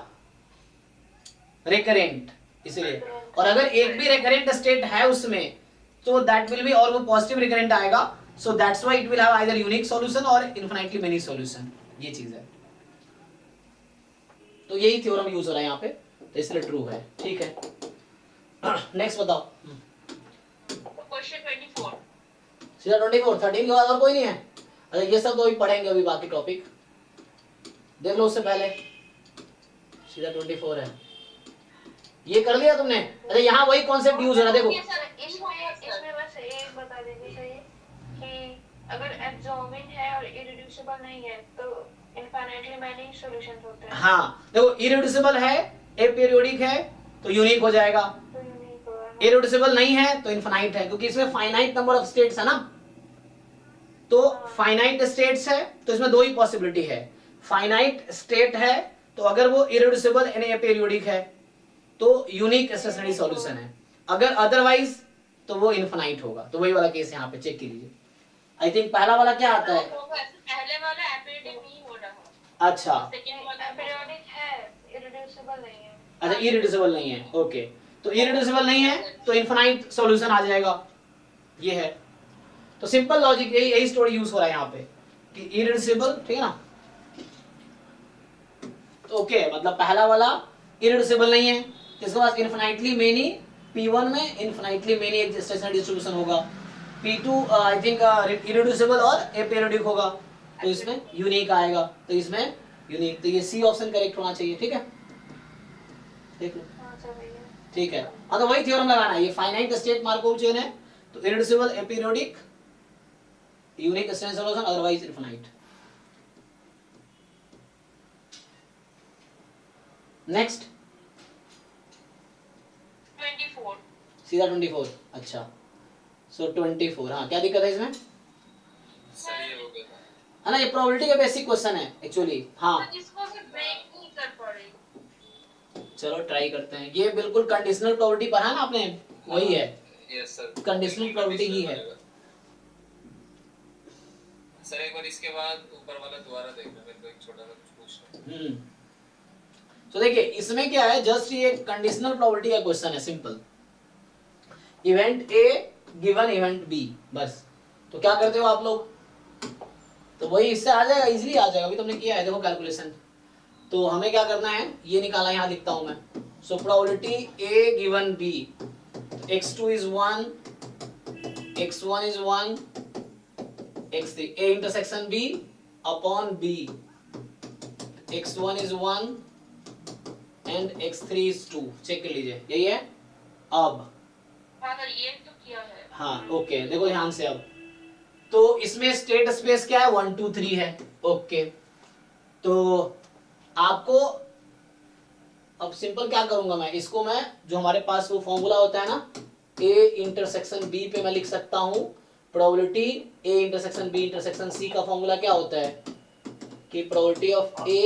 रिकरेंट, इसलिए। और अगर एक भी रिकरेंट स्टेट है उसमें तो दैट विल बी, और वो पॉजिटिव रिकरेंट आएगा, so that's why it will have either unique solution और इनफिनाइटली मेनी सॉल्यूशन, ये चीज है। तो यही थ्योरम यूज हो रहा है यहाँ पे, तो इसलिए ट्रू है, ठीक है। नेक्स्ट बताओ। क्वेश्चन 24। सीधा 24, 13 के बाद और कोई नहीं है? अच्छा ये सब तो अभी पढ़ेंगे, अभी बाकी टॉपिक देख लो उससे पहले। सीधा 24 है, ये कर लिया तुमने? अच्छा यहाँ वही कॉन्सेप्ट यूज हो रहा है, देखो इसमें बस एक बता देनी चाहिए कि अगर एब्जॉर्बिंग है और इरिड्यूसिबल नहीं है तो इनफिनिटली मैनी सॉल्यूशंस होते हैं। हाँ देखो, इरिड्यूसिबल है, एपीरियोडिक है तो यूनिक हो जाएगा, तो यूनिक होगा। इरिड्यूसिबल नहीं है तो इनफिनाइट है, क्योंकि इसमें फाइनाइट नंबर ऑफ स्टेट्स है ना। तो फाइनाइट स्टेट्स है तो इसमें 2 ही पॉसिबिलिटी है। फाइनाइट स्टेट है तो अगर वो इरिड्यूसिबल यानी एपीरियोडिक है तो यूनिक स्टेशनरी सॉल्यूशन है, अगर अदरवाइज तो वो इनफिनाइट होगा। तो वही वाला केस यहाँ पे चेक कीजिए। आई थिंक पहला वाला क्या आता है? पहले वाला एपीरियोडिक नहीं हो रहा। अच्छा सेकंड वाला एपीरियोडिक है, इरिड्यूसिबल नहीं है। अच्छा, इरिड्यूसिबल नहीं है, ओके। तो इरिड्यूसिबल नहीं है तो इनफिनाइट सॉल्यूशन आ जाएगा, ये है। तो सिंपल लॉजिक, यही स्टोरी यूज हो रहा है यहाँ पे कि इरिड्यूसिबल, ठीक है ना। तो ओके, मतलब पहला वाला इरिड्यूसिबल नहीं है, इसके पास इनफिनाइटली मेनी, P1 में इनफिनाइटली मेनी एक स्टेशनरी डिस्ट्रीब्यूशन होगा, P2 आई थिंक इरिड्यूसिबल और एपीरियोडिक होगा, तो इसमें यूनिक आएगा, तो इसमें यूनिक। तो ये सी ऑप्शन करेक्ट होना चाहिए, ठीक है। देख लो, ठीक है। हाँ तो वही थ्योरम लगाना है, ये फाइनाइट स्टेट मार्कोव चेन है तो irreducible, aperiodic, unique stationary solution, otherwise infinite. Next 24। सीधा 24, अच्छा। सो 24, हाँ क्या दिक्कत है इसमें? सही हो गया था। है ना, ये प्रोबेबिलिटी का बेसिक क्वेश्चन है एक्चुअली। हाँ तो इसको भी ब्रेक नहीं कर पा रही। चलो ट्राई करते हैं। ये बिल्कुल कंडीशनल प्रोबेबिलिटी पढ़ा ना आपने, वही है, यस सर, कंडीशनल प्रोबेबिलिटी ही है। सर एक बार इसके बाद ऊपर वाला दोबारा देखना, मेरे को एक छोटा सा कुछ पूछना है। तो देखिए इसमें क्या है, जस्ट ये कंडीशनल प्रोबेबिलिटी का क्वेश्चन है, simple. Event A given event B, बस। तो क्या करते हो आप लोग, तो वही इससे आ जाएगा, इजीली आ जाएगा, अभी तुमने किया है देखो कैलकुलेशन। तो हमें क्या करना है, ये निकाला, यहाँ लिखता हूं मैं। So probability A given B, x2 is 1, x1 is 1, x3, a intersection b upon b, x1 is 1 and x3 is 2, check कर लीजिए, यही है। अब हाँ सर, ये तो किया है। हाँ ओके, देखो ध्यान से। अब तो इसमें स्टेट स्पेस क्या है, 1 2 3 है, ओके। तो आपको अब सिंपल क्या करूंगा मैं, इसको मैं जो हमारे पास वो फॉर्मूला होता है ना, a इंटरसेक्शन b पे मैं लिख सकता हूं probability a intersection b intersection c का फॉर्मूला क्या होता है कि प्रोबेबिलिटी ऑफ a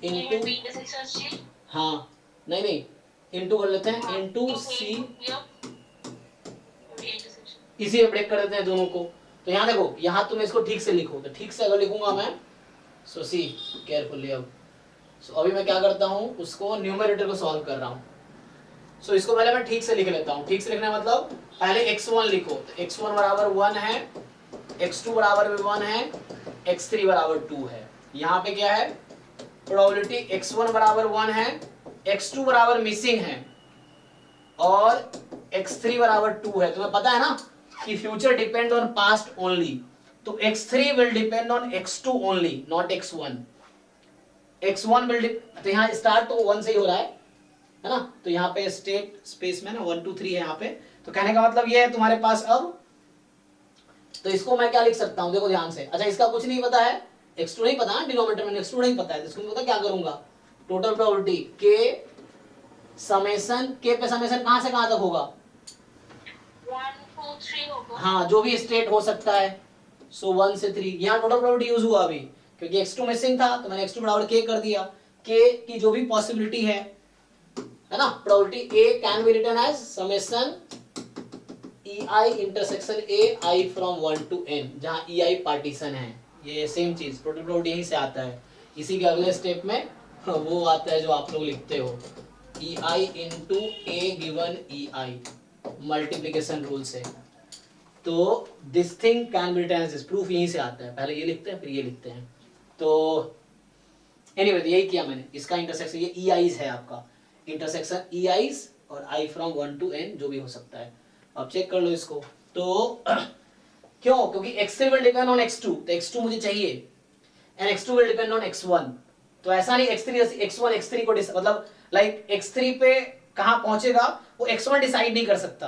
इनटू, हाँ नहीं इनटू कर लेते हैं, इनटू c, इसी में ब्रेक कर देते हैं दोनों को। तो यहाँ देखो, यहाँ तुम इसको ठीक से लिखो, तो ठीक से अगर लिखूंगा मैं, सो सी केयरफुली। अब सो अभी मैं क्या करता हूँ, उसको न्यूमरेटर को सॉल्व कर रहा हूँ। सो इसको पहले मैं ठीक से लिख लेता हूँ। ठीक से लिखना मतलब पहले x1 लिखो, तो x1 बराबर 1 है, x2 बराबर भी 1 है, x3 बराबर 2 है। यहाँ पे क्या है, प्रोबेबिलिटी x1 बराबर 1 है, x2 बराबर मिसिंग है और x3 बराबर 2 है। तुम्हें पता है ना कि future depend on past only, तो x3 will depend on x2 only, not x1. x1 will, तो यहाँ स्टार्ट तो 1 से ही हो रहा है ना, तो यहाँ पे स्टेट स्पेस में ना 1 2 3 है यहाँ पे. तो कहने का मतलब ये है तुम्हारे पास अब, तो इसको मैं क्या लिख सकता हूँ, देखो ध्यान से. अच्छा इसका कुछ नहीं पता है, x2 नहीं पता, डिनोमिनेटर में x2 नहीं पता है, तो इसको नहीं पता, क्या करूंगा, total probability k summation, k पे समेशन कहां से कहां तक होगा, 1 2 3 होगा. हाँ जो भी स्टेट हो सकता है. सो 1 से 3 यहाँ टोटल प्रोबेबिलिटी यूज हुआ अभी, क्योंकि x2 मिसिंग था तो मैंने x2 बराबर k कर दिया. k की जो भी पॉसिबिलिटी है ना, probability a can be written as summation ei intersection a i from 1 to n, जहां ei पार्टीशन है. ये सेम चीज टोटल प्रोबेबिलिटी यहीं से आता है. इसी के अगले स्टेप में वो आता है जो आप लोग लिखते हो, ei into a given ei multiplication rule से. तो this thing can be written as this, proof यहीं से आता है. पहले ये लिखते हैं फिर ये लिखते हैं. तो एनीवे यही किया मैंने. इसका इंटरसेक्शन ये ei's है आपका, इंटरसेक्शन ei's और i फ्रॉम 1 टू n जो भी हो सकता है. अब चेक कर लो इसको. तो क्यों, क्योंकि x3 will depend on x2, तो x2 मुझे चाहिए, and x2 will depend on x1. तो ऐसा नहीं x3 x1 x3 को मतलब लाइक x3 पे कहां पहुंचेगा वो x1 डिसाइड नहीं कर सकता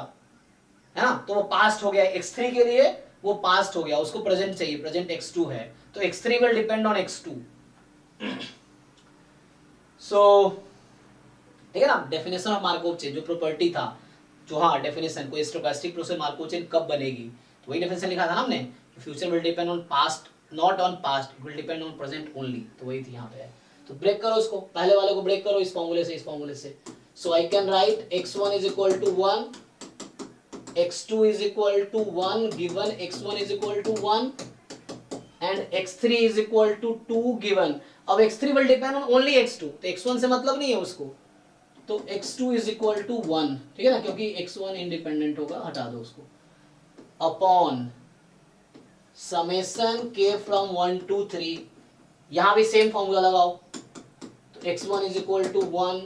है ना. तो वो पास्ट हो गया x3 के लिए, वो पास्ट हो गया, उसको प्रेजेंट चाहिए, प्रेजेंट x2 है. तो x3 will depend on x2. सो ठीक है ना. डेफिनेशन ऑफ मार्कोव चेन जो प्रॉपर्टी था, जो हाँ डेफिनेशन, कोई स्टोकेस्टिक प्रोसेस मार्कोव चेन कब बनेगी, तो वही डेफिनेशन लिखा था ना हमने, future will depend on past, not on past, will depend on present only. तो वही थी यहाँ पे है. तो ब्रेक करो इसको, पहले वाले को ब्रेक करो इस फॉर्मूले से, इस फॉर्मूले से. So I can write x1 is equal to 1, x2 is equal to 1 given x1 is equal to 1 and x3 is equal to 2 given. अब x3 will depend on only x2, तो x1 से मतलब नहीं है उसको, तो x2 is equal to 1, ठीक है ना, क्योंकि x1 इंडिपेंडेंट होगा, हटा दो उसको, upon summation k from 1 to 3. यहां भी सेम फॉर्मूला लगाओ. तो x1 is equal to 1,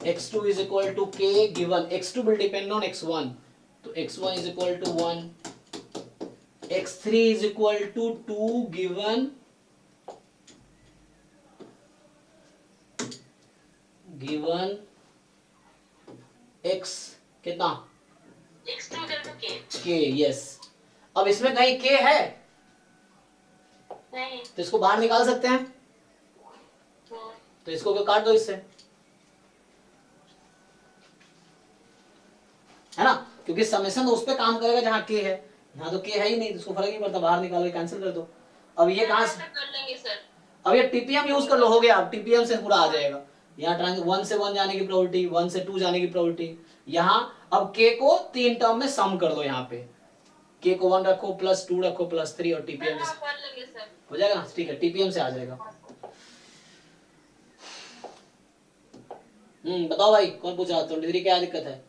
x2 is equal to k given x2 will depend on x1, तो x1 is equal to 1, x3 is equal to 2 given x कितना, x2 equal to k. k. Yes. अब इसमें कहीं k है नहीं. तो इसको बाहर निकाल सकते हैं, तो इसको काट दो इससे, है ना, क्योंकि समेशन तो उस पे काम करेगा जहां k है, यहाँ तो k है ही नहीं, तो उसको फर्क नहीं पड़ता, बाहर निकाल के कैंसिल कर दो. अब ये कहां से कर लेंगे सर. अब ये टीपीएम यूज कर लो, हो गया. अब टीपीएम से पूरा आ जाएगा. यहाँ ट्रांस 1 से 1 जाने की प्रोबेबिलिटी, 1 से 2 जाने की प्रोबेबिलिटी. यहाँ अब k को 3 टर्म में सम कर दो. यहाँ पे k को 1 रखो, प्लस 2 रखो, प्लस 3, और टीपीएम कर लेंगे सर. हो जाएगा ना. ठीक है, टीपीएम से आ जाएगा. बताओ भाई, कौन पूछ रहा था, 23 क्या दिक्कत है?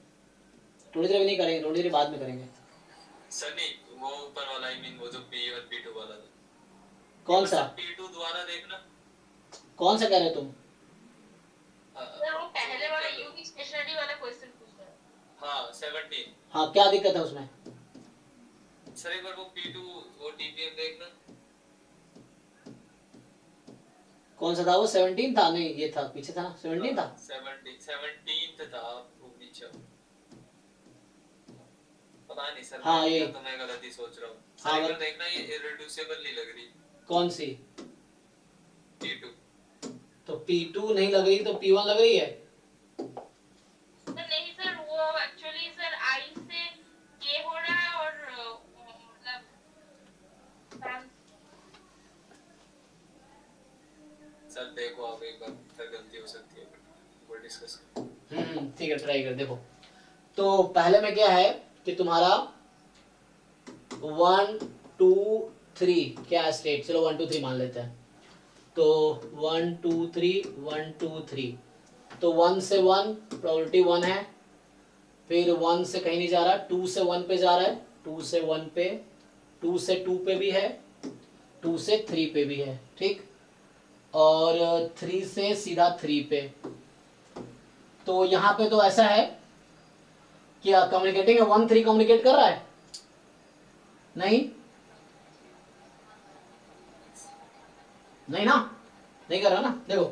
23 भी नहीं करेंगे, 23 बाद में करेंगे. सर नहीं, वो ऊपर वाला, आई मीन वो जो P1 P2 वाला था. कौन सा P2 दोबारा देखना. कौन सा कह रहे हो तुम? सर वो पहले वाला यूनिक स्टेशनरी वाला क्वेश्चन पूछ रहा है. हाँ 17. हाँ क्या दिक्कत है उसमें? सर एक बार वो P2 वो TPM देखना. कौन सा था वो? 17 था? नहीं ये था, पीछे था ना, 17 था. 17th था वो पीछे. पता नहीं सर, हाँ, ये तो मैं गलती सोच रहा हूँ. हाँ, सर एक बार देखना, ये इररिड्यूसिबल नहीं लग रही. कौन सी? P2. तो P2 नहीं लग रही तो P1 लग रही है. सर नहीं सर, वो एक्चुअली सर I से K हो रहा है और मतलब सर देखो आप एक बार, फिर गलती हो सकती है, वो डिस्कस करो. ठीक है, ट्राई कर देखो. तो पहले में क्या है कि तुम्हारा 1 2 3 क्या स्टेट, चलो 1 2 3 मान लेते हैं. तो 1 2 3 1 2 3, तो 1 से 1 प्रोबेबिलिटी 1 है, फिर 1 से कहीं नहीं जा रहा, 2 से 1 पे जा रहा है, 2 से 1 पे, 2 से 2 पे भी है, 2 से 3 पे भी है, ठीक, और 3 से सीधा 3 पे. तो यहाँ पे तो ऐसा है क्या कम्युनिकेटिंग है, 1 3 कम्युनिकेट कर रहा है? नहीं, नहीं ना, नहीं कर रहा ना, देखो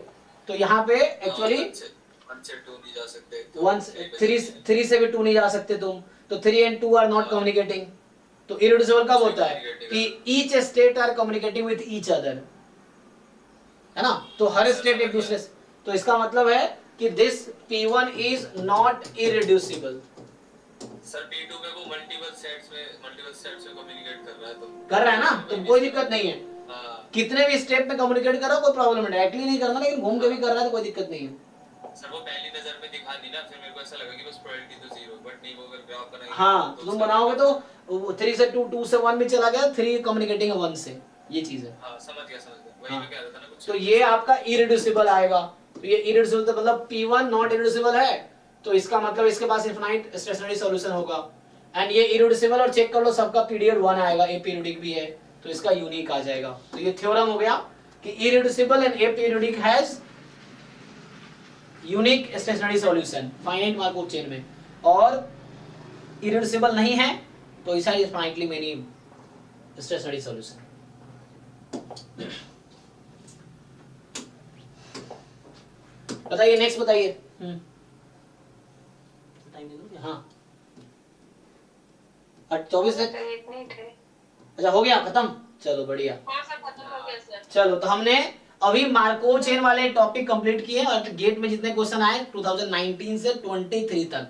तो यहाँ पे एक्चुअली 1 से 2 नहीं जा सकते, 3 से भी 2 नहीं जा सकते तुम, तो 3 and 2 आर नॉट कम्युनिकेटिंग। तो इरिड्यूसिबल कब होता है कि each state are communicating with each other, है ना, तो हर स्टेट एक दूसरे से, तो इसका मतलब है कि this P1 is not irreducible. Sir P2 में वो मल्टीपल सेट्स में कम्युनिकेट कर रहा है, तो कर रहा है ना, तो कोई दिक्कत नहीं है, हाँ कितने भी स्टेप में कम्युनिकेट कर रहा हो कोई प्रॉब्लम नहीं, डायरेक्टली नहीं करना, लेकिन घूम के भी कर रहा है तो कोई दिक्कत नहीं है। सर वो पहली नजर में दिखा नहीं ना, फिर मेरे को ऐसा लगा कि बस प्रोबेबिलिटी तो 0, बट नहीं, वो अगर ग्राफ बनाएंगे हाँ, तो तुम बनाओगे तो 3 से 2, 2 से 1 भी चला गया, 3 कम्युनिकेटिंग 1 से, ये चीज है। हाँ समझ गया वही हाँ। मैं कह रहा था ना कुछ। तो ये आपका इरिड्यूसिबल आएगा, तो ये इरिड्यूसिबल तो मतलब P1 नॉट इरिड्यूसिबल है, तो इसका मतलब इसके पास इनफाइनाइट स्टेशनरी सॉल्यूशन होगा, एंड ये इरिड्यूसिबल, और चेक कर लो सबका पीरियड 1 आएगा, एपीरियोडिक भी है तो इसका यूनिक आ जाएगा। तो ये थ्योरम हो गया कि irreducible and aperiodic has unique stationary solution finite Markov chain में, और इरिड्यूसिबल नहीं है तो इसका is finitely many stationary solution. बताइए नेक्स्ट बताइए। टाइम दे दूं? हाँ 24 से, इतने थे। अच्छा हो गया खत्म, चलो बढ़िया। हाँ सर खत्म हो गया सर। चलो तो हमने अभी मार्कोव चेन वाले टॉपिक कंप्लीट किए, और गेट में जितने क्वेश्चन आए 2019 से 23 तक,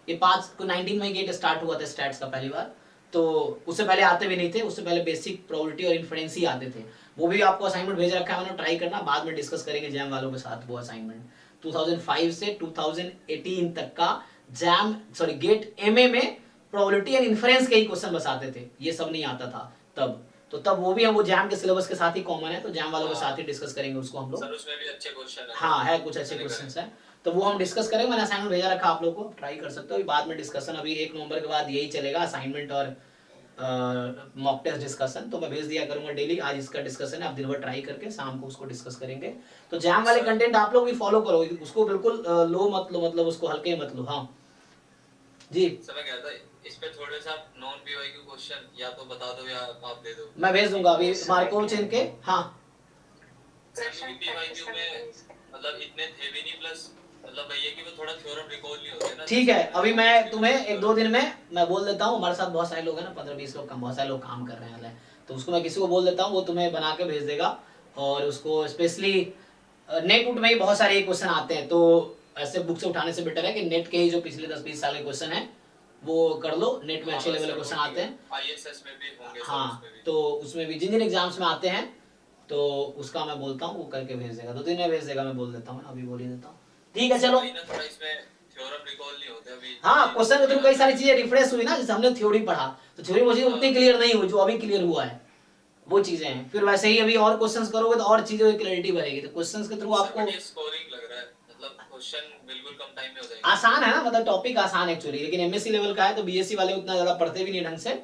ये 5 को 19 में गेट स्टार्ट हुआ था स्टैट्स का पहली बार, तो उससे पहले आते भी नहीं थे, उससे पहले बेसिक प्रोबेबिलिटी और इन्फ्रेंस ही आते थे। वो भी आपको असाइनमेंट भेज रखा है मैंने, ट्राई करना, बाद में डिस्कस करेंगे जैम वालों के साथ वो असाइनमेंट। 2005 से 2018 तक का जैम सॉरी गेट एमए में प्रोबेबिलिटी एंड इन्फ्रेंस के ही क्वेश्चन बस आते थे, ये सब नहीं आता था तब, तो तब वो भी हम वो जैम के सिलेबस के साथ ही कॉमन है, तो जैम वालों के साथ ही डिस्कस करेंगे उसको हम लोग। सर उसमें भी अच्छे क्वेश्चन है। हाँ है, कुछ अच्छे क्वेश्चंस हैं, तो वो हम डिस्कस करेंगे। मैंने असाइनमेंट भेजा रखा आप लोग को, ट्राई कर सकते हो। अभी बाद में डिस्कशन, अभी 1 नवंबर के बाद यही चलेगा असाइनमेंट और मॉक टेस्ट डिस्कशन, तो मैं भेज दिया करूंगा डेली। आज इसका डिस्कशन है, आप दिन भर ट्राई करके शाम को उसको डिस्कस करेंगे। तो जैम वाले कंटेंट आप लोग भी फॉलो करो, उसको बिल्कुल लो मत लो, मतलब उसको हल्के मत लो। हाँ जी सर मैं कहता इस पे थोड़े सा नॉन पीवाईक्यू क्वेश्चन या तो बता दो या आप दे दो, मैं भेज दूंगा अभी मार्कोव चेन के। हाँ पीवाईक्यू में मतलब इतने थे भी नहीं, प्लस मतलब ये कि वो थोड़ा थ्योरम रिकॉल नहीं होते ना। ठीक है, अभी मैं तुम्हें 1-2 दिन में मैं बोल देता हूँ, हमारे साथ बहुत सारे लोग हैं ना, 15-20 लोग बहुत सारे लोग काम कर रहे हैं, तो उसको मैं किसी को बोल देता हूँ, वो तुम्हें बना के भेज देगा। और उसको स्पेशली नेट उट में ही बहुत सारे क्वेश्चन आते हैं, तो ऐसे बुक से उठाने से बेटर है कि नेट के ही जो पिछले 10-20 साल के क्वेश्चन है वो कर लो, नेट में अच्छे लेवल के क्वेश्चन आते हैं। आईएसएस में भी होंगे। हाँ तो उसमें भी जिन जिन एग्जाम्स में आते हैं, तो उसका मैं बोलता हूँ, वो करके भेज देगा, 2 दिन में भेज देगा, मैं बोल देता हूँ, अभी बोल ही देता हूँ। ठीक है चलो। थोड़ा इसमें थ्योरम रिकॉल नहीं होते अभी। हाँ क्वेश्चन के थ्रू कई सारी चीजें रिफ्रेश हुई ना, जैसे हमने थ्योरी पढ़ा, तो थ्योरी मुझे उतनी क्लियर नहीं हुई जो अभी क्लियर हुआ है, वो चीजें हैं। फिर वैसे ही अभी और क्वेश्चंस करोगे तो और चीजों की क्लैरिटी बढ़ेगी, तो क्वेश्चंस के थ्रू आपको स्कोरिंग लग रहा है, मतलब क्वेश्चन बिल्कुल कम टाइम में हो जाएंगे। आसान है ना, मतलब टॉपिक आसान एक्चुअली, लेकिन एमएससी लेवल का है तो बीएससी वाले उतना ज्यादा पढ़ते भी नहीं ढंग से,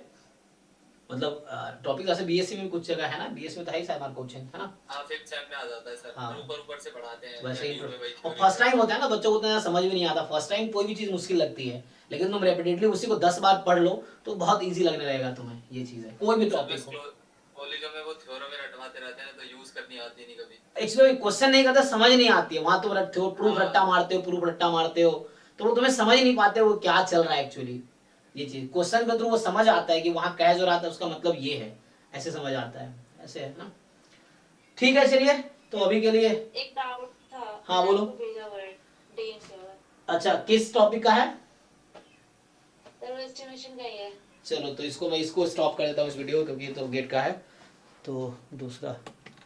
मतलब टॉपिक जैसे बीएससी में कुछ जगह है ना, बीएससी में तो है ही शायद मार्कोव चेन, है ना। हां 5th सेम में आ जाता है सर, हाँ। ऊपर से पढ़ाते हैं वैसे ही, वही और फर्स्ट टाइम होता है ना, बच्चों को उतना समझ भी नहीं आता, फर्स्ट टाइम कोई भी चीज मुश्किल लगती है, लेकिन तुम रेपिटेडली उसी को 10 बार पढ़ लो तो बहुत इजी लगने लगेगा तुम्हें, ये चीज है कोई भी टॉपिक हो। कॉलेजों में वो थ्योरम में रटवाते रहते हैं तो यूज करनी आती नहीं कभी। एक्चुअली क्वेश्चन नहीं करते, समझ नहीं आती है, वहां तुम रटते हो प्रूफ रट्टा मारते हो, प्रूफ रट्टा मारते हो, तो वो तुम्हें समझ नहीं पाते वो क्या चल रहा है एक्चुअली। ये चीज क्वेश्चन के थ्रू वो समझ आता है कि वहां कह जो रहा था उसका मतलब ये है, ऐसे समझ आता है, ऐसे है ना। ठीक है चलिए, तो अभी के लिए एक डाउट था। हाँ, बोलो। भेजा हुआ है डीएन का। अच्छा किस टॉपिक का है? सर एस्टिमेशन का ही है। चलो तो इसको मैं इसको स्टॉप कर देता हूँ इस वीडियो, क्योंकि ये तो गेट का है, तो दूसरा